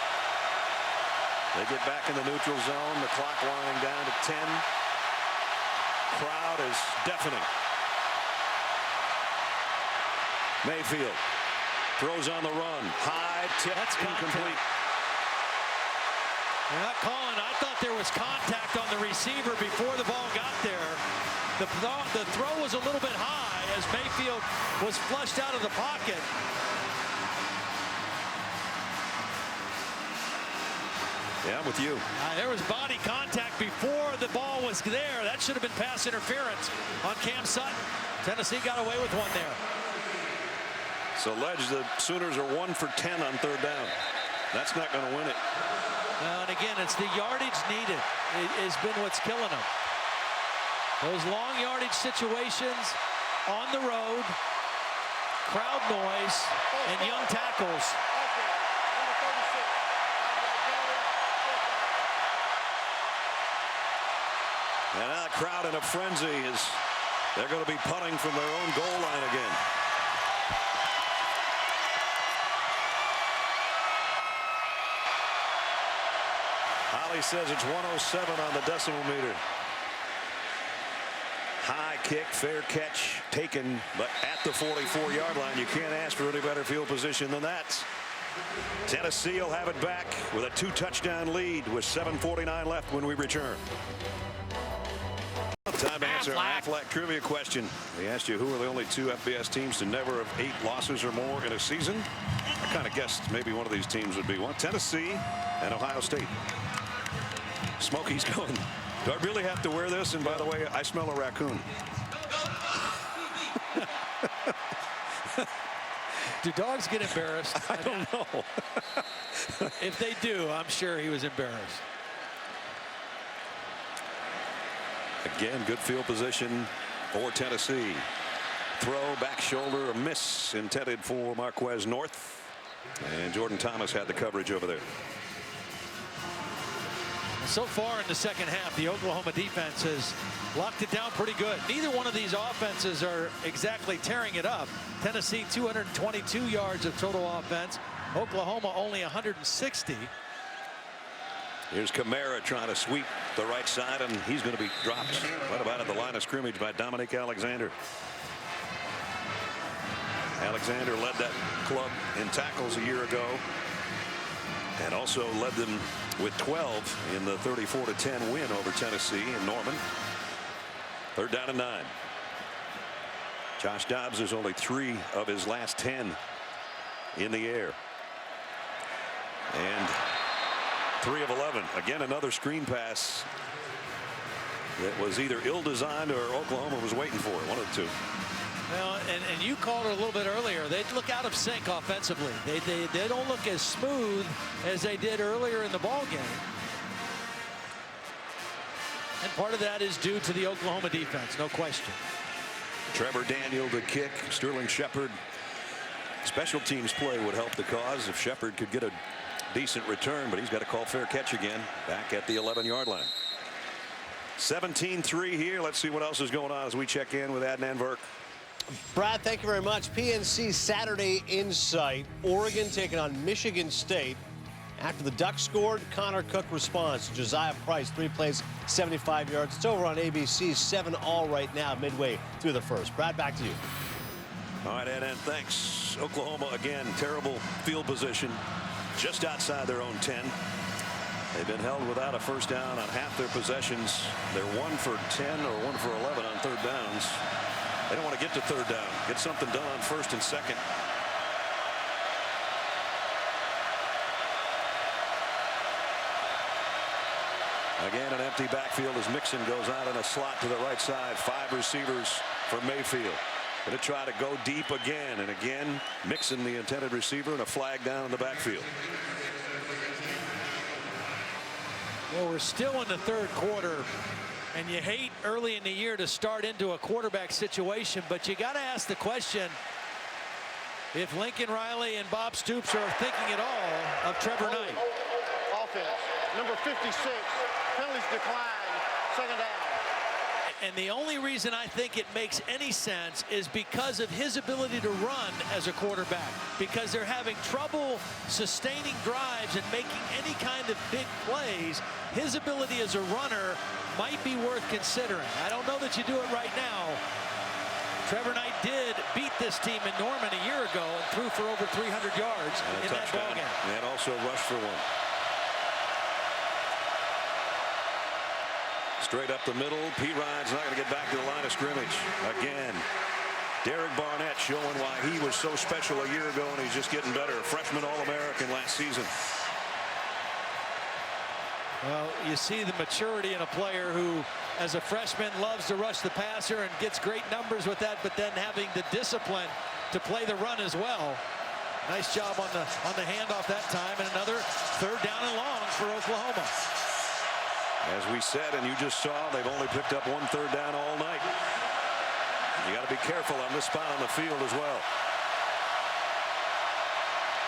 They get back in the neutral zone. The clock winding down to 10. Crowd is deafening. Mayfield throws on the run. High tip, incomplete. They're not calling. I thought there was contact on the receiver before the ball got there. The throw was a little bit high as Mayfield was flushed out of the pocket. Yeah, I'm with you. There was body contact before the ball was there. That should have been pass interference on Cam Sutton. Tennessee got away with one there. So Ledge, the Sooners are 1 for 10 on 3rd down. That's not going to win it. And again, it's the yardage needed. It has been what's killing them. Those long yardage situations on the road, crowd noise, and young tackles. And now the crowd in a frenzy as they're going to be punting from their own goal line again. Holly says it's 107 on the decimal meter. High kick, fair catch taken, but at the 44-yard line, you can't ask for any better field position than that. Tennessee will have it back with a 2-touchdown lead with 7:49 left when we return. Time to answer our Aflac trivia question. We asked you who are the only 2 FBS teams to never have 8 losses or more in a season. I kind of guessed maybe one of these teams would be one. Tennessee and Ohio State. Smokey's going, do I really have to wear this? And by the way, I smell a raccoon. Do dogs get embarrassed? I don't know. If they do, I'm sure he was embarrassed. Again, good field position for Tennessee. Throw, back shoulder, a miss intended for Marquez North. And Jordan Thomas had the coverage over there. So far in the second half, the Oklahoma defense has locked it down pretty good. Neither one of these offenses are exactly tearing it up. Tennessee 222 yards of total offense. Oklahoma only 160. Here's Kamara trying to sweep the right side, and he's going to be dropped right about at the line of scrimmage by Dominic Alexander. Alexander led that club in tackles a year ago and also led them with 12 in the 34-10 win over Tennessee in Norman. 3rd down and 9. Josh Dobbs is only 3 of his last 10 in the air. And 3 of 11. Again, another screen pass that was either ill-designed or Oklahoma was waiting for it. One of the 2. Well, and you called it a little bit earlier. They look out of sync offensively. They don't look as smooth as they did earlier in the ball game. And part of that is due to the Oklahoma defense, no question. Trevor Daniel to kick. Sterling Shepard. Special teams play would help the cause if Shepard could get a decent return, but he's got to call fair catch again back at the 11-yard line. 17-3 here. Let's see what else is going on as we check in with Adnan Virk. Brad, thank you very much. PNC Saturday Insight. Oregon taking on Michigan State. After the Ducks scored, Connor Cook responds to Josiah Price. 3 plays, 75 yards. It's over on ABC. 7-all right now, midway through the first. Brad, back to you. All right, Adnan, thanks. Oklahoma, again, terrible field position just outside their own 10. They've been held without a first down on half their possessions. They're 1 for 10 or 1 for 11 on 3rd downs. They don't want to get to 3rd down. Get something done on 1st and 2nd. Again, an empty backfield as Mixon goes out in a slot to the right side. 5 receivers for Mayfield. Going to try to go deep again and again. Mixon, the intended receiver, and a flag down in the backfield. Well, we're still in the 3rd quarter. And you hate early in the year to start into a quarterback situation, but you got to ask the question if Lincoln Riley and Bob Stoops are thinking at all of Trevor Knight. Offense, number 56, penalties decline, 2nd down. And the only reason I think it makes any sense is because of his ability to run as a quarterback, because they're having trouble sustaining drives and making any kind of big plays. His ability as a runner might be worth considering. I don't know that you do it right now. Trevor Knight did beat this team in Norman a year ago and threw for over 300 yards in that ball game. And also rushed for 1. Straight up the middle. P. Ryan's not going to get back to the line of scrimmage. Again, Derek Barnett showing why he was so special a year ago, and he's just getting better. Freshman All-American last season. Well, you see the maturity in a player who, as a freshman, loves to rush the passer and gets great numbers with that, but then having the discipline to play the run as well. Nice job on the handoff that time, and another 3rd down and long for Oklahoma. As we said, and you just saw, they've only picked up 1 3rd down all night. You got to be careful on this spot on the field as well.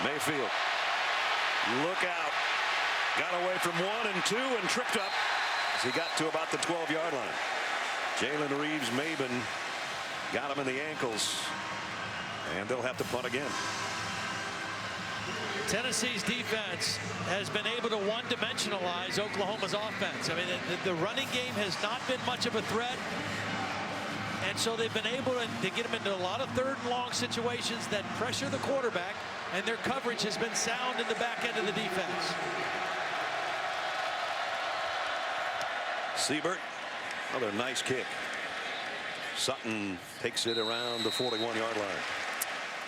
Mayfield, look out. Got away from 1 and 2 and tripped up. he got to about the 12-yard line. Jalen Reeves-Maben got him in the ankles, and they'll have to punt again. Tennessee's defense has been able to one-dimensionalize Oklahoma's offense. I mean, the running game has not been much of a threat. And so they've been able to get them into a lot of third and long situations that pressure the quarterback, and their coverage has been sound in the back end of the defense. Siebert, another nice kick. Sutton takes it around the 41-yard line.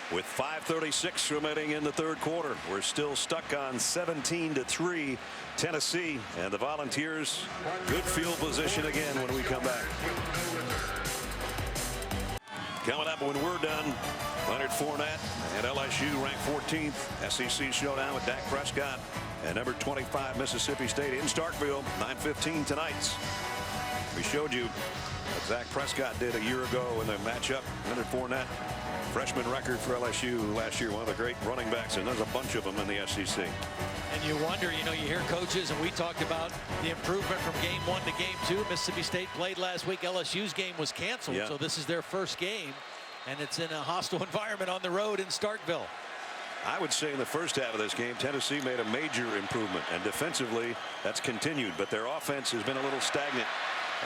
With 5:36 remaining in the third quarter, we're still stuck on 17-3 Tennessee, and the Volunteers good field position again when we come back. Coming up when we're done, Leonard Fournette and LSU ranked 14th. SEC showdown with Dak Prescott and number 25 Mississippi State in Starkville, 9:15 tonight. We showed you what Dak Prescott did a year ago in the matchup. Leonard Fournette, freshman record for LSU last year, one of the great running backs, and there's a bunch of them in the SEC. And you wonder, you hear coaches, and we talked about the improvement from game 1 to game 2. Mississippi State played last week. LSU's game was canceled, so this is their first game, and it's in a hostile environment on the road in Starkville. I would say in the first half of this game, Tennessee made a major improvement, and defensively that's continued, but their offense has been a little stagnant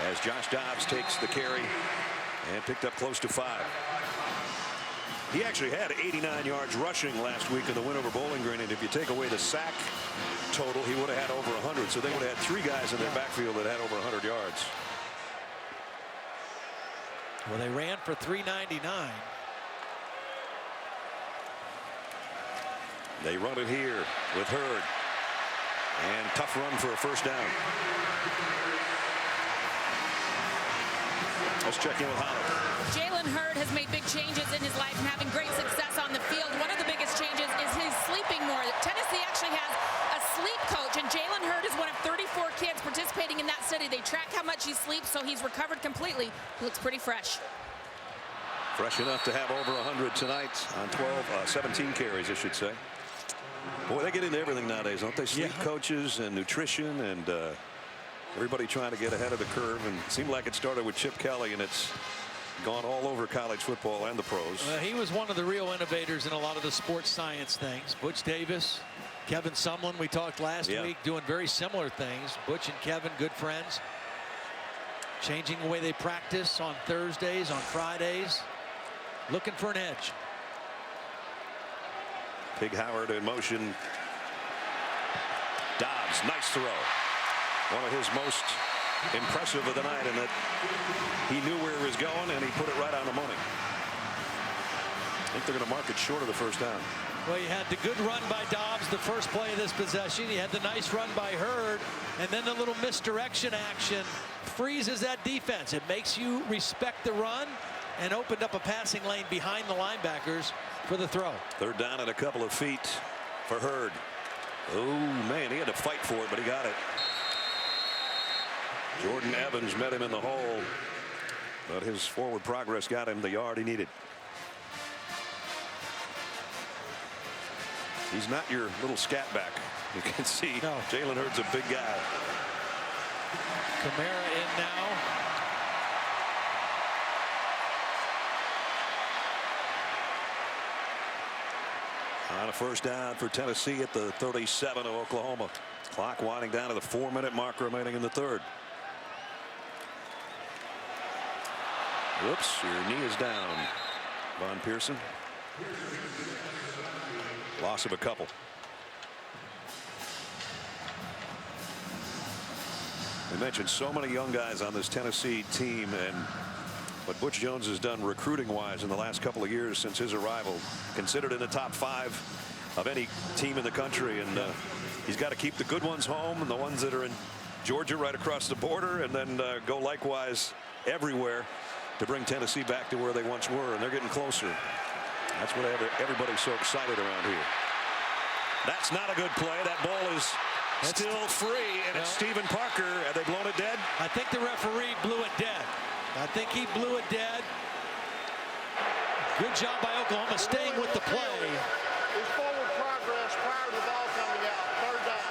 as Josh Dobbs takes the carry and picked up close to 5. He actually had 89 yards rushing last week in the win over Bowling Green, and if you take away the sack total, he would have had over 100. So they would have had 3 guys in their backfield that had over 100 yards. Well, they ran for 399. They run it here with Hurd, and tough run for a first down. Let's check in with Holland. Jalen Hurd has made big changes in his life and having great success on the field. One of the biggest changes is his sleeping more. Tennessee actually has a sleep coach, and Jalen Hurd is one of 34 kids participating in that study. They track how much he sleeps, so he's recovered completely. He looks pretty fresh. Fresh enough to have over 100 tonight on 17 carries, I should say. Boy, they get into everything nowadays, don't they? Sleep coaches and nutrition and everybody trying to get ahead of the curve. And it seemed like it started with Chip Kelly, and it's gone all over college football and the pros. He was one of the real innovators in a lot of the sports science things. Butch Davis, Kevin Sumlin, we talked last week, doing very similar things. Butch and Kevin, good friends. Changing the way they practice on Thursdays, on Fridays. Looking for an edge. Big Howard in motion. Dobbs, nice throw. One of his most impressive of the night, in that he knew where he was going and he put it right on the money. I think they're going to mark it short of the first down. Well, you had the good run by Dobbs the first play of this possession. You had the nice run by Hurd, and then the little misdirection action freezes that defense. It makes you respect the run and opened up a passing lane behind the linebackers for the throw. Third down and a couple of feet for Hurd. Oh, man, he had to fight for it, but he got it. Jordan Evans met him in the hole, but his forward progress got him the yard he needed. He's not your little scat back. You can see Jalen Hurd's a big guy. Kamara in now. On a first down for Tennessee at the 37 of Oklahoma. Clock winding down to the 4-minute mark remaining in the third. Whoops, your knee is down, Von Pearson. Loss of a couple. We mentioned so many young guys on this Tennessee team, and what Butch Jones has done recruiting-wise in the last couple of years since his arrival, considered in the top 5 of any team in the country, and he's got to keep the good ones home and the ones that are in Georgia right across the border, and then go likewise everywhere to bring Tennessee back to where they once were, and they're getting closer. That's what everybody's so excited around here. That's not a good play. That ball is still free, and it's Stephen Parker. Have they blown it dead? I think the referee blew it dead. I think he blew it dead. Good job by Oklahoma staying with the play. His forward progress prior to the ball coming out. Third down.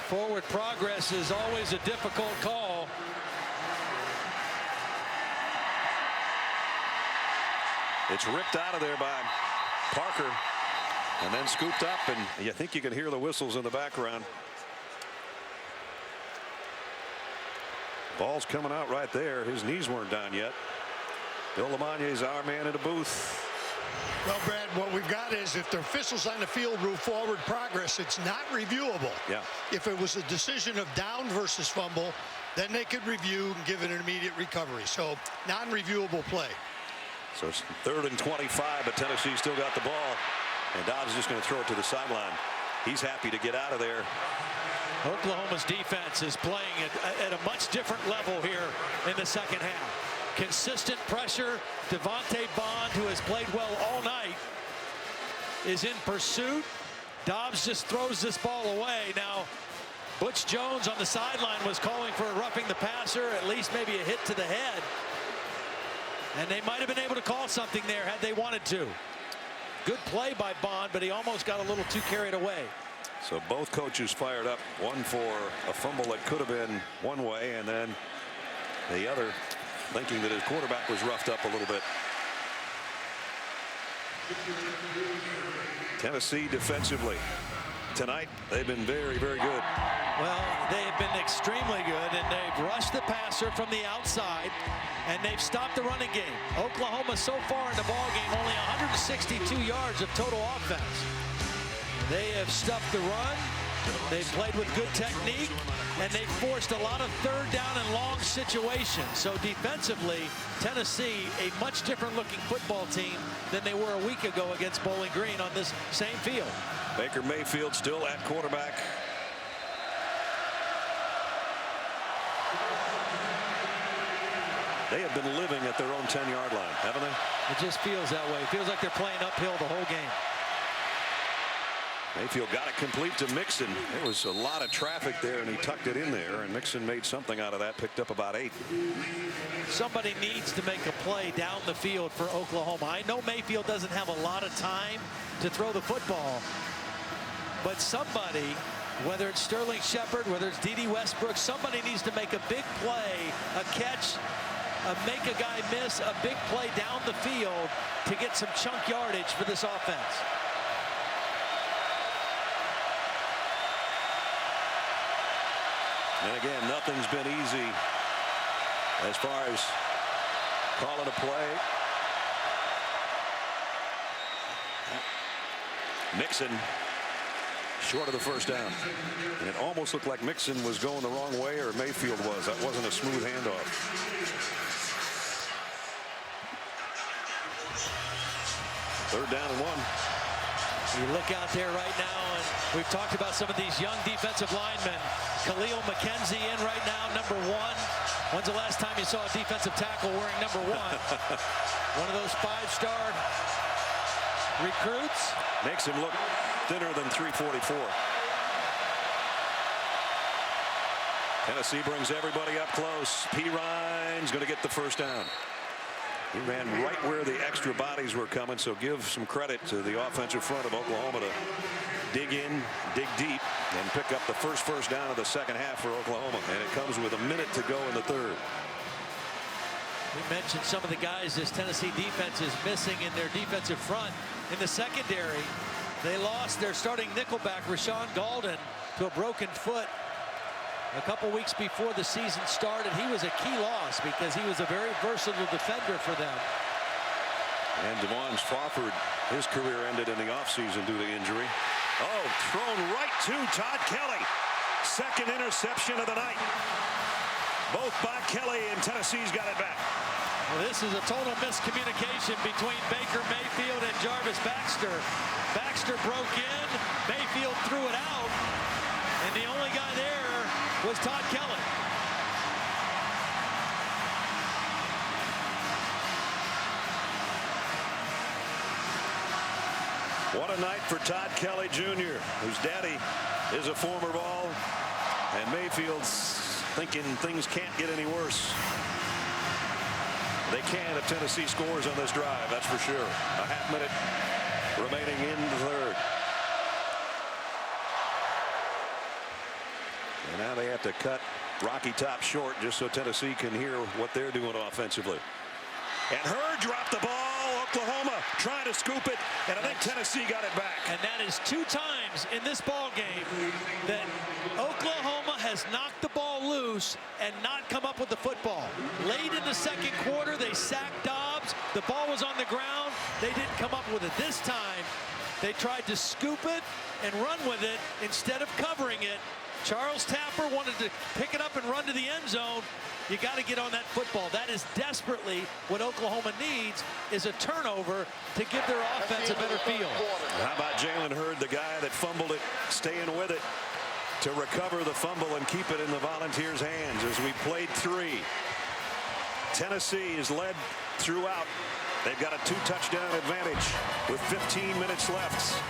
Forward progress is always a difficult call. It's ripped out of there by Parker and then scooped up, and you think you can hear the whistles in the background. Ball's coming out right there. His knees weren't down yet. Bill LeMonnier's our man in the booth. Well, Brad, what we've got is if the officials on the field rule forward progress, it's not reviewable. Yeah. If it was a decision of down versus fumble, then they could review and give it an immediate recovery. So non-reviewable play. So it's 3rd and 25, but Tennessee still got the ball. And Dobbs is just going to throw it to the sideline. He's happy to get out of there. Oklahoma's defense is playing at a much different level here in the second half. Consistent pressure. Devontae Bond, who has played well all night, is in pursuit. Dobbs just throws this ball away. Now, Butch Jones on the sideline was calling for a roughing the passer, at least maybe a hit to the head. And they might have been able to call something there had they wanted to. Good play by Bond, but he almost got a little too carried away. So both coaches fired up. One for a fumble that could have been one way, and then the other thinking that his quarterback was roughed up a little bit. Tennessee defensively tonight, they've been very, very good. Well, they have been extremely good, and they've rushed the passer from the outside, and they've stopped the running game. Oklahoma so far in the ball game only 162 yards of total offense. They have stuffed the run. They've played with good technique, and they've forced a lot of 3rd down and long situations. So defensively, Tennessee, a much different looking football team than they were a week ago against Bowling Green on this same field. Baker Mayfield still at quarterback. They have been living at their own 10-yard line, haven't they? It just feels that way. It feels like they're playing uphill the whole game. Mayfield got it complete to Mixon. There was a lot of traffic there, and he tucked it in there, and Mixon made something out of that, picked up about 8. Somebody needs to make a play down the field for Oklahoma. I know Mayfield doesn't have a lot of time to throw the football, but somebody, whether it's Sterling Shepard, whether it's D.D. Westbrook, somebody needs to make a big play, a catch, make a guy miss, a big play down the field to get some chunk yardage for this offense. And again, nothing's been easy as far as calling a play. Mixon short of the first down. And it almost looked like Mixon was going the wrong way, or Mayfield was. That wasn't a smooth handoff. Third down and 1. You look out there right now, and we've talked about some of these young defensive linemen. Khalil McKenzie in right now, number 1. When's the last time you saw a defensive tackle wearing number 1? One of those 5-star recruits. Makes him look thinner than 344. Tennessee brings everybody up close. P. Ryan's going to get the first down. He ran right where the extra bodies were coming, so give some credit to the offensive front of Oklahoma to dig in, dig deep, and pick up the first down of the second half for Oklahoma. And it comes with a minute to go in the third. We mentioned some of the guys this Tennessee defense is missing in their defensive front. In the secondary, they lost their starting nickelback, Rashawn Golden, to a broken foot. A couple weeks before the season started, he was a key loss because he was a very versatile defender for them. And Devon Crawford, his career ended in the offseason due to injury. Oh, thrown right to Todd Kelly. Second interception of the night. Both by Kelly, and Tennessee's got it back. Well, this is a total miscommunication between Baker Mayfield and Jarvis Baxter. Baxter broke in, Mayfield threw it out, and the only guy there was Todd Kelly. What a night for Todd Kelly Jr., whose daddy is a former ball, and Mayfield's thinking things can't get any worse. They can if Tennessee scores on this drive, that's for sure. A half minute remaining in the third. And now they have to cut Rocky Top short just so Tennessee can hear what they're doing offensively. And Hurd dropped the ball. Oklahoma trying to scoop it, and I think Tennessee got it back. And that is 2 times in this ball game that Oklahoma has knocked the ball loose and not come up with the football. Late in the second quarter, they sacked Dobbs. The ball was on the ground. They didn't come up with it. This time, they tried to scoop it and run with it instead of covering it. Charles Tapper wanted to pick it up and run to the end zone. You got to get on that football. That is desperately what Oklahoma needs, is a turnover to give their offense a better feel. How about Jalen Hurd, the guy that fumbled it, staying with it to recover the fumble and keep it in the Volunteers' hands as we played 3. Tennessee is led throughout. They've got a 2-touchdown advantage with 15 minutes left.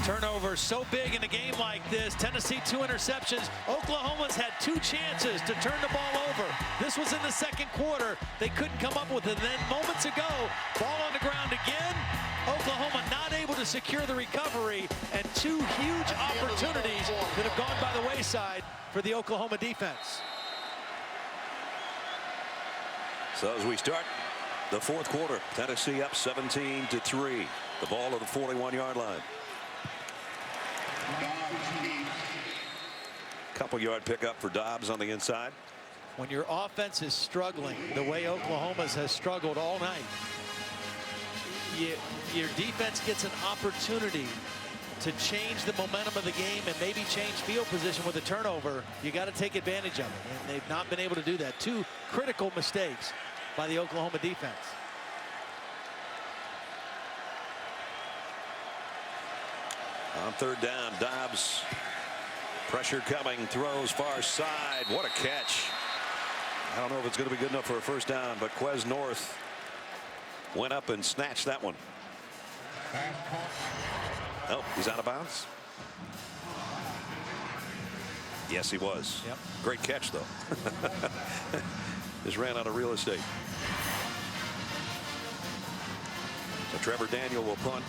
Turnover so big in a game like this. Tennessee 2 interceptions. Oklahoma's had 2 chances to turn the ball over. This was in the second quarter. They couldn't come up with it. Then moments ago, ball on the ground again. Oklahoma not able to secure the recovery, and 2 huge opportunities that have gone by the wayside for the Oklahoma defense. So as we start the fourth quarter, Tennessee up 17-3. The ball at the 41-yard line. Couple-yard pickup for Dobbs on the inside. When your offense is struggling the way Oklahoma's has struggled all night, your defense gets an opportunity to change the momentum of the game and maybe change field position with a turnover. You got to take advantage of it, and they've not been able to do that. 2 critical mistakes by the Oklahoma defense. On third down, Dobbs, pressure coming, throws far side. What a catch. I don't know if it's going to be good enough for a first down, but Quez North went up and snatched that one. Oh, he's out of bounds. Yes, he was. Yep. Great catch, though. Just ran out of real estate. So Trevor Daniel will punt.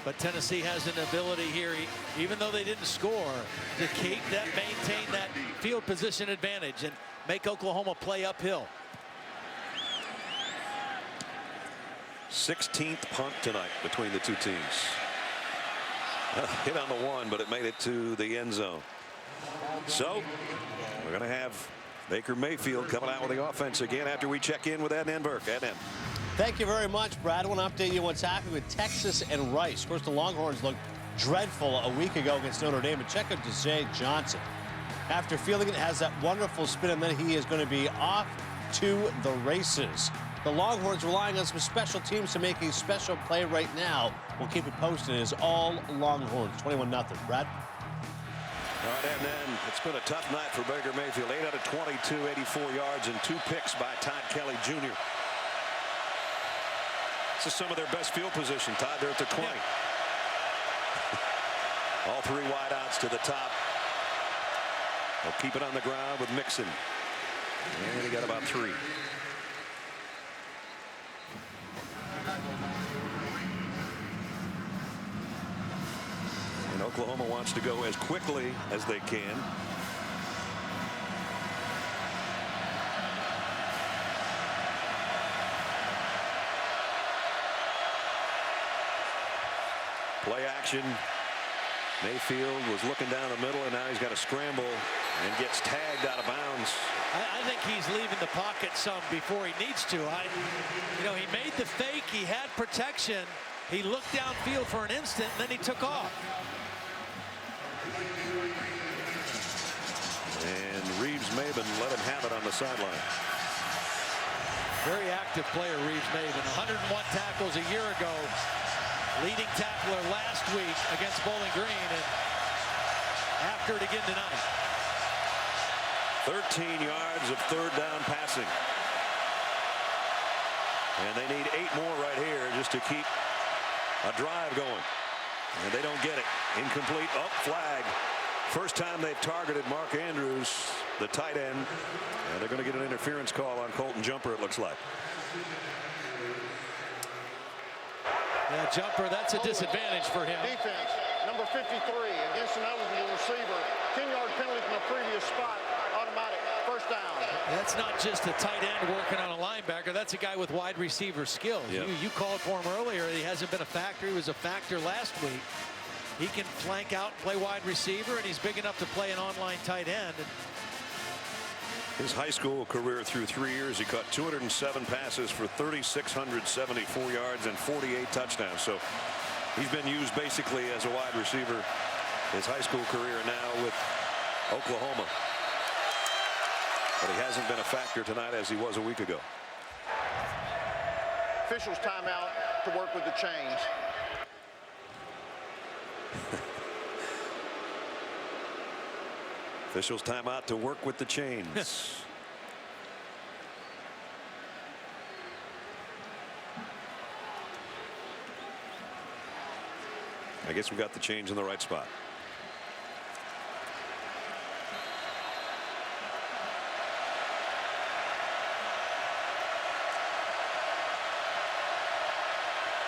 But Tennessee has an ability here, even though they didn't score, to maintain that field position advantage and make Oklahoma play uphill. 16th punt tonight between the 2 teams. Hit on the 1, but it made it to the end zone. So we're going to have Baker Mayfield coming out with the offense again after we check in with Ed Enberg. Ed. Thank you very much, Brad. I want to update you on what's happening with Texas and Rice. Of course, the Longhorns looked dreadful a week ago against Notre Dame. And check out Deshae Johnson. After fielding it, has that wonderful spin, and then he is going to be off to the races. The Longhorns relying on some special teams to make a special play right now. We'll keep it posted. It is all Longhorns, 21-0. Brad? All right, and then it's been a tough night for Baker Mayfield. 8 out of 22, 84 yards, and 2 picks by Todd Kelly Jr. This is some of their best field position. Todd, they're at the 20. Yeah. All 3 wideouts to the top. They'll keep it on the ground with Mixon. And he got about 3. And Oklahoma wants to go as quickly as they can. Play action. Mayfield was looking down the middle, and now he's got to scramble and gets tagged out of bounds. I think he's leaving the pocket some before he needs to. He made the fake. He had protection. He looked downfield for an instant, and then he took off. And Reeves-Maben let him have it on the sideline. Very active player, Reeves-Maben. 101 tackles a year ago. Leading tackler last week against Bowling Green, and after it again tonight. 13 yards of third down passing. And they need 8 more right here just to keep a drive going. And they don't get it. Incomplete. Oh, flag. First time they've targeted Mark Andrews, the tight end. And they're going to get an interference call on Colton Jumper, it looks like. Yeah, Jumper, that's a disadvantage for him. Defense, number 53, against an eligible receiver. 10-yard penalty from the previous spot. Automatic, first down. That's not just a tight end working on a linebacker. That's a guy with wide receiver skills. Yep. You called for him earlier. He hasn't been a factor. He was a factor last week. He can flank out and play wide receiver, and he's big enough to play an online tight end. His high school career through 3 years, he caught 207 passes for 3,674 yards and 48 touchdowns. So he's been used basically as a wide receiver his high school career, now with Oklahoma. But he hasn't been a factor tonight as he was a week ago. Officials timeout to work with the chains. Officials timeout to work with the chains. I guess we got the change in the right spot.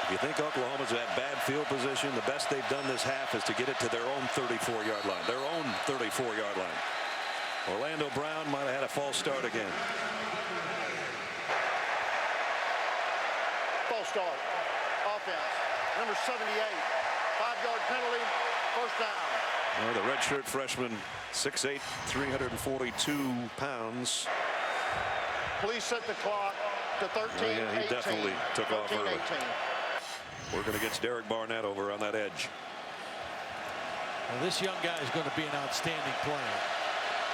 If you think Oklahoma's at bad field position, the best they've done this half is to get it to their own 34-yard line. Their own 34-yard line. Orlando Brown might have had a false start again. False start. Offense. Number 78. 5-yard penalty. First down. Well, the redshirt freshman, 6'8", 342 pounds. Police set the clock to 13-18. Oh, yeah, he definitely took off early. 13-18. Working against Derek Barnett over on that edge. Well, this young guy is going to be an outstanding player.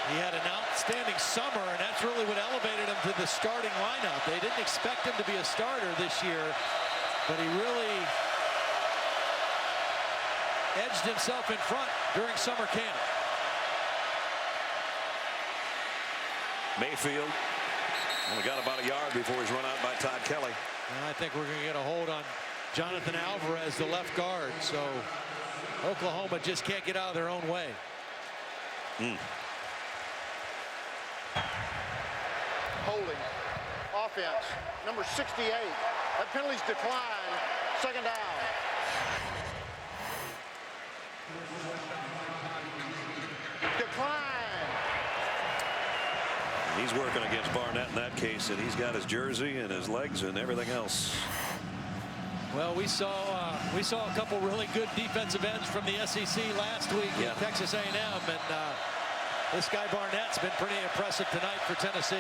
He had an outstanding summer, and that's really what elevated him to the starting lineup. They didn't expect him to be a starter this year, but he really edged himself in front during summer camp. Mayfield only got about a yard before he's run out by Todd Kelly. And I think we're going to get a hold on Jonathan Alvarez, the left guard. So Oklahoma just can't get out of their own way. Holding. Offense. Number 68. That penalty's declined. Second down. Decline. He's working against Barnett in that case, and he's got his jersey and his legs and everything else. Well, we saw a couple really good defensive ends from the SEC last week in Texas A&M, and this guy Barnett's been pretty impressive tonight for Tennessee.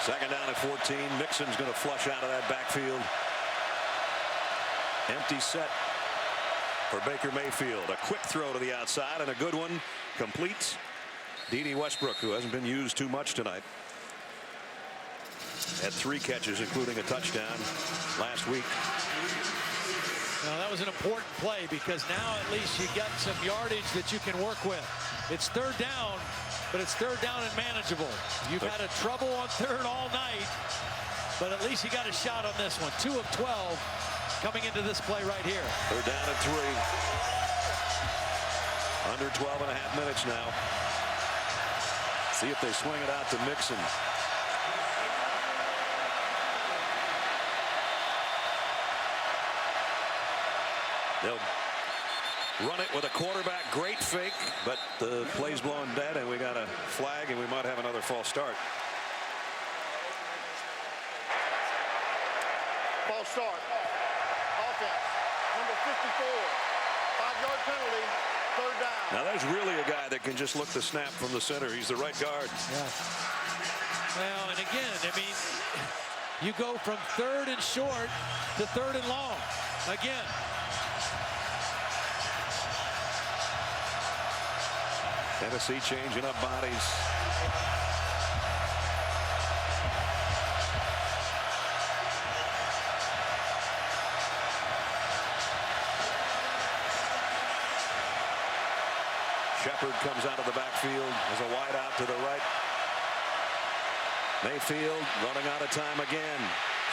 Second down at 14. Mixon's going to flush out of that backfield. Empty set for Baker Mayfield. A quick throw to the outside and a good one. Complete. Dede Westbrook, who hasn't been used too much tonight, had 3 catches, including a touchdown last week. Now, that was an important play because now at least you got some yardage that you can work with. It's third down, but it's third down and manageable. You've had a trouble on third all night, but at least you got a shot on this one. 2 of 12 coming into this play right here. They're down at 3. Under 12 and a half minutes now. See if they swing it out to Mixon. They'll run it with a quarterback. Great fake, but the play's blown dead, and we got a flag, and we might have another false start. False start. Offense. Number 54. 5-yard penalty. Third down. Now, there's really a guy that can just look the snap from the center. He's the right guard. Yeah. Well, and again, I mean, you go from third and short to third and long. Again. Tennessee changing up bodies. Shepard comes out of the backfield as a wide out to the right. Mayfield running out of time again,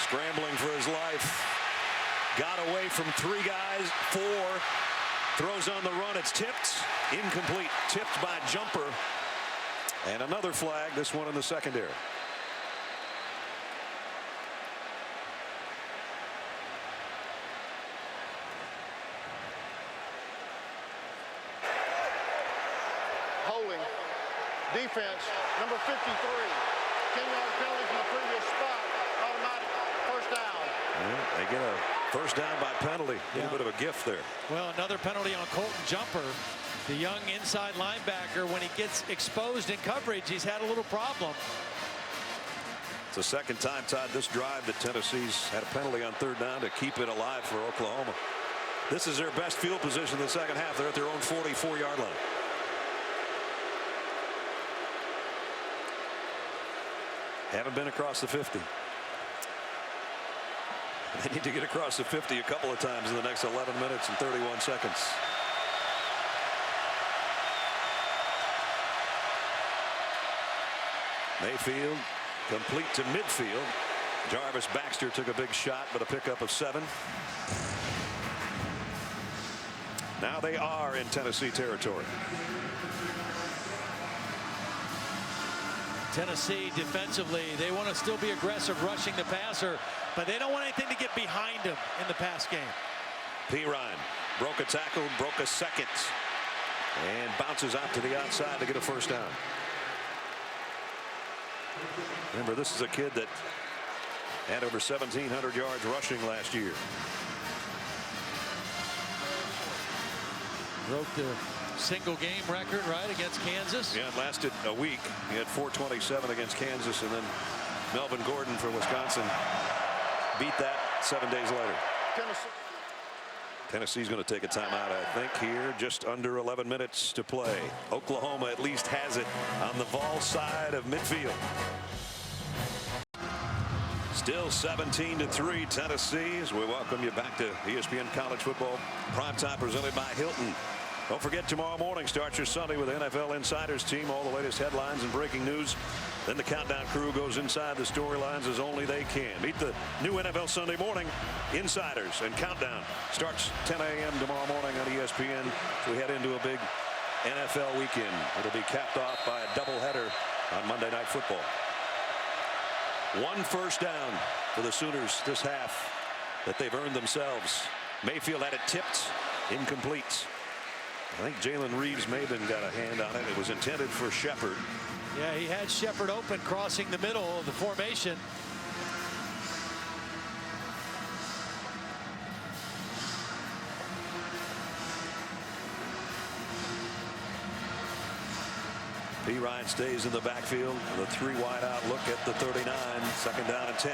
scrambling for his life. got away from 3 guys, 4. Throws on the run. It's tipped. Incomplete. Tipped by Jumper. And another flag, this one in the secondary. Holding. Defense, number 53. 10-yard penalty from the previous spot. Automatic first down. Yeah, they get a first down by penalty. A little bit of a gift there. Well, another penalty on Colton Jumper, the young inside linebacker. When he gets exposed in coverage, he's had a little problem. It's the second time, Todd, this drive that Tennessee's had a penalty on 3rd down to keep it alive for Oklahoma. This is their best field position in the second half. They're at their own 44-yard line. Haven't been across the 50. They need to get across the 50 a couple of times in the next 11 minutes and 31 seconds. Mayfield complete to midfield. Jarvis Baxter took a big shot, but a pickup of 7. Now they are in Tennessee territory. Tennessee defensively, they want to still be aggressive rushing the passer, but they don't want anything to get behind them in the pass game. P. Ryan broke a tackle, broke a second, and bounces out to the outside to get a first down. Remember, this is a kid that had over 1,700 yards rushing last year. Broke the single game record, right, against Kansas. Yeah, it lasted a week. He had 427 against Kansas, and then Melvin Gordon for Wisconsin beat that 7 days later. Tennessee's going to take a timeout, I think, here. Just under 11 minutes to play. Oklahoma at least has it on the Vol side of midfield. Still 17-3 Tennessee, as we welcome you back to ESPN College Football Primetime presented by Hilton. Don't forget, tomorrow morning starts your Sunday with the NFL Insiders team. All the latest headlines and breaking news. Then the Countdown crew goes inside the storylines as only they can. Meet the new NFL Sunday morning Insiders, and Countdown starts 10 a.m. tomorrow morning on ESPN. So we head into a big NFL weekend. It'll be capped off by a doubleheader on Monday Night Football. 1 first down for the Sooners this half that they've earned themselves. Mayfield had it tipped, incomplete. I think Jalen Reeves may have been got a hand on it. It was intended for Shepard. Yeah, he had Shepard open, crossing the middle of the formation. P. Ryan stays in the backfield. The 3 wide out look at the 39. 2nd down and 10.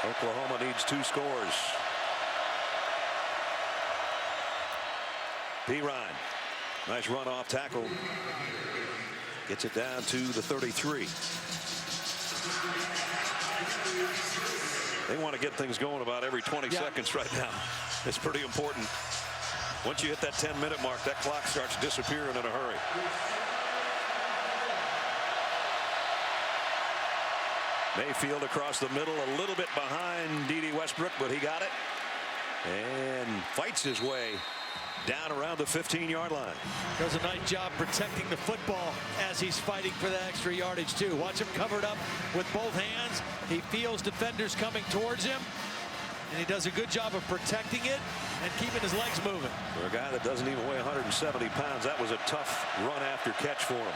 Oklahoma needs 2 scores. P. Ryan, nice run off tackle. Gets it down to the 33. They want to get things going about every 20 seconds right now. It's pretty important. Once you hit that 10-minute mark, that clock starts disappearing in a hurry. Mayfield across the middle, a little bit behind D.D. Westbrook, but he got it and fights his way down around the 15-yard line. Does a nice job protecting the football as he's fighting for that extra yardage too. Watch him covered up with both hands. He feels defenders coming towards him, and he does a good job of protecting it and keeping his legs moving. For a guy that doesn't even weigh 170 pounds, that was a tough run after catch for him.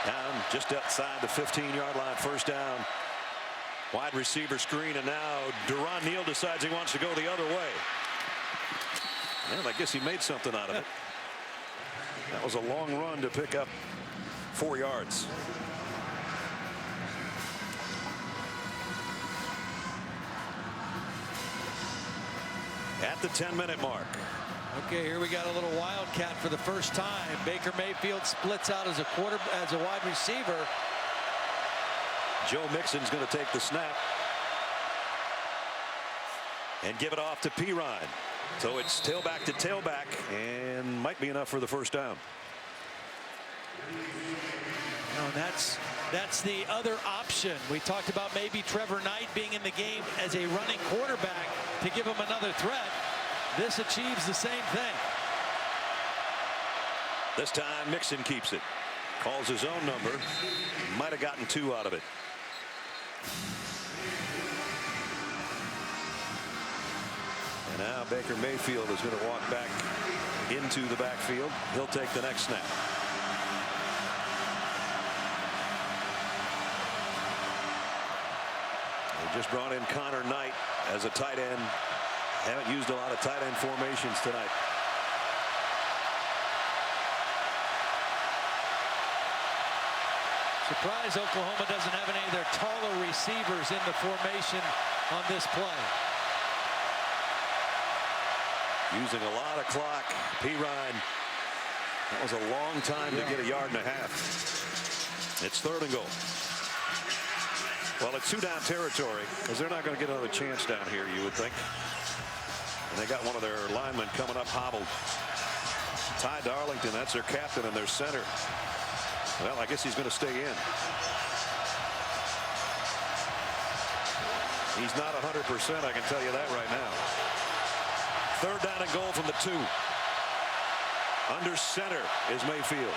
Down just outside the 15-yard line, first down. Wide receiver screen, and now Duron Neal decides he wants to go the other way. And I guess he made something out of it. That was a long run to pick up 4 yards. At the 10-minute mark. Okay, here we got a little wildcat for the first time. Baker Mayfield splits out as a wide receiver. Joe Mixon's going to take the snap and give it off to P. Ryan. So it's tailback to tailback, and might be enough for the first down. And that's That's the other option. We talked about maybe Trevor Knight being in the game as a running quarterback to give him another threat. This achieves the same thing. This time Mixon keeps it. Calls his own number. Might have gotten 2 out of it. And now Baker Mayfield is going to walk back into the backfield. He'll take the next snap. They just brought in Connor Knight as a tight end. Haven't used a lot of tight end formations tonight. Surprised Oklahoma doesn't have any of their taller receivers in the formation on this play. Using a lot of clock. Pirine. That was a long time to get a 1.5 yards. It's 3rd and goal. Well, it's 2-down territory because they're not going to get another chance down here, you would think. And they got one of their linemen coming up hobbled. Ty Darlington, that's their captain and their center. Well, I guess he's going to stay in. He's not 100%, I can tell you that right now. 3rd down and goal from the 2. Under center is Mayfield.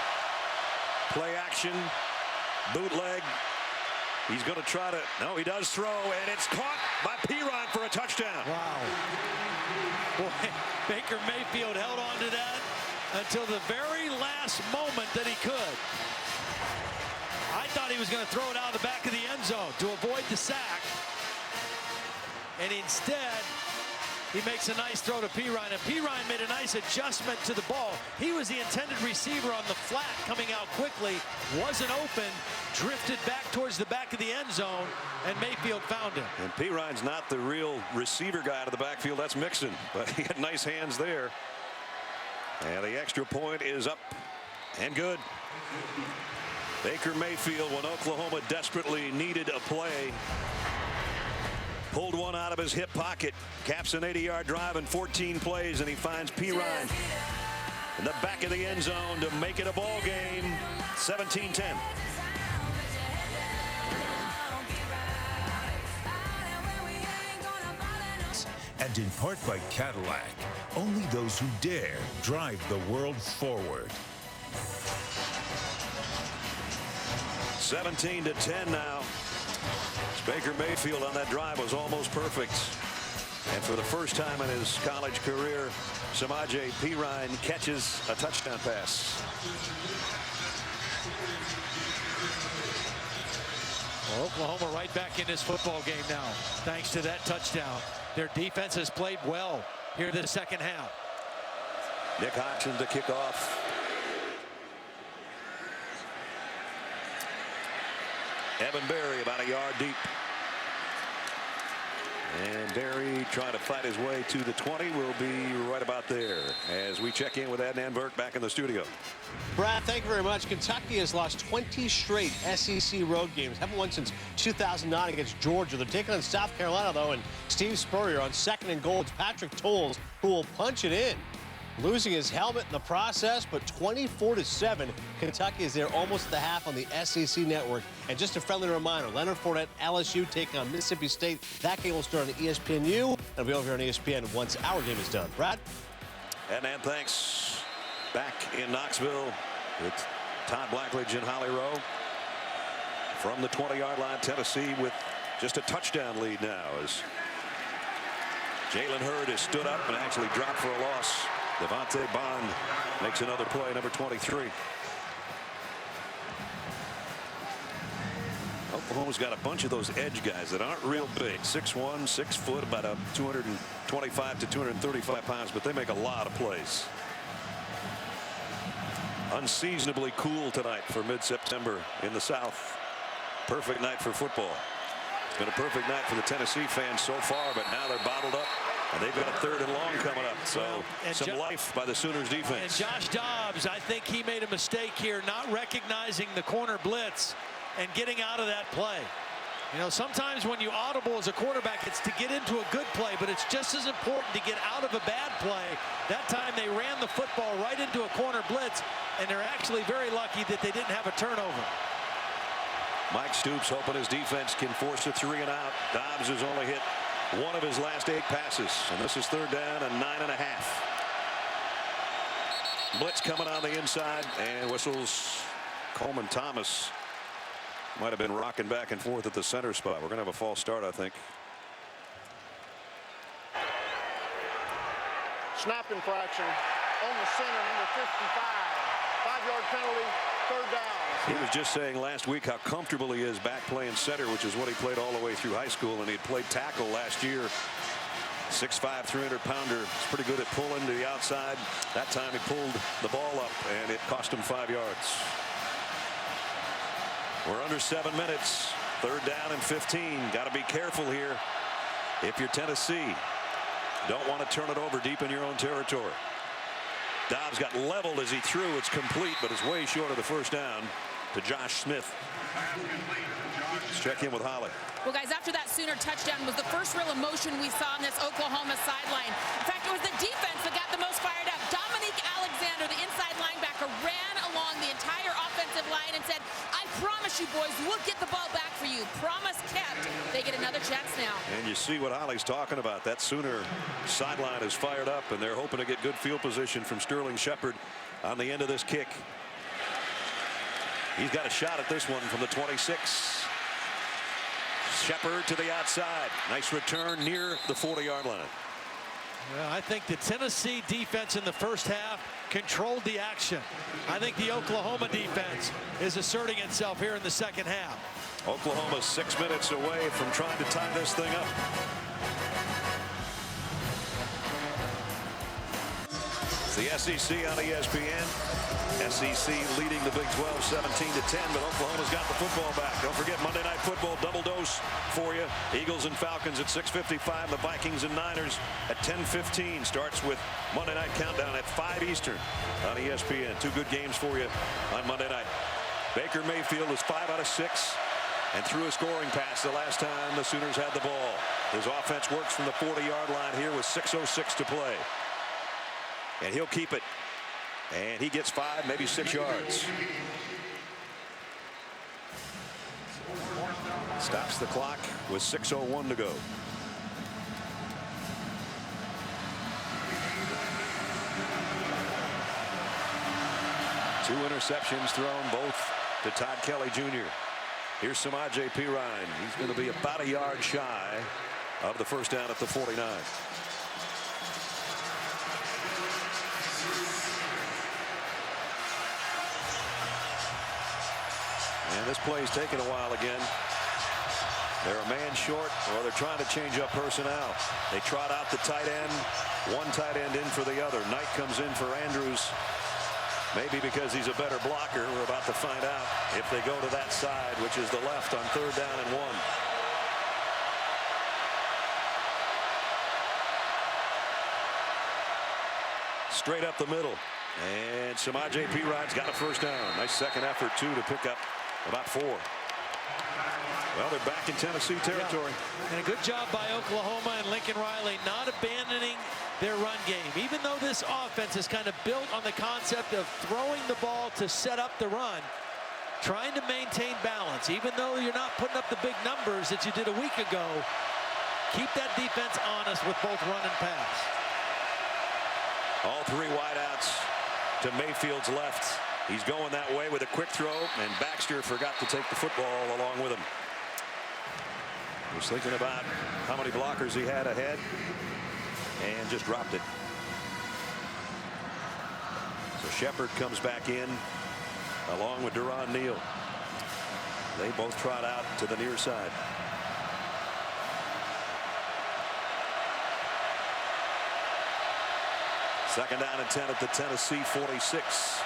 Play action. Bootleg. He's going to try to. No, he does throw, and it's caught by Pirine for a touchdown. Wow. Boy, Baker Mayfield held on to that until the very last moment that he could. I thought he was going to throw it out of the back of the end zone to avoid the sack. And instead, he makes a nice throw to Pirine, and Pirine made a nice adjustment to the ball. He was the intended receiver on the flat, coming out quickly, wasn't open, drifted back towards the back of the end zone, and Mayfield found him. And Pirine's not the real receiver guy out of the backfield. That's Mixon, but he had nice hands there. And the extra point is up and good. Baker Mayfield, when Oklahoma desperately needed a play, pulled one out of his hip pocket, caps an 80-yard drive in 14 plays, and he finds Pirine in the back of the end zone to make it a ball game. 17-10. And in part by Cadillac, only those who dare drive the world forward. 17-10 now. Baker Mayfield on that drive was almost perfect. And for the first time in his college career, Samaje Pirine catches a touchdown pass. Well, Oklahoma right back in this football game now, thanks to that touchdown. Their defense has played well here this second half. Nick Hodgson to kick off. Evan Berry about a yard deep. And Berry trying to fight his way to the 20 will be right about there as we check in with Adnan Burke back in the studio. Brad, thank you very much. Kentucky has lost 20 straight SEC road games. Haven't won since 2009 against Georgia. They're taking on South Carolina, though, and Steve Spurrier on 2nd and goal. It's Patrick Tolles who will punch it in. Losing his helmet in the process, but 24-7. Kentucky is there almost at the half on the SEC network. And just a friendly reminder, Leonard Fournette, LSU taking on Mississippi State. That game will start on ESPNU. It'll be over here on ESPN once our game is done. Brad? And thanks. Back in Knoxville with Todd Blackledge and Holly Rowe. From the 20-yard line, Tennessee with just a touchdown lead now as Jalen Hurd has stood up and actually dropped for a loss. Devontae Bond makes another play, number 23. Oklahoma's got a bunch of those edge guys that aren't real big. 6'1", 6 foot, about 225 to 235 pounds, but they make a lot of plays. Unseasonably cool tonight for mid-September in the South. Perfect night for football. It's been a perfect night for the Tennessee fans so far, but now they're bottled up. And they've got a 3rd and long coming up. So some life by the Sooners defense. And Josh Dobbs, I think he made a mistake here, not recognizing the corner blitz and getting out of that play. You know, sometimes when you audible as a quarterback, it's to get into a good play, but it's just as important to get out of a bad play. That time they ran the football right into a corner blitz, and they're actually very lucky that they didn't have a turnover. Mike Stoops hoping his defense can force a 3 and out. Dobbs has only hit 1 of his last 8 passes, and this is 3rd down and 9.5. Blitz coming on the inside, and whistles. Coleman Thomas might have been rocking back and forth at the center spot. We're going to have a false start, I think. Snap infraction on the center, number 55. 5-yard penalty, 3rd down. He was just saying last week how comfortable he is back playing center, which is what he played all the way through high school, and he played tackle last year. 6'5", 300-pounder. He's pretty good at pulling to the outside. That time he pulled the ball up, and it cost him 5 yards. We're under 7 minutes. 3rd down and 15. Got to be careful here if you're Tennessee. Don't want to turn it over deep in your own territory. Dobbs got leveled as he threw. It's complete, but it's way short of the 1st down to Josh Smith. Let's check in with Holly. Well, guys, after that Sooner touchdown was the first real emotion we saw on this Oklahoma sideline. In fact, it was the defense that got the most fired up. Dominique Alexander, the inside linebacker, ran along the entire offensive line and said, I promise you, boys, we'll get the ball back for you. Promise kept. They get another chance now. And you see what Holly's talking about. That Sooner sideline is fired up, and they're hoping to get good field position from Sterling Shepard on the end of this kick. He's got a shot at this one from the 26. Shepard to the outside. Nice return near the 40-yard line. Well, I think the Tennessee defense in the first half controlled the action. I think the Oklahoma defense is asserting itself here in the second half. Oklahoma 6 minutes away from trying to tie this thing up. It's the SEC on ESPN. SEC leading the Big 12 17-10, but Oklahoma's got the football back. Don't forget Monday Night Football double dose for you. Eagles and Falcons at 6:55. The Vikings and Niners at 10:15. Starts with Monday Night Countdown at 5 Eastern on ESPN. 2 good games for you on Monday night. Baker Mayfield is 5 out of 6 and threw a scoring pass the last time the Sooners had the ball. His offense works from the 40-yard line here with 6:06 to play. And he'll keep it. And he gets 5, maybe 6 yards. Stops the clock with 6:01 to go. Two interceptions thrown, both to Todd Kelly Jr. Here's Samaje Perine. He's going to be about a yard shy of the 1st down at the 49. And this play's taking a while again. They're a man short, or they're trying to change up personnel. They trot out the tight end. One tight end in for the other. Knight comes in for Andrews. Maybe because he's a better blocker. We're about to find out if they go to that side, which is the left on 3rd down and 1. Straight up the middle. And Samaje Perine's got a 1st down. Nice second effort, too, to pick up about 4. Well, they're back in Tennessee territory. Yeah. And a good job by Oklahoma and Lincoln Riley not abandoning their run game. Even though this offense is kind of built on the concept of throwing the ball to set up the run, trying to maintain balance. Even though you're not putting up the big numbers that you did a week ago, keep that defense honest with both run and pass. All 3 wideouts to Mayfield's left. He's going that way with a quick throw, and Baxter forgot to take the football along with him. He was thinking about how many blockers he had ahead and just dropped it. So Shepard comes back in along with Duron Neal. They both trot out to the near side. Second down and 10 at the Tennessee 46.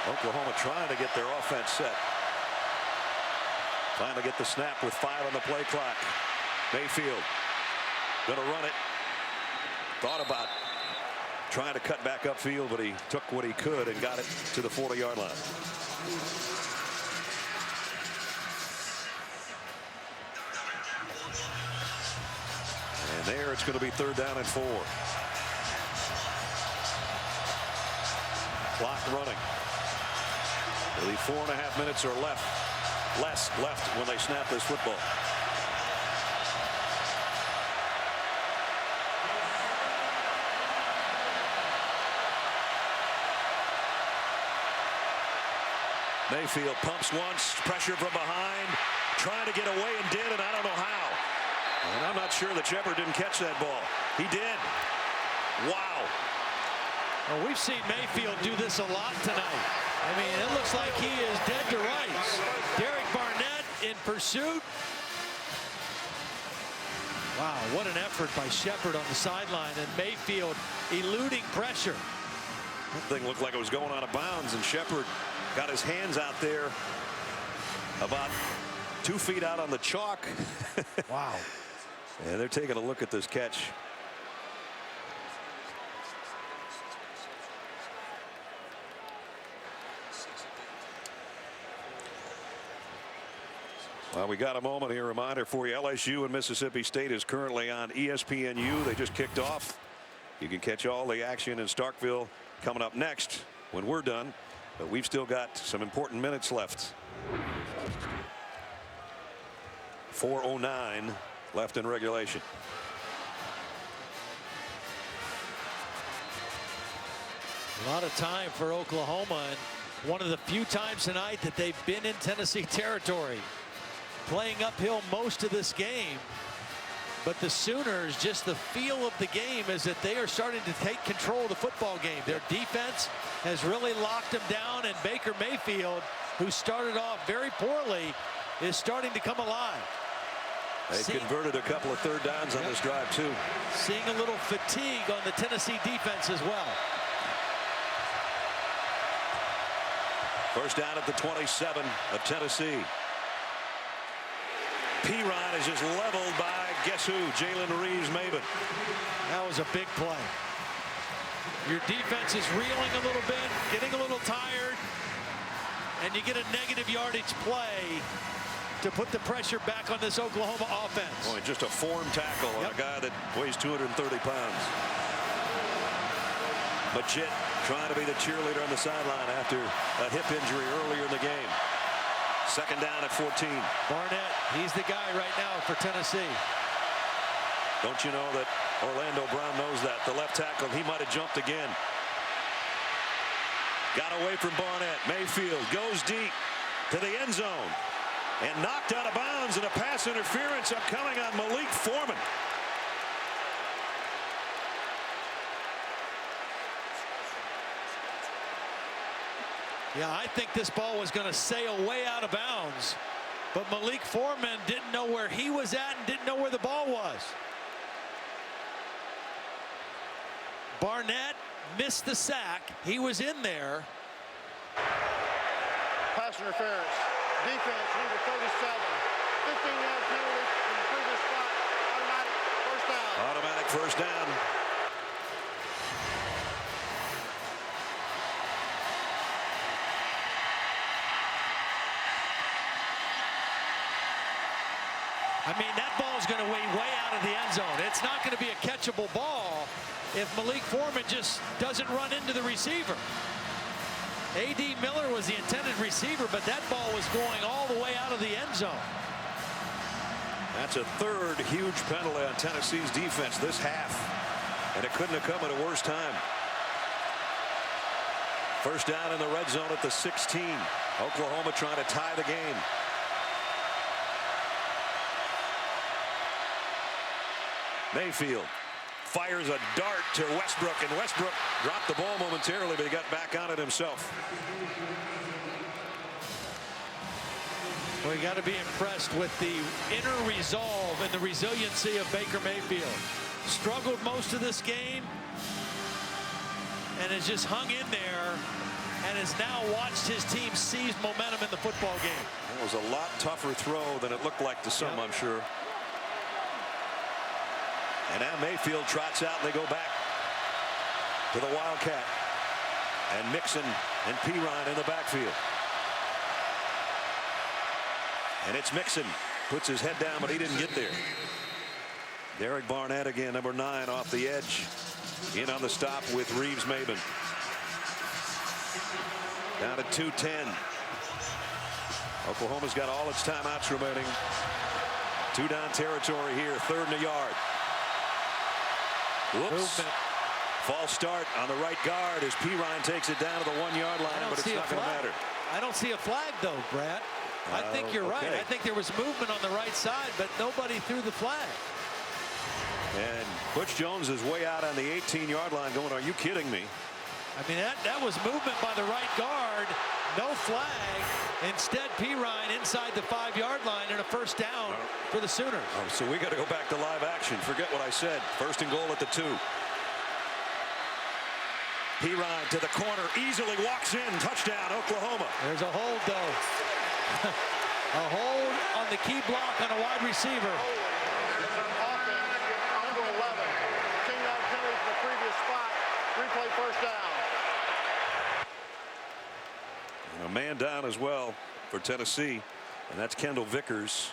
Oklahoma trying to get their offense set. Finally get the snap with 5 on the play clock. Mayfield going to run it. Thought about trying to cut back upfield, but he took what he could and got it to the 40-yard line. And there it's going to be 3rd down and 4. Clock running. Nearly 4.5 minutes or less left when they snap this football. Mayfield pumps once, pressure from behind, trying to get away and did, and I don't know how. And I'm not sure that Shepard didn't catch that ball. He did. Wow. Well, we've seen Mayfield do this a lot tonight. I mean, it looks like he is dead to rights. Derek Barnett in pursuit. Wow, what an effort by Shepard on the sideline, and Mayfield eluding pressure. That thing looked like it was going out of bounds, and Shepard got his hands out there about 2 feet out on the chalk. Wow. And they're taking a look at this catch. Well, we got a moment here. Reminder for you, LSU and Mississippi State is currently on ESPNU. They just kicked off. You can catch all the action in Starkville coming up next when we're done. But we've still got some important minutes left. 4:09 left in regulation. A lot of time for Oklahoma, and one of the few times tonight that they've been in Tennessee territory, playing uphill most of this game. But the Sooners, just the feel of the game is that they are starting to take control of the football game. Their defense has really locked them down, and Baker Mayfield, who started off very poorly, is starting to come alive. They converted a couple of third downs on this drive too. Seeing a little fatigue on the Tennessee defense as well. First down at the 27 of Tennessee. P-Ryan is just leveled by, guess who? Jalen Reeves-Maybin. That was a big play. Your defense is reeling a little bit, getting a little tired, and you get a negative yardage play to put the pressure back on this Oklahoma offense. Boy, just a form tackle on a guy that weighs 230 pounds. Majid trying to be the cheerleader on the sideline after a hip injury earlier in the game. Second down at 14. Barnett, he's the guy right now for Tennessee. Don't you know that Orlando Brown knows that? The left tackle, he might have jumped again. Got away from Barnett. Mayfield goes deep to the end zone and knocked out of bounds, and a pass interference upcoming on Malik Foreman. Yeah, I think this ball was going to sail way out of bounds, but Malik Foreman didn't know where he was at and didn't know where the ball was. Barnett missed the sack. He was in there. Pass interference. Defense number 37. 15-yard penalty from the previous spot. Automatic first down. Automatic first down. I mean, that ball's going to weigh way out of the end zone. It's not going to be a catchable ball if Malik Foreman just doesn't run into the receiver. A.D. Miller was the intended receiver, but that ball was going all the way out of the end zone. That's a third huge penalty on Tennessee's defense this half, and it couldn't have come at a worse time. First down in the red zone at the 16. Oklahoma trying to tie the game. Mayfield fires a dart to Westbrook, and Westbrook dropped the ball momentarily, but he got back on it himself. Well, you got to be impressed with the inner resolve and the resiliency of Baker Mayfield. Struggled most of this game and has just hung in there and has now watched his team seize momentum in the football game. That was a lot tougher throw than it looked like to some, I'm sure. And now Mayfield trots out, and they go back to the Wildcat. And Mixon and P-Ryan in the backfield. And it's Mixon. Puts his head down, but he didn't get there. Derek Barnett again, number 9, off the edge. In on the stop with Reeves-Maybin. Down to 2:10. Oklahoma's got all its timeouts remaining. 2 down territory here, 3rd and a yard. Whoops. Movement. False start on the right guard as Pirine takes it down to the 1-yard line, but it's not going to matter. I don't see a flag, though, Brad. I think you're right. I think there was movement on the right side, but nobody threw the flag. And Butch Jones is way out on the 18-yard line going, are you kidding me? I mean, that was movement by the right guard. No flag. Instead, Pirine inside the 5-yard line and a first down for the Sooners. Oh, so we got to go back to live action. Forget what I said. 1st and goal at the 2. Pirine to the corner, easily walks in. Touchdown, Oklahoma. There's a hold, though. A hold on the key block on a wide receiver. Number 11. 10-yard penalty from the previous spot. Replay first down. And a man down as well for Tennessee, and that's Kendall Vickers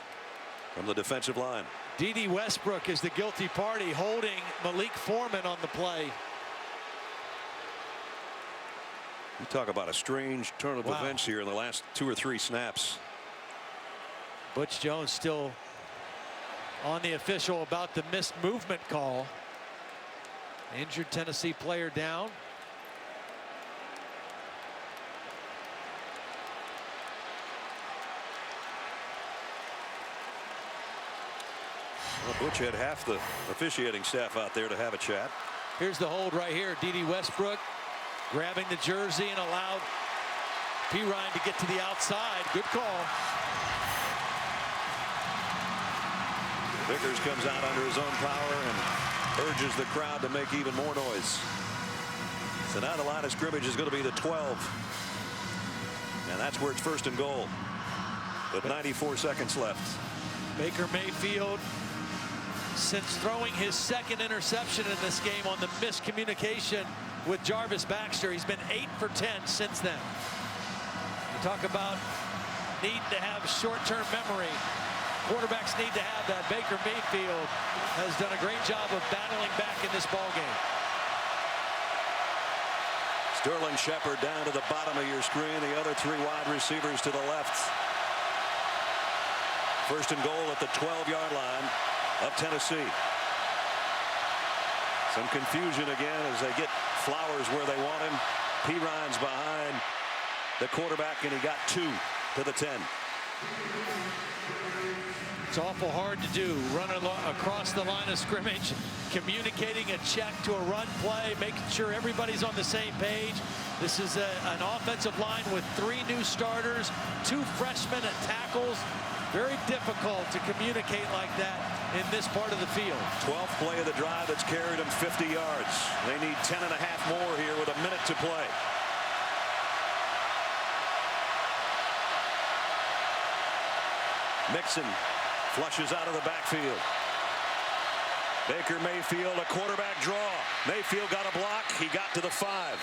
from the defensive line. D.D. Westbrook is the guilty party, holding Malik Foreman on the play. You talk about a strange turn of events here in the last 2 or 3 snaps. Butch Jones still on the official about the missed movement call. Injured Tennessee player down. Well, Butch had half the officiating staff out there to have a chat. Here's the hold right here. D.D. Westbrook grabbing the jersey and allowed Pirine to get to the outside. Good call. Vickers comes out under his own power and urges the crowd to make even more noise. So now the line of scrimmage is going to be the 12. And that's where it's 1st and goal. With 94 seconds left. Baker Mayfield, since throwing his 2nd interception in this game on the miscommunication with Jarvis Baxter, he's been 8 for 10 since then. You talk about need to have short-term memory. Quarterbacks need to have that. Baker Mayfield has done a great job of battling back in this ball game. Sterling Shepard down to the bottom of your screen. The other 3 wide receivers to the left. 1st and goal at the 12-yard line of Tennessee. Some confusion again as they get Flowers where they want him. Pirine's behind the quarterback, and he got 2 to the 10. It's awful hard to do. Running across the line of scrimmage, communicating a check to a run play, making sure everybody's on the same page. This is an offensive line with 3 new starters, 2 freshmen at tackles. Very difficult to communicate like that in this part of the field. 12th play of the drive that's carried them 50 yards. They need 10 and a half more here with a minute to play. Mixon flushes out of the backfield. Baker Mayfield, a quarterback draw. Mayfield got a block. He got to the 5.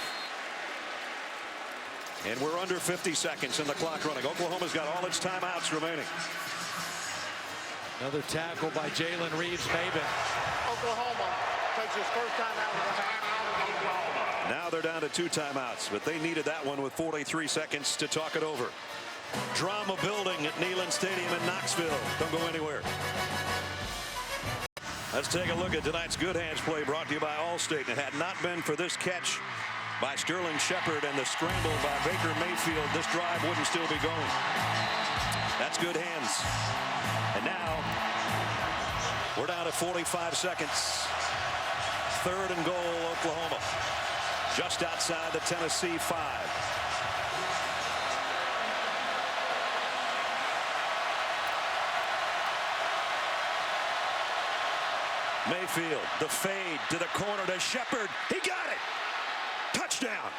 And we're under 50 seconds in the clock running. Oklahoma's got all its timeouts remaining. Another tackle by Jalen Reeves-Maybin. Oklahoma takes his first timeout of the half. Now they're down to 2 timeouts, but they needed that one with 43 seconds to talk it over. Drama building at Neyland Stadium in Knoxville. Don't go anywhere. Let's take a look at tonight's Good Hands play brought to you by Allstate. It had not been for this catch by Sterling Shepard and the scramble by Baker Mayfield, this drive wouldn't still be going. That's good hands. And now we're down to 45 seconds. 3rd and goal, Oklahoma. Just outside the Tennessee 5. Mayfield, the fade to the corner to Shepard. He got it. Touchdown.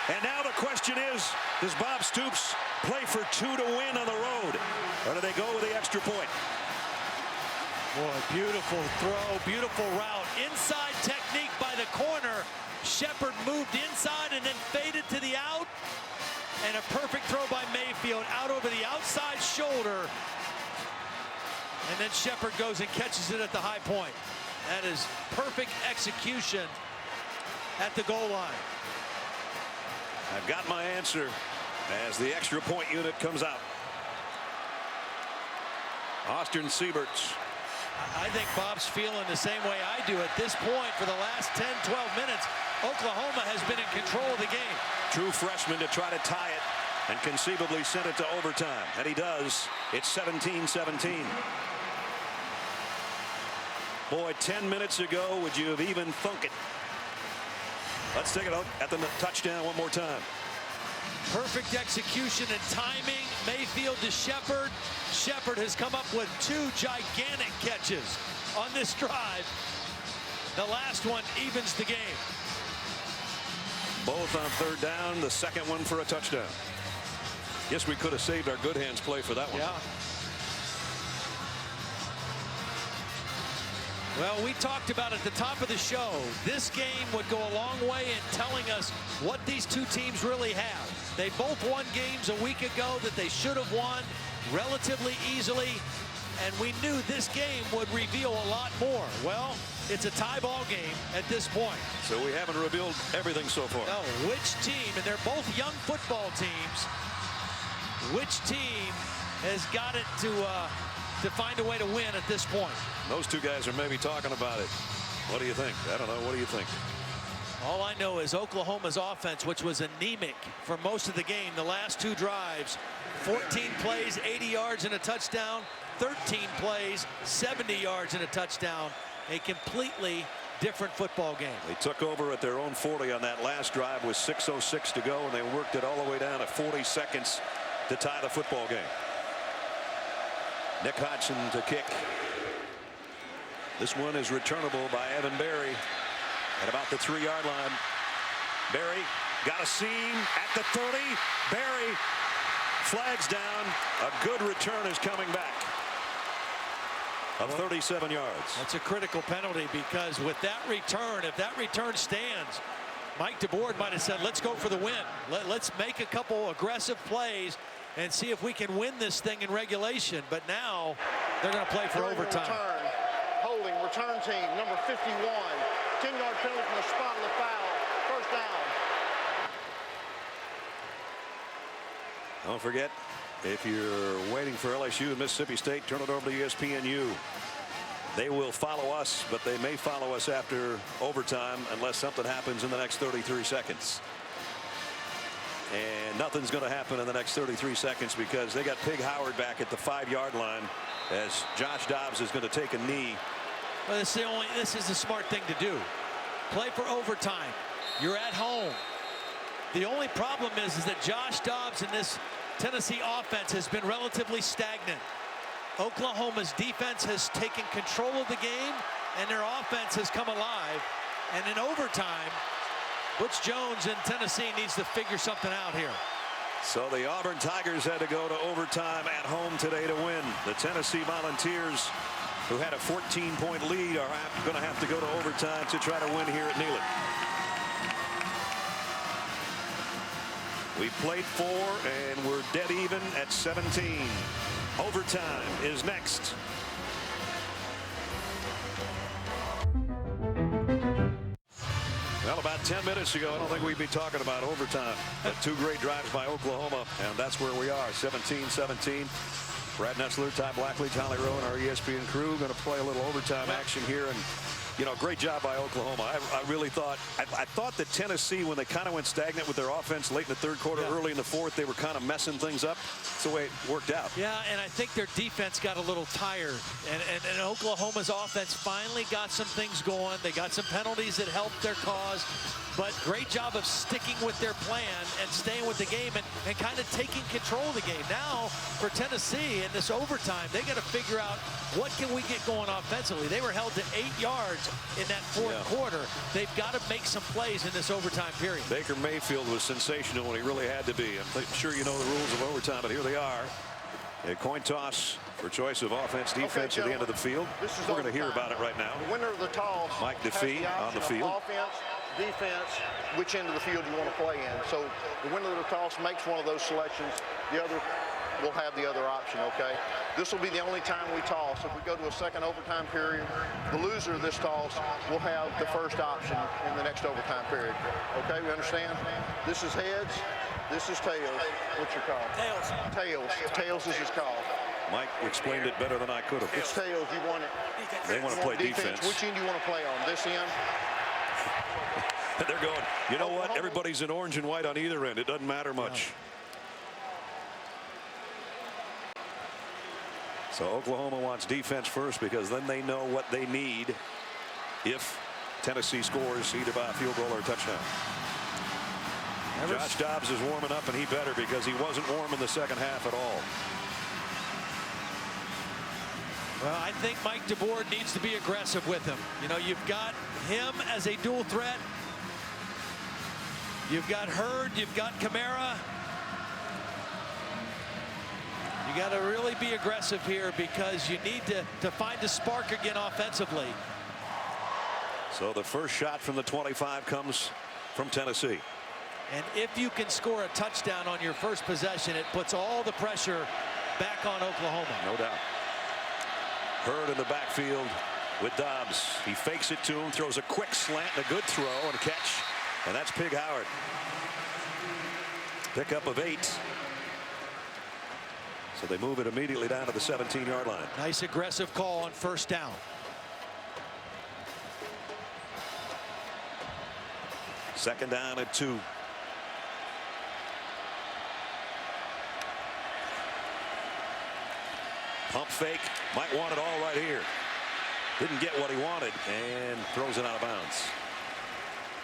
And now the question is, does Bob Stoops play for 2 to win on the road? Or do they go with the extra point? Boy, beautiful throw, beautiful route. Inside technique by the corner. Shepard moved inside and then faded to the out. And a perfect throw by Mayfield out over the outside shoulder. And then Shepard goes and catches it at the high point. That is perfect execution at the goal line. I've got my answer as the extra point unit comes out. Austin Sieberts. I think Bob's feeling the same way I do at this point. For the last 10, 12 minutes, Oklahoma has been in control of the game. True freshman to try to tie it and conceivably send it to overtime. And he does. It's 17-17. Boy, 10 minutes ago, would you have even thunk it? Let's take a look at the touchdown one more time. Perfect execution and timing. Mayfield to Shepard. Shepard has come up with 2 gigantic catches on this drive. The last one evens the game. Both on third down. The second one for a touchdown. Guess we could have saved our good hands play for that one. Yeah. Well, we talked about at the top of the show, this game would go a long way in telling us what these two teams really have. They both won games a week ago that they should have won relatively easily, and we knew this game would reveal a lot more. Well, it's a tie ball game at this point. So we haven't revealed everything so far. No, which team, and they're both young football teams, which team has got it to find a way to win at this point? Those two guys are maybe talking about it. What do you think? I don't know. What do you think? All I know is Oklahoma's offense, which was anemic for most of the game, the last 2 drives, 14 plays, 80 yards and a touchdown, 13 plays, 70 yards and a touchdown. A completely different football game. They took over at their own 40 on that last drive with 6:06 to go, and they worked it all the way down to 40 seconds to tie the football game. Nick Hodgson to kick. This one is returnable by Evan Berry at about the 3-yard line. Berry got a seam at the 30. Berry flags down. A good return is coming back of 37 yards. That's a critical penalty, because with that return, if that return stands, Mike DeBoer might have said, let's go for the win. Let's make a couple aggressive plays and see if we can win this thing in regulation. But now they're going to play for overtime. Holding return team number 51. 10-yard penalty from the spot of the foul. First down. Don't forget, if you're waiting for LSU and Mississippi State, turn it over to ESPNU. They will follow us, but they may follow us after overtime unless something happens in the next 33 seconds. And nothing's going to happen in the next 33 seconds because they got Pig Howard back at the 5-yard line as Josh Dobbs is going to take a knee. Well, this is the smart thing to do. Play for overtime. You're at home. The only problem is that Josh Dobbs in this Tennessee offense has been relatively stagnant. Oklahoma's defense has taken control of the game, and their offense has come alive. And in overtime, Butch Jones in Tennessee needs to figure something out here. So the Auburn Tigers had to go to overtime at home today to win. The Tennessee Volunteers, who had a 14-point lead, are going to have to go to overtime to try to win here at Neyland. We played 4 and we're dead even at 17. Overtime is next. Well, about 10 minutes ago, I don't think we'd be talking about overtime. But 2 great drives by Oklahoma, and that's where we are, 17-17. Brad Nessler, Ty Blackley, Holly Rowe, and our ESPN crew going to play a little overtime action here. And, you know, great job by Oklahoma. I really thought, I thought that Tennessee, when they kind of went stagnant with their offense late in the third quarter, early in the fourth, they were kind of messing things up. That's the way it worked out. Yeah, and I think their defense got a little tired. And Oklahoma's offense finally got some things going. They got some penalties that helped their cause. But great job of sticking with their plan and staying with the game and kind of taking control of the game. Now, for Tennessee in this overtime, they got to figure out what can we get going offensively. They were held to 8 yards in that fourth quarter. They've got to make some plays in this overtime period. Baker Mayfield was sensational when he really had to be. I'm sure you know the rules of overtime, but here they are. A coin toss for choice of offense, defense at the end of the field. We're going to hear about it right now. The winner of the toss, Mike DeFee on the field. Offense, defense, which end of the field you want to play in. So the winner of the toss makes one of those selections. The other will have the other option, okay? This will be the only time we toss. If we go to a second overtime period, the loser of this toss will have the first option in the next overtime period. Okay, we understand? This is heads, this is tails. What's your call? Tails. Tails. Tails is his call. Mike explained it better than I could have. It's tails. You want it. They want to play defense. Which end do you want to play on? This end? They're going, you know what? Everybody's in orange and white on either end. It doesn't matter much. So Oklahoma wants defense first because then they know what they need if Tennessee scores either by a field goal or a touchdown. Josh Dobbs is warming up, and he better, because he wasn't warm in the second half at all. Well, I think Mike DeBoer needs to be aggressive with him. You know, you've got him as a dual threat. You've got Hurd, you've got Kamara. You got to really be aggressive here because you need to find a spark again offensively. So the first shot from the 25 comes from Tennessee. And if you can score a touchdown on your first possession, it puts all the pressure back on Oklahoma. No doubt. Hurd in the backfield with Dobbs. He fakes it to him, throws a quick slant and a good throw and a catch. And that's Pig Howard. Pickup of 8. So they move it immediately down to the 17-yard line. Nice aggressive call on first down. Second down and 2. Pump fake, might want it all right here. Didn't get what he wanted and throws it out of bounds.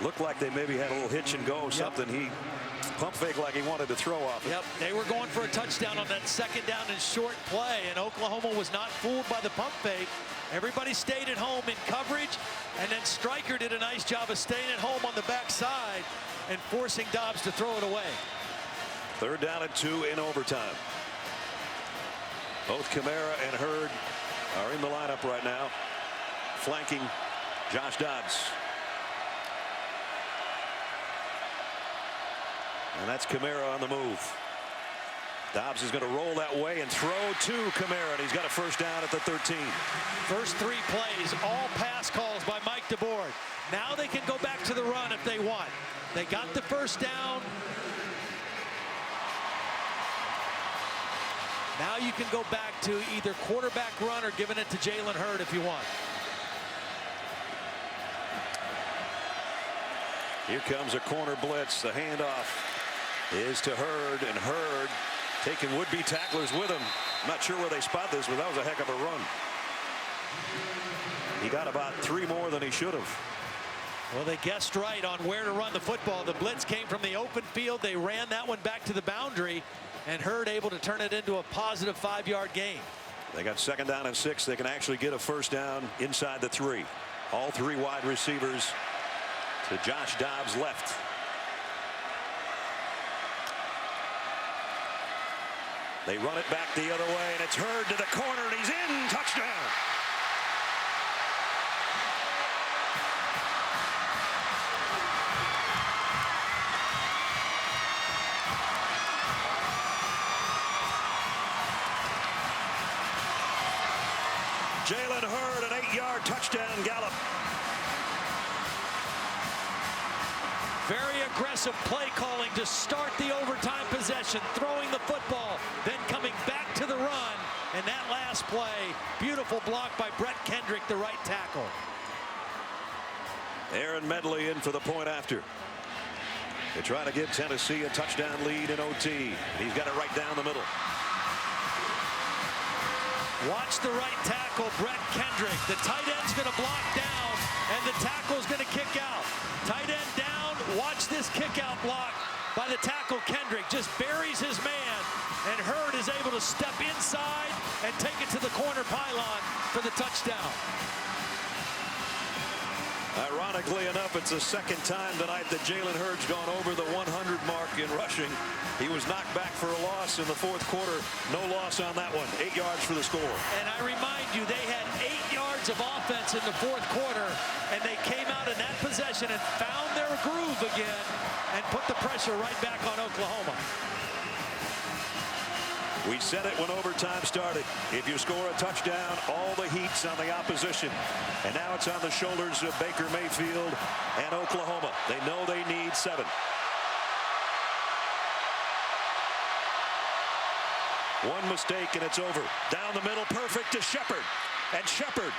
Looked like they maybe had a little hitch and go, something. He pump fake like he wanted to throw off it. Yep, they were going for a touchdown on that second down and short play, and Oklahoma was not fooled by the pump fake. Everybody stayed at home in coverage, and then Stryker did a nice job of staying at home on the backside and forcing Dobbs to throw it away. Third down and 2 in overtime. Both Kamara and Hurd are in the lineup right now, flanking Josh Dobbs. And that's Kamara on the move. Dobbs is going to roll that way and throw to Kamara, and he's got a first down at the 13. First 3 plays, all pass calls by Mike DeBoer. Now they can go back to the run if they want. They got the first down. Now you can go back to either quarterback run or giving it to Jalen Hurd if you want. Here comes a corner blitz. The handoff is to Hurd, and Hurd taking would-be tacklers with him. I'm not sure where they spot this, but that was a heck of a run. He got about 3 more than he should have. Well, they guessed right on where to run the football. The blitz came from the open field. They ran that one back to the boundary, and Hurd able to turn it into a positive 5-yard gain. They got second down and 6. They can actually get a first down inside the 3. All 3 wide receivers to Josh Dobbs left. They run it back the other way, and it's Hurd to the corner, and he's in. Touchdown. Jalen Hurd, an 8-yard touchdown gallop. Very aggressive play calling to start the overtime possession, throwing the football, then coming back to the run. And that last play, beautiful block by Brett Kendrick, the right tackle. Aaron Medley in for the point after. They try to give Tennessee a touchdown lead in OT. He's got it right down the middle. Watch the right tackle, Brett Kendrick. The tight end's going to block down, and the tackle's going to kick out. Tight end down. Watch this kick-out block by the tackle. Kendrick just buries his man, and Hurd is able to step inside and take it to the corner pylon for the touchdown. Ironically enough, it's the second time tonight that Jalen Hurd's gone over the 100 mark in rushing. He was knocked back for a loss in the 4th quarter. No loss on that one. 8 yards for the score. And I remind you, they had 8 yards of offense in the 4th quarter, and they came out in that possession and found their groove again and put the pressure right back on Oklahoma. We said it when overtime started. If you score a touchdown, all the heat's on the opposition. And now it's on the shoulders of Baker Mayfield and Oklahoma. They know they need 7. One mistake and it's over. Down the middle, perfect to Shepard. And Shepard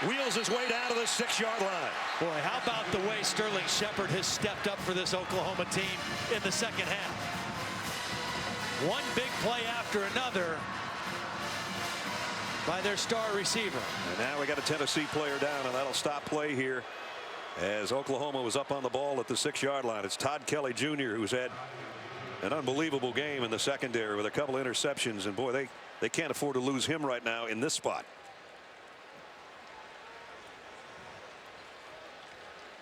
wheels his way down to the 6-yard line. Boy, how about the way Sterling Shepard has stepped up for this Oklahoma team in the second half. One big play after another by their star receiver. And now we got a Tennessee player down, and that'll stop play here as Oklahoma was up on the ball at the 6-yard line. It's Todd Kelly Jr. who's had an unbelievable game in the secondary with a couple interceptions, and boy, they can't afford to lose him right now in this spot.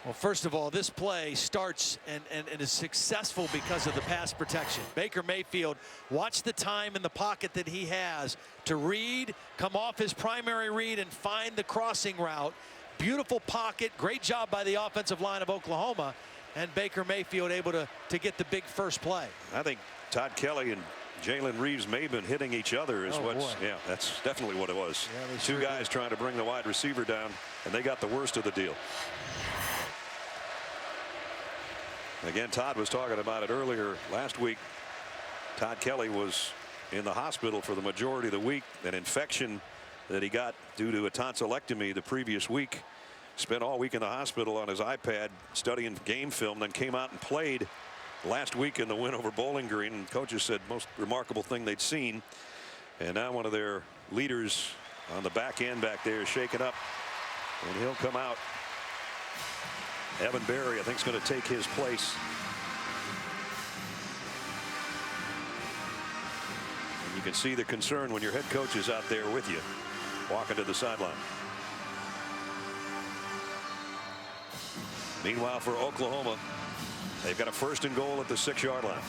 Well, first of all, this play starts and is successful because of the pass protection. Baker Mayfield, watch the time in the pocket that he has to read, come off his primary read, and find the crossing route. Beautiful pocket. Great job by the offensive line of Oklahoma. And Baker Mayfield able to get the big first play. I think Todd Kelly and Jalen Reeves may have been hitting each other is yeah, that's definitely what it was. Yeah, two guys trying to bring the wide receiver down, and they got the worst of the deal. Again, Todd was talking about it earlier last week. Todd Kelly was in the hospital for the majority of the week. An infection that he got due to a tonsillectomy the previous week. Spent all week in the hospital on his iPad studying game film, then came out and played last week in the win over Bowling Green. And coaches said most remarkable thing they'd seen. And now one of their leaders on the back end back there is shaken up, and he'll come out. Evan Berry, I think, is going to take his place. And you can see the concern when your head coach is out there with you, walking to the sideline. Meanwhile, for Oklahoma, they've got a 1st and goal at the 6-yard line.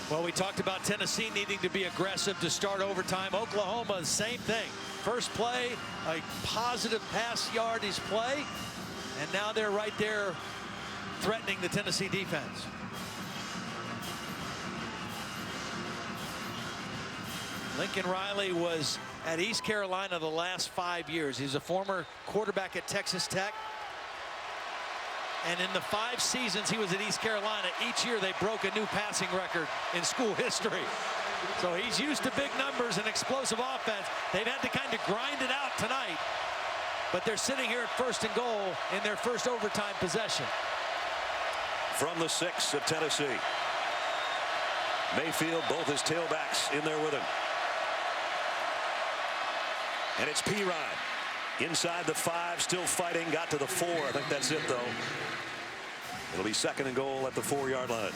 Well, we talked about Tennessee needing to be aggressive to start overtime. Oklahoma, same thing. First play, a positive pass yardage play, and now they're right there threatening the Tennessee defense. Lincoln Riley was at East Carolina the last 5 years. He's a former quarterback at Texas Tech. And in the 5 seasons he was at East Carolina, each year they broke a new passing record in school history. So he's used to big numbers and explosive offense. They've had to kind of grind it out tonight. But they're sitting here at 1st and goal in their first overtime possession. From the 6 of Tennessee. Mayfield, both his tailbacks in there with him. And it's Pirine. Inside the 5, still fighting, got to the 4. I think that's it, though. It'll be 2nd and goal at the 4-yard line.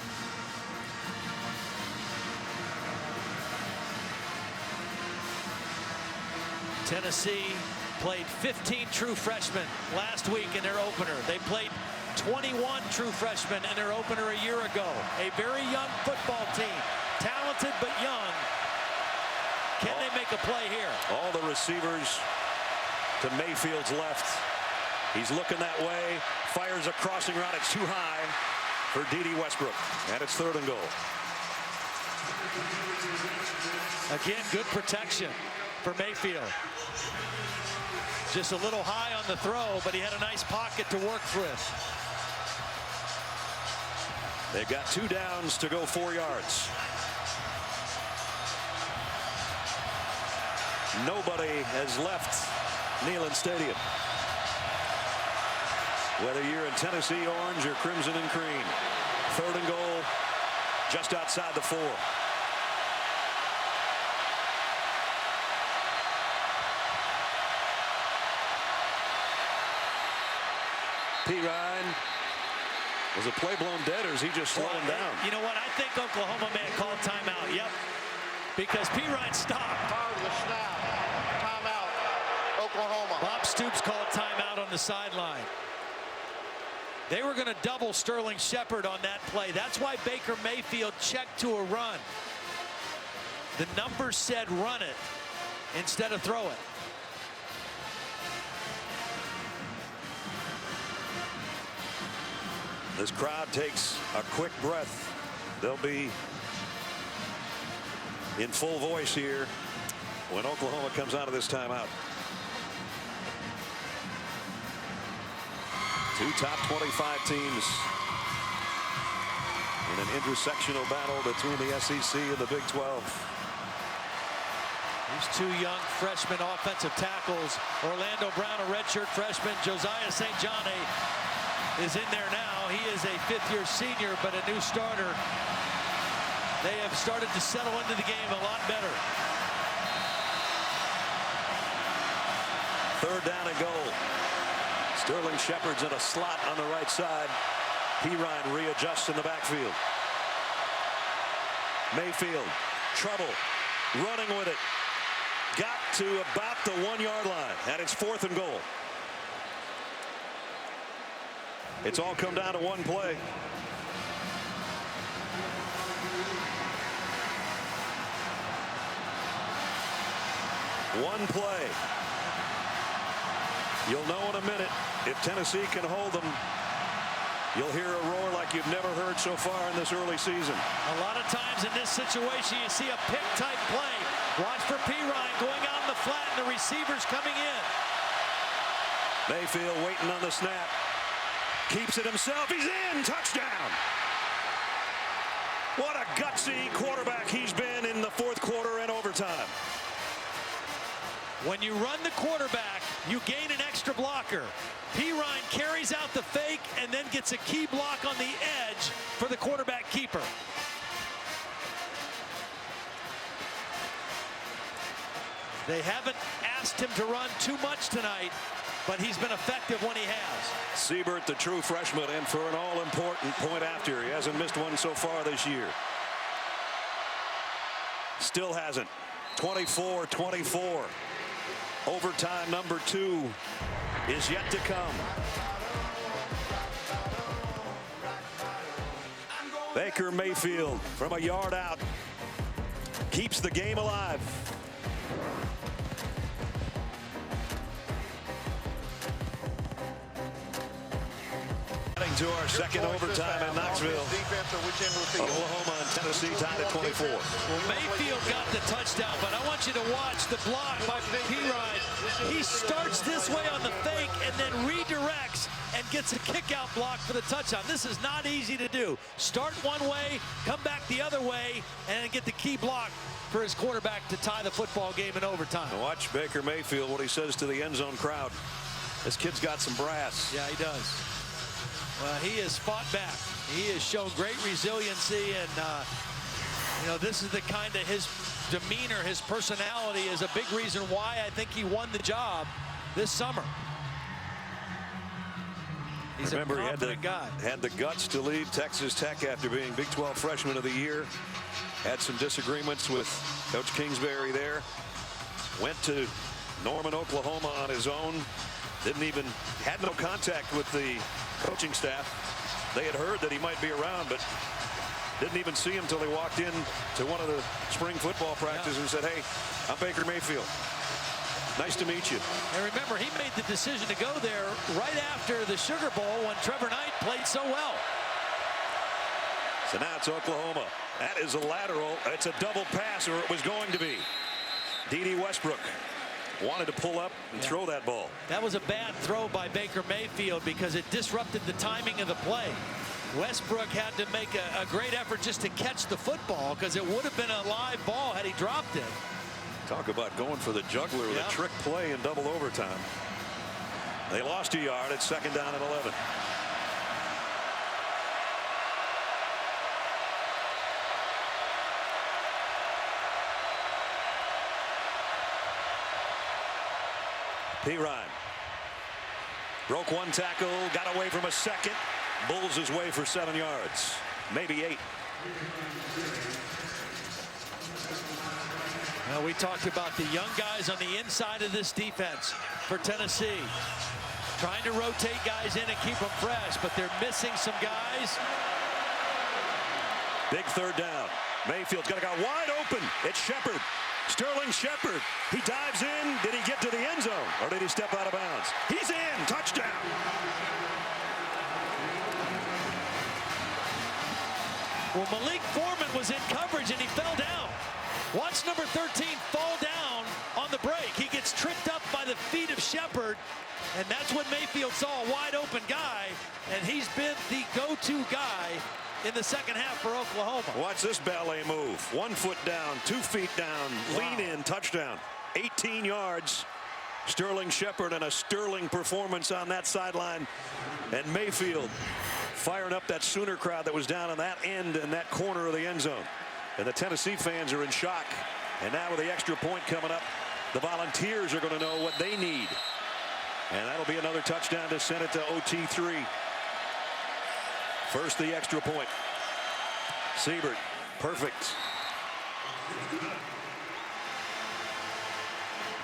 Tennessee played 15 true freshmen last week in their opener. They played 21 true freshmen in their opener a year ago. A very young football team, talented but young. Can they make a play here? All the receivers to Mayfield's left. He's looking that way, fires a crossing route. It's too high for D.D. Westbrook, and it's 3rd and goal. Again, good protection for Mayfield. Just a little high on the throw, but he had a nice pocket to work with. They've got 2 downs to go 4 yards. Nobody has left Neyland Stadium. Whether you're in Tennessee orange or crimson and cream. 3rd and goal just outside the 4. Pirine. Was a play blown dead, or is he just slowing down? You know what? I think Oklahoma may have called timeout. Yep. Because Pirine stopped. Prior to the snap, timeout, Oklahoma. Bob Stoops called timeout on the sideline. They were going to double Sterling Shepard on that play. That's why Baker Mayfield checked to a run. The numbers said run it instead of throw it. This crowd takes a quick breath. They'll be in full voice here when Oklahoma comes out of this timeout. Two top 25 teams in an intersectional battle between the SEC and the Big 12. These two young freshman offensive tackles. Orlando Brown, a redshirt freshman. Josiah St. John is in there now. He is a fifth-year senior, but a new starter. They have started to settle into the game a lot better. Third down and goal. Sterling Shepard's in a slot on the right side. Pirine readjusts in the backfield. Mayfield, trouble, running with it. Got to about the 1-yard line, and it's 4th and goal. It's all come down to one play. One play. You'll know in a minute if Tennessee can hold them. You'll hear a roar like you've never heard so far in this early season. A lot of times in this situation, you see a pick-type play. Watch for Pirine going out in the flat, and the receivers coming in. Mayfield waiting on the snap. Keeps it himself. He's in. Touchdown. What a gutsy quarterback he's been in the 4th quarter and overtime. When you run the quarterback, you gain an extra blocker. Pirine carries out the fake and then gets a key block on the edge for the quarterback keeper. They haven't asked him to run too much tonight, but he's been effective when he has. Siebert, the true freshman, in for an all-important point after. He hasn't missed one so far this year. Still hasn't. 24-24. Overtime number 2 is yet to come. Baker Mayfield from a yard out keeps the game alive. To our second overtime in Knoxville. Oklahoma and Tennessee tied at 24. Well, Mayfield got the touchdown, but I want you to watch the block by Pirine. He starts this way on the fake and then redirects and gets a kick-out block for the touchdown. This is not easy to do. Start one way, come back the other way, and get the key block for his quarterback to tie the football game in overtime. Now watch Baker Mayfield, what he says to the end zone crowd. This kid's got some brass. Yeah, he does. Well, he has fought back. He has shown great resiliency, and you know, this is the kind of his demeanor, his personality is a big reason why I think he won the job this summer. He's a confident guy. Had the guts to leave Texas Tech after being Big 12 Freshman of the Year. Had some disagreements with Coach Kingsbury there. Went to Norman, Oklahoma on his own. Had no contact with the coaching staff. They had heard that he might be around, but didn't even see him until he walked in to one of the spring football practices and said, "Hey, I'm Baker Mayfield. Nice to meet you." And remember, he made the decision to go there right after the Sugar Bowl when Trevor Knight played so well. So now it's Oklahoma. That is a lateral. It's a double pass, or it was going to be. D.D. Westbrook wanted to pull up and throw that ball. That was a bad throw by Baker Mayfield because it disrupted the timing of the play. Westbrook had to make a great effort just to catch the football because it would have been a live ball had he dropped it. Talk about going for the juggler with a trick play in double overtime. They lost a yard. It's 2nd down and 11. Pirine broke one tackle, got away from a second. Bulls his way for 7 yards, maybe 8. Now, we talked about the young guys on the inside of this defense for Tennessee. Trying to rotate guys in and keep them fresh, but they're missing some guys. Big 3rd down. Mayfield's got a guy wide open. It's Shepard. Sterling Shepard. He dives in. Did he get to the end zone, or did he step out of bounds? He's in. Touchdown. Well, Malik Foreman was in coverage and he fell down. Watch number 13 fall down on the break. He gets tripped up by the feet of Shepard, and that's when Mayfield saw a wide open guy, and he's been the go-to guy in the second half for Oklahoma. Watch this ballet move. 1 foot down, 2 feet down, lean in, touchdown. 18 yards. Sterling Shepard, and a sterling performance on that sideline. And Mayfield firing up that Sooner crowd that was down on that end and that corner of the end zone. And the Tennessee fans are in shock. And now with the extra point coming up, the Volunteers are going to know what they need. And that'll be another touchdown to send it to OT3. First, the extra point. Siebert, perfect.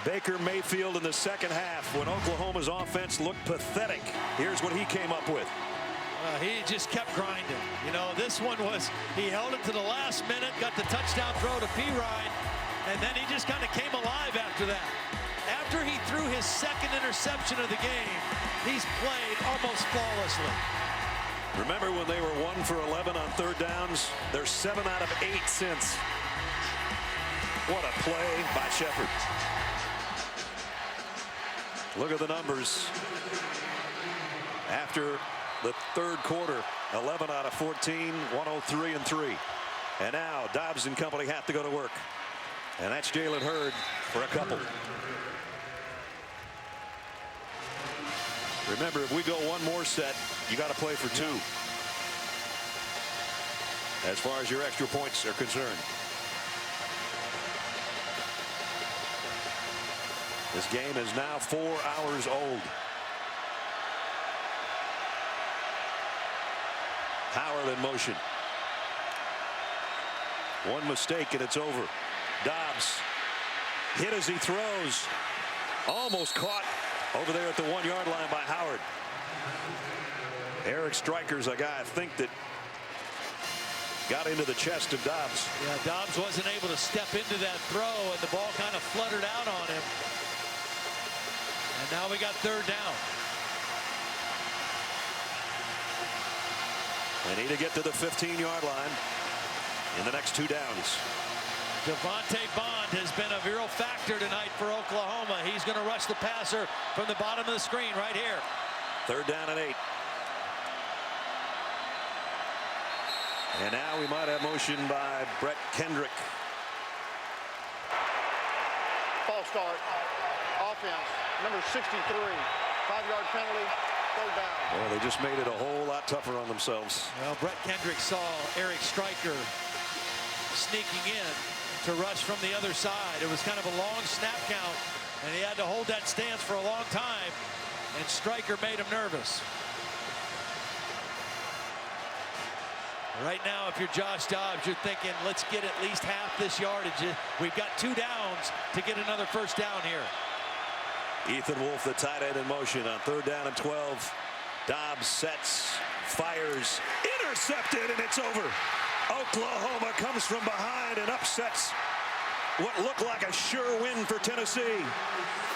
Baker Mayfield in the second half when Oklahoma's offense looked pathetic. Here's what he came up with. He just kept grinding. You know, this one was, he held it to the last minute, got the touchdown throw to Pirine, and then he just kind of came alive after that. After he threw his second interception of the game, he's played almost flawlessly. Remember when they were 1 for 11 on third downs? They're 7 out of 8 since. What a play by Shepard. Look at the numbers. After the third quarter, 11 out of 14, 103-3. And now Dobbs and company have to go to work. And that's Jalen Hurd for a couple. Remember, if we go one more set, you got to play for 2. As far as your extra points are concerned. This game is now 4 hours old. Howard in motion. One mistake and it's over. Dobbs hit as he throws. Almost caught over there at the 1 yard line by Howard. Eric Stryker's a guy I think that got into the chest of Dobbs. Yeah, Dobbs wasn't able to step into that throw, and the ball kind of fluttered out on him. And now we got third down. They need to get to the 15-yard line in the next 2 downs. Devontae Bond has been a real factor tonight for Oklahoma. He's going to rush the passer from the bottom of the screen right here. Third down and 8. And now we might have motion by Brett Kendrick. False start. Offense. Number 63. 5-yard penalty. Third down. Well, they just made it a whole lot tougher on themselves. Well, Brett Kendrick saw Eric Stryker sneaking in to rush from the other side. It was kind of a long snap count, and he had to hold that stance for a long time, and Stryker made him nervous. Right now, if you're Josh Dobbs, you're thinking, let's get at least half this yardage. We've got 2 downs to get another first down here. Ethan Wolf, the tight end, in motion on third down and 12. Dobbs sets, fires, intercepted, and it's over. Oklahoma comes from behind and upsets what looked like a sure win for Tennessee.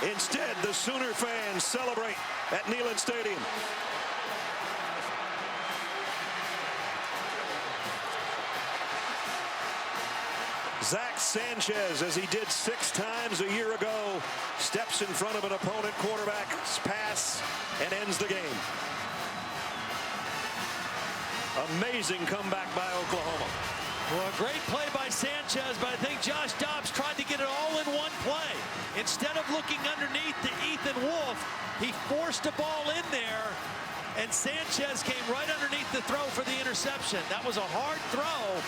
Instead, the Sooner fans celebrate at Neyland Stadium. Zach Sanchez, as he did 6 times a year ago, steps in front of an opponent quarterback's pass and ends the game. Amazing comeback by Oklahoma. Well, a great play by Sanchez, but I think Josh Dobbs tried to get it all in one play. Instead of looking underneath to Ethan Wolf, he forced a ball in there, and Sanchez came right underneath the throw for the interception. That was a hard throw.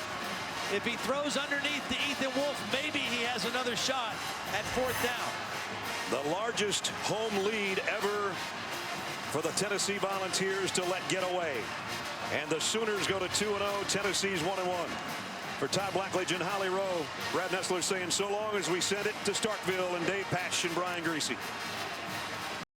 If he throws underneath to Ethan Wolf, maybe he has another shot at 4th down. The largest home lead ever for the Tennessee Volunteers to let get away. And the Sooners go to 2-0. Tennessee's 1-1. For Todd Blackledge and Holly Rowe, Brad Nessler saying so long as we send it to Starkville and Dave Patch and Brian Greasy.